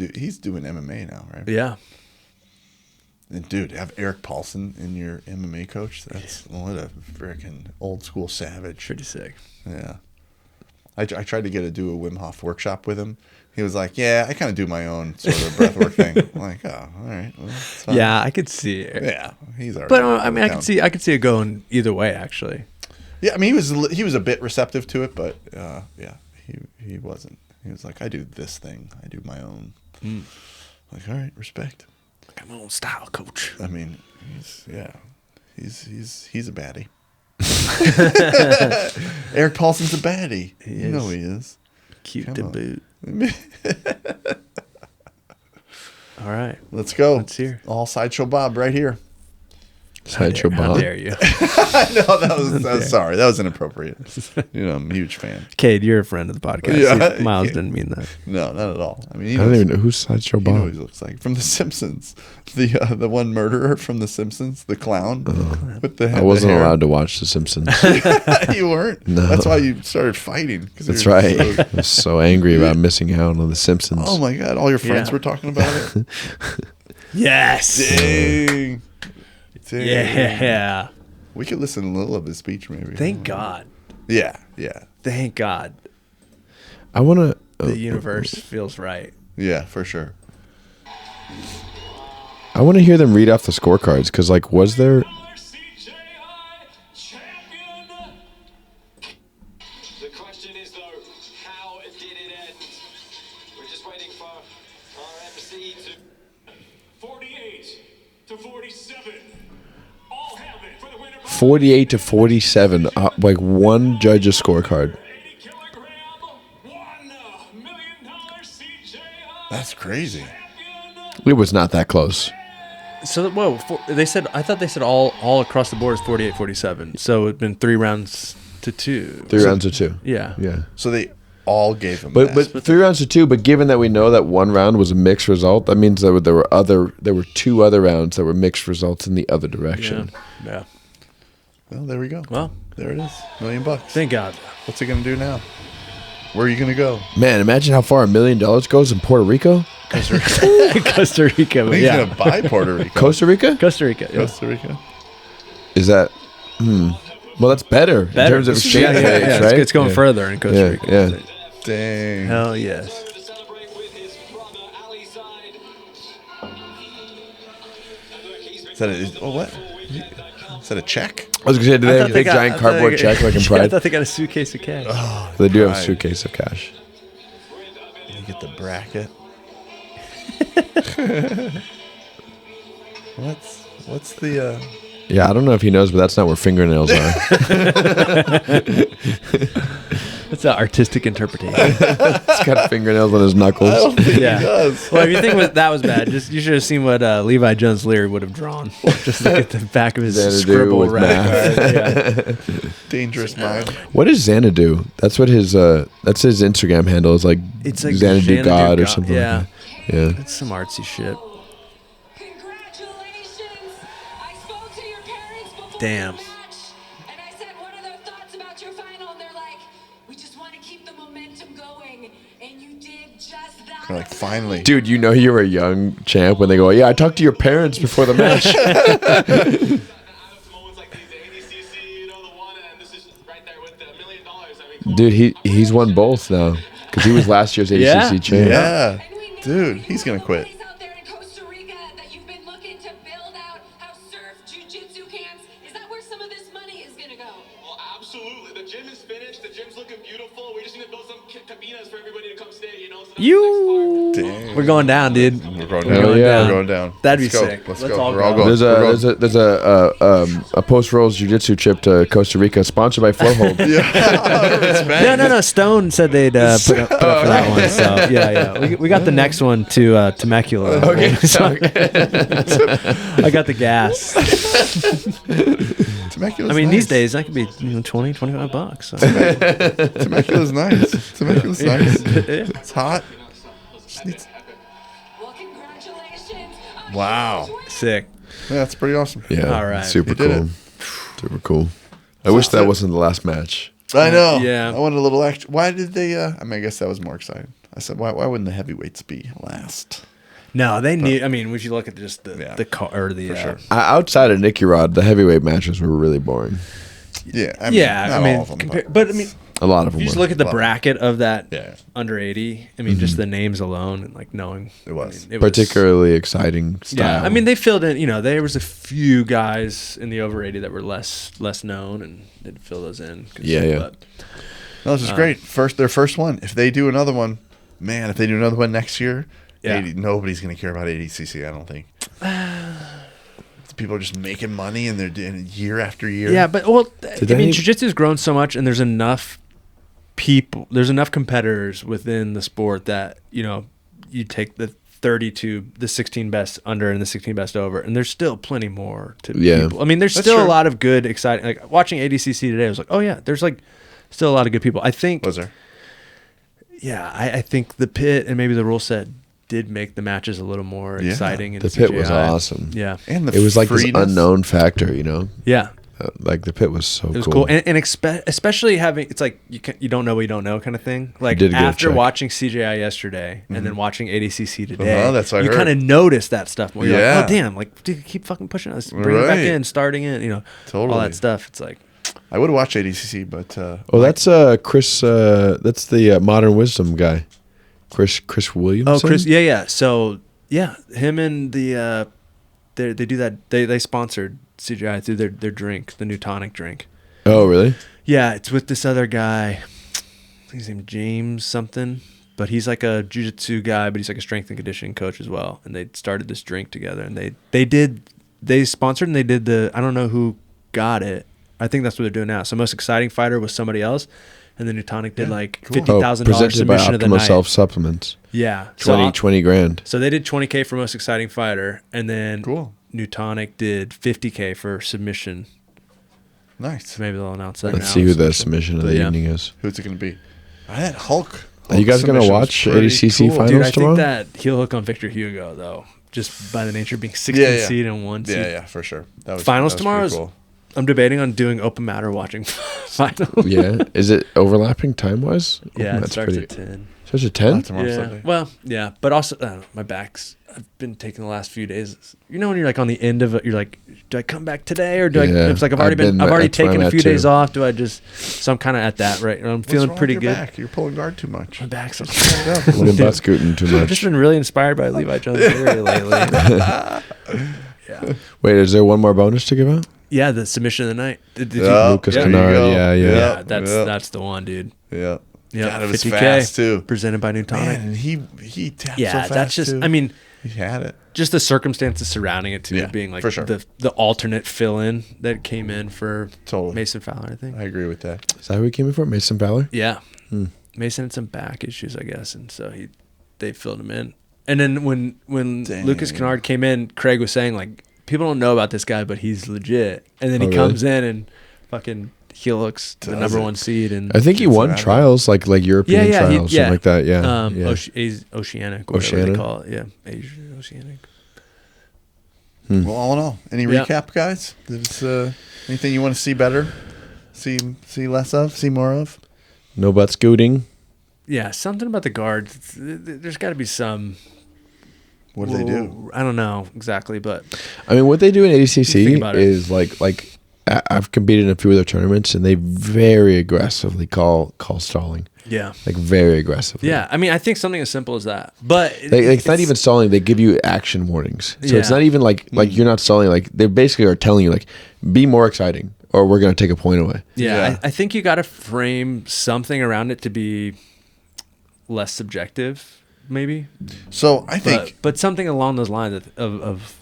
MMA now, right? Yeah. And dude, have Eric Paulson in your MMA coach. That's what a freaking old school savage. Pretty sick. Yeah. I tried to do a Wim Hof workshop with him. He was like, "Yeah, I kind of do my own sort of breathwork thing." I'm like, "Oh, all right." Well, it's fine. Yeah, I could see it. Yeah, he's already. But I mean, I down. could see it going either way. Actually, Yeah, I mean, he was a bit receptive to it, but yeah, he wasn't. He was like, "I do this thing. I do my own." Like, all right, respect. I got my own style, coach. I mean, he's a baddie. Eric Paulson's a baddie. You know he is. Cute Come to on. boot. All right. Let's go. Let's hear. All Sideshow Bob right here. Sideshow How Bob. dare you? No, that was sorry. That was inappropriate. I'm a huge fan. Cade, you're a friend of the podcast. Yeah. Miles didn't mean that. No, not at all. I mean, I don't even know who's Sideshow you know Bob. what he looks like from The Simpsons. The one murderer from The Simpsons, the clown with the. I wasn't the hair. allowed to watch The Simpsons. You weren't. No. That's why you started fighting. That's right. I was so angry about missing out on The Simpsons. Oh my god! All your friends Yeah. were talking about it. Yes. Dang. Yeah. We could listen to a little of his speech, maybe. Thank God. Yeah. Thank God. I want to. The universe feels right. Yeah, for sure. I want to hear them read off the scorecards because, like, was there? CJI champion. The question is though, how did it end? We're just waiting for our MC to 48-47. All have it for the winner. 48 to 47, like one judge's scorecard. 80 kilogram, $1 million CJI. That's crazy. It was not that close. So they said I thought they said all across the board is 48-47. So it'd been 3 rounds to 2. Three rounds of 2. Yeah. Yeah. So they all gave him. But that. 3 rounds to 2. But given that we know that one round was a mixed result, that means that there were 2 other rounds that were mixed results in the other direction. Yeah. Well, there we go. Well, there it is. $1 million. thank God. What's he gonna do now? Where are you gonna go? Man, imagine how far $1 million goes in Puerto Rico. Costa Rica. I think he's gonna buy Puerto Rico. Costa Rica? Costa Rica. Yeah. Costa Rica. Is that? Well, that's better in terms of exchange rates, Yeah, right? it's going further in Costa Rica. Yeah. Dang. Hell yes. To celebrate with his brother Ali side. Is that what? Is that a check? I was gonna say, do they have a big giant cardboard check like in I Pride? thought they got a suitcase of cash. They do have a Pride. suitcase of cash. You get the bracket. What's the? Yeah, I don't know if he knows, but that's not where fingernails are. That's an artistic interpretation. He's got fingernails on his knuckles. Yeah. does. Well, if you think that was bad, you should have seen what Levi Jones Leary would have drawn. Just look at the back of his Xanadu scribble with rack. Yeah. Dangerous mind. What is Xanadu? That's what his Instagram handle is, like. It's like Xanadu God or God. something. Yeah. Like that. Yeah. It's some artsy shit. Congratulations! I spoke to your parents before Damn. the match, and I said, what are their thoughts about your final? And they're like, we just want to keep the momentum going, and you did just that. Like finally. Dude, you know you're a young champ when they go, yeah, I talked to your parents before the match. Moments like these, the ADCC, the one, and this is right there with the $1 million. I mean, come on. Dude, he's won both now because he was last year's ADCC Yeah? champ. Yeah. And we know Dude, that he's there gonna are quit. boys out there in Costa Rica that you've been looking to build out how surf Jiu Jitsu camps. Is that where some of this money is gonna go? Well, absolutely. The gym is finished. The gym's looking beautiful. We just need to build some cabinas for everybody to come stay, you know? So that's the next part. Dang. We're going down, dude. We're going Hell down. yeah. We're going down. That'd be Let's go. sick. Let's Let's go. all We're all go. going. There's a post rolls jiu-jitsu trip to Costa Rica sponsored by Flowhold. No. Stone said they'd put up for that one. So yeah. We got the next one to Temecula. Okay. I got the gas. Temecula's I mean, nice. these days that could be $20-$25. So. Temecula's nice. Temecula's nice. It's hot. Just needs- Well, congratulations. on Wow. your Sick. Yeah, that's pretty awesome. Yeah, All right. super He did cool. it. Super cool. I wish that wasn't the last match. I know. Yeah. I wanted a little extra. Why did they? I mean, I guess that was more exciting. I said, why wouldn't the heavyweights be last? No, they need. I mean, if you look at just Yeah. the car or the For sure. Outside of Nicky Rod, the heavyweight matches were really boring. Yeah. I mean, not all of them. but I mean, A lot of if them you just were. look at the Well, bracket of that yeah. under 80. I mean, just the names alone and like knowing It was. I mean, Particularly exciting style. Yeah, I mean, they filled in. You know, there was a few guys in the over 80 that were less known, and they'd fill those in. Yeah. But No, this is great. Their first one. If they do another one, man, if they do another one next year, Yeah. nobody's going to care about ADCC, I don't think. People are just making money and they're doing it year after year. yeah, but well, I they- mean, jiu-jitsu's grown so much, and there's enough competitors within the sport that you take the 30 to the 16 best under and the 16 best over, and there's still plenty more to Yeah. people. I mean, there's That's still true. a lot of good, exciting. Like watching ADCC today, I was like, oh yeah, there's like still a lot of good people. I think. Was there? Yeah, I think the pit and maybe the rule set did make the matches a little more Yeah. exciting. In The pit was CJI. awesome. Yeah, And the It was like this freeness. unknown factor, you know. yeah. Like the pit was so It was cool. cool, and especially having it's like you don't know what you don't know kind of thing. Like did a good after check. watching CJI yesterday and then watching ADCC today, Uh-huh, that's what I you heard. kind of notice that stuff more. You're Yeah. like, oh damn, like dude, keep fucking pushing us, bring it back Right. in, starting in, all Totally. that stuff. It's like I would watch ADCC, but Oh, that's Chris. That's the Modern Wisdom guy, Chris Williamson. oh Chris, yeah. So yeah, him and the they do that. They sponsored CJI through their drink, the new tonic drink. Oh, really? Yeah, it's with this other guy. I think his name James something, but he's like a Jiu Jitsu guy, but he's like a strength and conditioning coach as well. And they started this drink together, and they sponsored and they did I don't know who got it. I think that's what they're doing now. So most exciting fighter was somebody else, and the new tonic did like $50,000 presented by submission of the Optimal night. Self Supplements. Yeah, 20 grand. So they did $20K for most exciting fighter, and then Cool. Newtonic did $50K for submission. nice. So maybe they'll announce that. Let's now see who with the submission. submission of But the yeah. evening is. Who's it going to be? That Hulk. Are you guys gonna submission was watch pretty ADCC cool. finals? Dude, I tomorrow? think that heel hook on Victor Hugo though, just by the nature of being 16 Yeah. seed and 1 seed. Yeah, for sure. That Finals that tomorrow. pretty cool. I'm debating on doing open mat or watching finals. Yeah. Is it overlapping time wise? Yeah, it starts at 10. Starts at 10? Tomorrow Yeah. Sunday. Well, yeah, but also I don't know, my back's. I've been taking the last few days. You know when you're like on the end of it, you're like, do I come back today or do I? Yeah, It's like I've I've already that's where taken I'm a at few days too. off. Do I just? So I'm kind of at that right. I'm feeling What's wrong pretty with your good. Back? You're pulling guard too much. My back's. I've been butt scooting too I've much. just been really inspired by Levi Jones theory lately. Yeah. Wait, is there one more bonus to give out? Yeah, the submission of the night. Did you- Yeah, Lucas there you Kennard, go. yeah. yeah, that's yeah. that's the one, dude. Yeah. Yeah, God, it was 50K fast too. presented by Newtonic. Man, and he tapped Yeah, so fast that's just. too. I mean, he had it. just the circumstances surrounding it too, Yeah, being like for sure. the alternate fill-in that came in for Totally. Mason Fowler, I think. I agree with that. Is that who he came in for? Mason Fowler? Yeah, Mason had some back issues, I guess, and so they filled him in. And then when Dang. Lucas Kennard came in, Craig was saying like, people don't know about this guy, but he's legit. And then he Oh, really? comes in and fucking heel hooks the Does number it. 1 seed, and I think he won out. trials, like European trials, something like that. Yeah. yeah. Oceanic, whatever Oceanic? they call it. Yeah, Oceanic. Well, all in all, any Yeah. recap, guys? There's anything you want to see better, see less of, see more of? No butt scooting. Yeah, something about the guards. There's got to be some. What do they do? I don't know exactly, but I mean, what they do in Think ADCC about it. is like I've competed in a few of their tournaments, and they very aggressively call stalling, yeah. like very aggressively. Yeah, I mean, I think something as simple as that. But It's not even stalling. They give you action warnings, so it's Yeah. not even like you're not stalling. Like they basically are telling you like, be more exciting, or we're gonna take a point away. Yeah, Yeah. I think you got to frame something around it to be less subjective, maybe. So I think But something along those lines of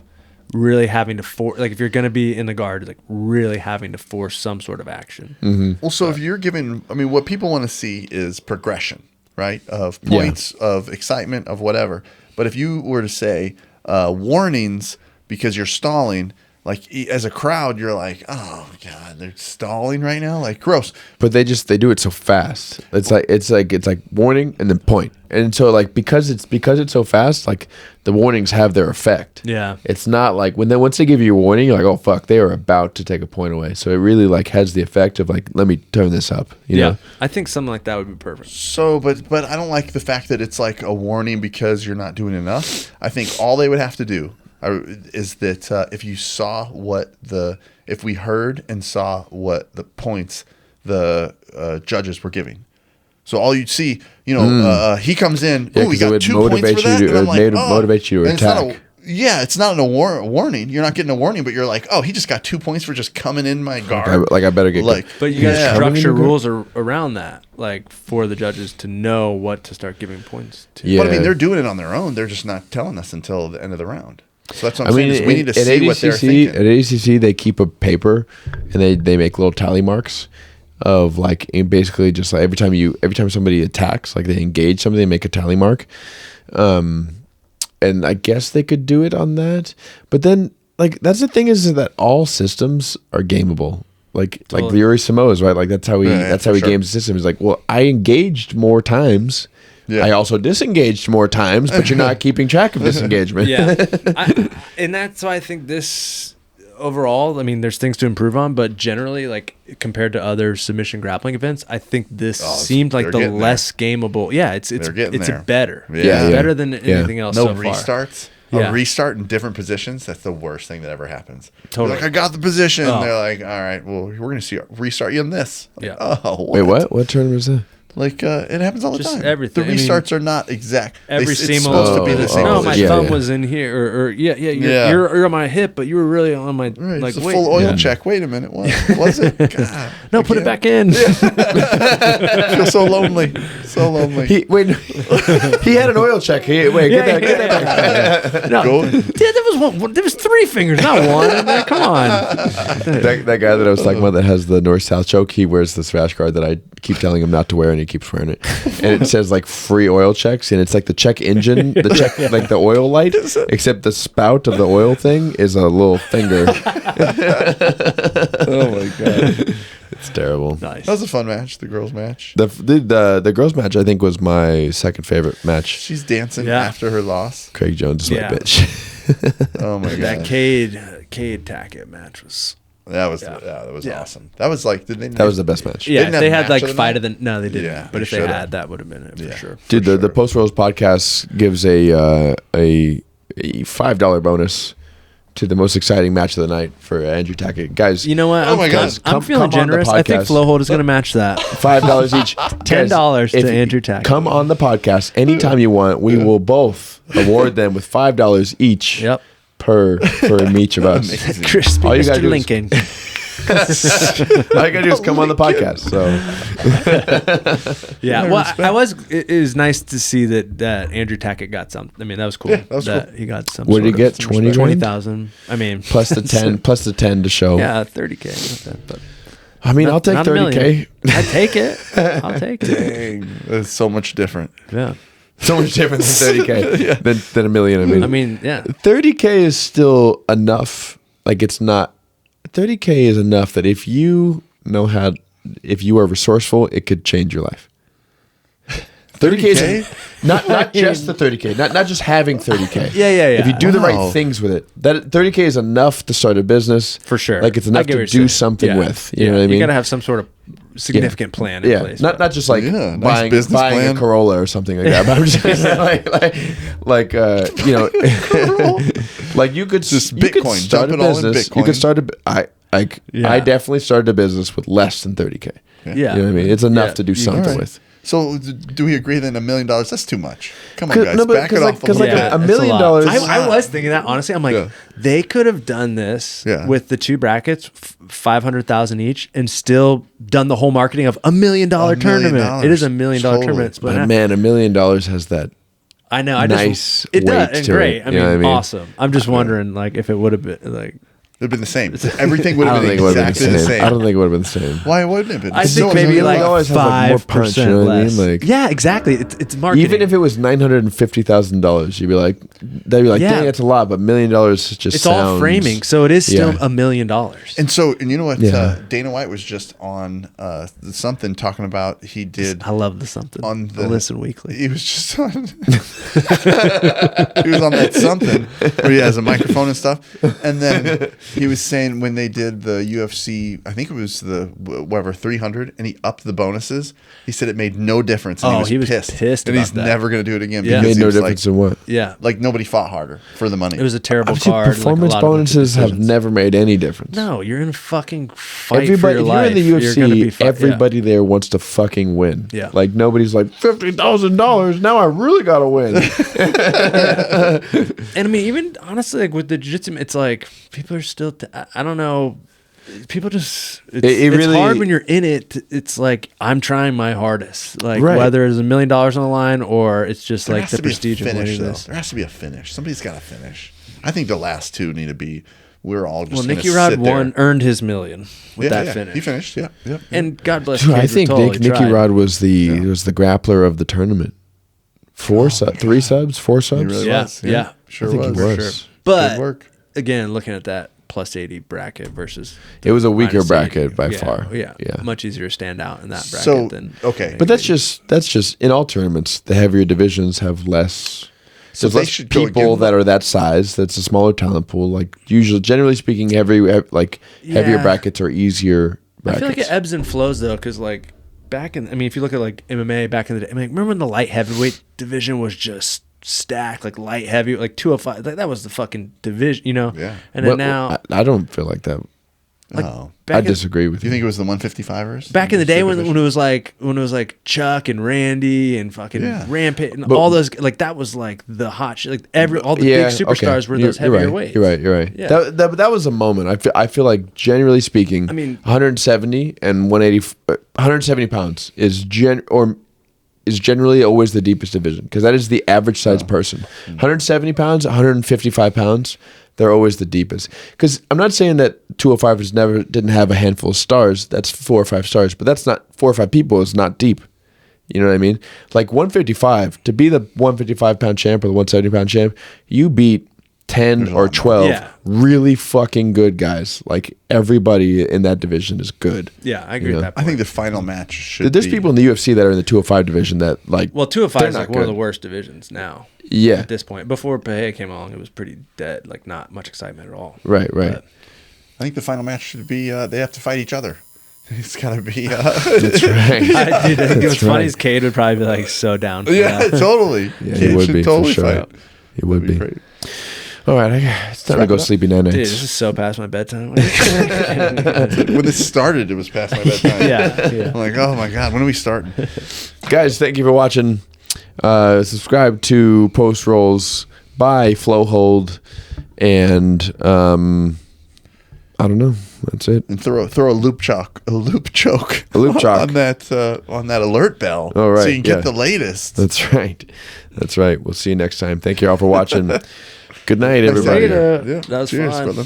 really having to force, like if you're going to be in the guard, like really having to force some sort of action. Well, so if you're given, I mean, what people want to see is progression, right? Of points, of excitement, of whatever. But if you were to say warnings because you're stalling, like as a crowd, you're like, oh god, they're stalling right now, like gross. But they do it so fast. It's like warning and then point. And so like because it's so fast, like the warnings have their effect. Yeah. It's not like once they give you a warning, you're like, oh fuck, they are about to take a point away. So it really like has the effect of like, let me turn this up. You know? I think something like that would be perfect. So, but I don't like the fact that it's like a warning because you're not doing enough. I think all they would have to do is that if you saw if we heard and saw what the points the judges were giving. So all you'd see, he comes in, Yeah, oh, we 'cause it got would 2 points motivate for that. you to- And I'm it like, made- oh. motivate you to And it's not attack. it's not a warning. You're not getting a warning, but you're like, oh, he just got 2 points for just coming in my guard. I better get like, But you got to yeah. structure rules around that, like for the judges to know what to start giving points to. Yeah. But I mean, they're doing it on their own. They're just not telling us until the end of the round. So that's what I'm I mean, saying. Is we need to at see what they're thinking. At ADCC, they keep a paper and they make little tally marks of like basically just like every time somebody attacks, like they engage somebody, they make a tally mark. And and I guess they could do it on that. But then, like, that's the thing is that all systems are gameable. Like the Yuri Samoa's, right? Like that's how he games the system. He's like, well, I engaged more times. Yeah. I also disengaged more times, but you're not keeping track of disengagement. Yeah, and that's why I think this overall. I mean, there's things to improve on, but generally, like compared to other submission grappling events, I think this seemed like the less gameable. Yeah, it's better. Yeah, better than anything else. No so far. restarts. A restart in different positions, that's the worst thing that ever happens. Totally. Like, I got the position. They're like, all right, well, we're going to restart you in this. Like, yeah. Oh, what? Wait, what? What tournament is that? Like, it happens all the time. Everything. The restarts are not exact. Every it's supposed to be the same. No, my thumb was in here, or you're on my hip, but you were really on my like. It's a full oil check. Wait a minute, what was it? God, no, put it back in. I feel so lonely, so lonely. He had an oil check. Get that back. No, there was 3 fingers, not one. In there. Come on. That guy that I was talking about that has the north-south choke, he wears this rash guard that I keep telling him not to wear, and he keeps wearing it. And it says like free oil checks, and it's like the check engine, the check like the oil light, except the spout of the oil thing is a little finger. Oh my god, it's terrible. Nice. That was a fun match. The girls match. The girls match I think was my second favorite match. She's dancing after her loss. Craig Jones is my bitch. Oh my god, that Cade Tackett match was. That was awesome. That was like that was the best match. Yeah, they had like fight of the no, they didn't. Yeah, but if they had, that would have been it for sure. Dude, the Post Rolls podcast gives a $5 bonus to the most exciting match of the night for Andrew Tackett. Guys, you know what? I'm feeling generous. I think Flowhold is going to match that. $5 each. $10 to Andrew Tackett. Come on the podcast anytime you want. We will both award them with $5 each. Yep. For each of us. Crispy all you Mr. Lincoln. All you gotta do is come on the podcast. So yeah, well, it was nice to see that Andrew Tackett got something. I mean, that was cool. Yeah, that was cool. He got some. What did he get? 20,000. I mean, plus the 10 to show. Yeah, 30K. But I mean, I'll take 30K. I take it. I'll take it. Dang, that's so much different. Yeah. So much different than 30K than a million. I mean, yeah. 30K is still enough. Like, it's not. 30K is enough that if you are resourceful, it could change your life. 30K is not just the 30K, not just having 30K. Yeah. If you do the right things with it, that 30K is enough to start a business. For sure. Like, it's enough to do something with. You know what I mean? You got to have some sort of significant plan in place. Not just like nice buying plan. a Corolla or something like that. But I'm just like you know, like you could just you Bitcoin. Could start Dump a it all in business. Bitcoin. You could start I definitely started a business with less than 30K. Yeah. You know what I mean? It's enough to do something with. So do we agree that $1 million? That's too much. Come on, guys, back it off. Because like $1 million. I was thinking that honestly. I'm like, they could have done this with the 2 brackets, 500,000 each, and still done the whole marketing of $1 million tournament. It is $1 million tournament. But man, $1 million has that. I know. It does. And great. It, I mean, awesome. I'm just wondering, like, if it would have been like. It'd been the same. Everything would have been exactly the same. I don't think it would have been the same. Why wouldn't it have been? I think maybe like 5% you know what I less. mean? Like, yeah, exactly. It's marketing. Even if it was $950,000, you'd be like, they'd be like, dang, that's a lot, but $1 million just it's sounds, all framing, so it is still $1 million. And you know what? Dana White was just on something talking about. He did. I love the something on the Listen Weekly. He was just on. He was on that something where he has a microphone and stuff, and then he was saying when they did the UFC, I think it was the 300, and he upped the bonuses. He said it made no difference. And he was pissed, and he's never going to do it again. Yeah. It made no difference in what? Yeah, like nobody fought harder for the money. It was a terrible card. Performance bonuses have never made any difference. No, you're in a fucking fight for your life. If you're in the UFC, everybody there wants to fucking win. Yeah, like nobody's like $50,000. Now I really got to win. And I mean, even honestly, like with the jiu-jitsu, it's like people are still. I don't know. People just. It's really hard when you're in it. It's like I'm trying my hardest. Like whether it's $1 million on the line or it's just like the prestige of winning this. There has to be a finish. Somebody's got to finish. I think the last 2 need to be. We're all just. Well, Nicky Rod earned his $1 million with that finish. He finished. Yeah. And God bless. Dude, I think Nicky Rod was the grappler of the tournament. 4 3 subs, 4 He subs. really Yeah, was. yeah. Sure I think was. he was. For sure. But Good work. again, looking at that plus 80 bracket versus It was a weaker minus 80, bracket by yeah, far. Yeah, Yeah. much easier to stand out in that bracket So, than. okay. But that's just in all tournaments. The heavier divisions have less. So There's they less should go people again. that are that size. That's a smaller talent pool. Like usually, generally speaking, heavier Yeah. brackets are easier I brackets. feel like it ebbs and flows though, because like back in, I mean, if you look at like MMA back in the day, I mean, remember when the light heavyweight division was just stacked, like light heavy, like 205, like that was the fucking division, you know? Yeah. And then What- now, I don't feel like that. like, Oh. I back in, disagree with Do you think it was the 155ers? back in the day when Division? it was like Chuck and Randy and fucking Yeah. Rampage and But- all those, like that was like the hot shit. Like all the Yeah, big superstars okay. were those You're heavier right. weights. You're right. Yeah. That was a moment. I feel like generally speaking, I mean- 170 and 180, 170 pounds is generally always the deepest division because that is the average size person. 170 pounds, 155 pounds, they're always the deepest. Because I'm not saying that 205 didn't have a handful of stars. That's 4 or 5 stars, but that's not 4 or 5 people. Is not deep. You know what I mean? Like 155 to be the 155 pound champ or the 170 pound champ, you beat 10 or 12 Yeah. really fucking good guys. Like everybody in that division is good. Yeah, I agree You with know? that I point. think the final match should There's be. people in the UFC that are in the 205 division that like. well, 205 they're is not like one of good. the worst divisions now. Yeah. At this point, before Pehe came along, it was pretty dead. Like not much excitement at all. Right. But- I think the final match should be. They have to fight each other. It's got to be. That's right. I think what's funny right. is Cade would probably be like so down. For Yeah, that. totally. Yeah, Kid he would should be totally for sure. fight. He would be. Great. All right, it's time to go sleepy night Dude, nights. this is so past my bedtime. When this started, it was past my bedtime. Yeah. I'm like, oh my god, when are we starting? Guys, thank you for watching. Subscribe to Post Rolls by Flowhold, and I don't know. That's it. And throw a loop choke on that alert bell. Oh, right, so you can get yeah. the latest. That's right. That's right. We'll see you next time. Thank you all for watching. Good night, everybody. Later. Yeah. That was Cheers, fun. brother.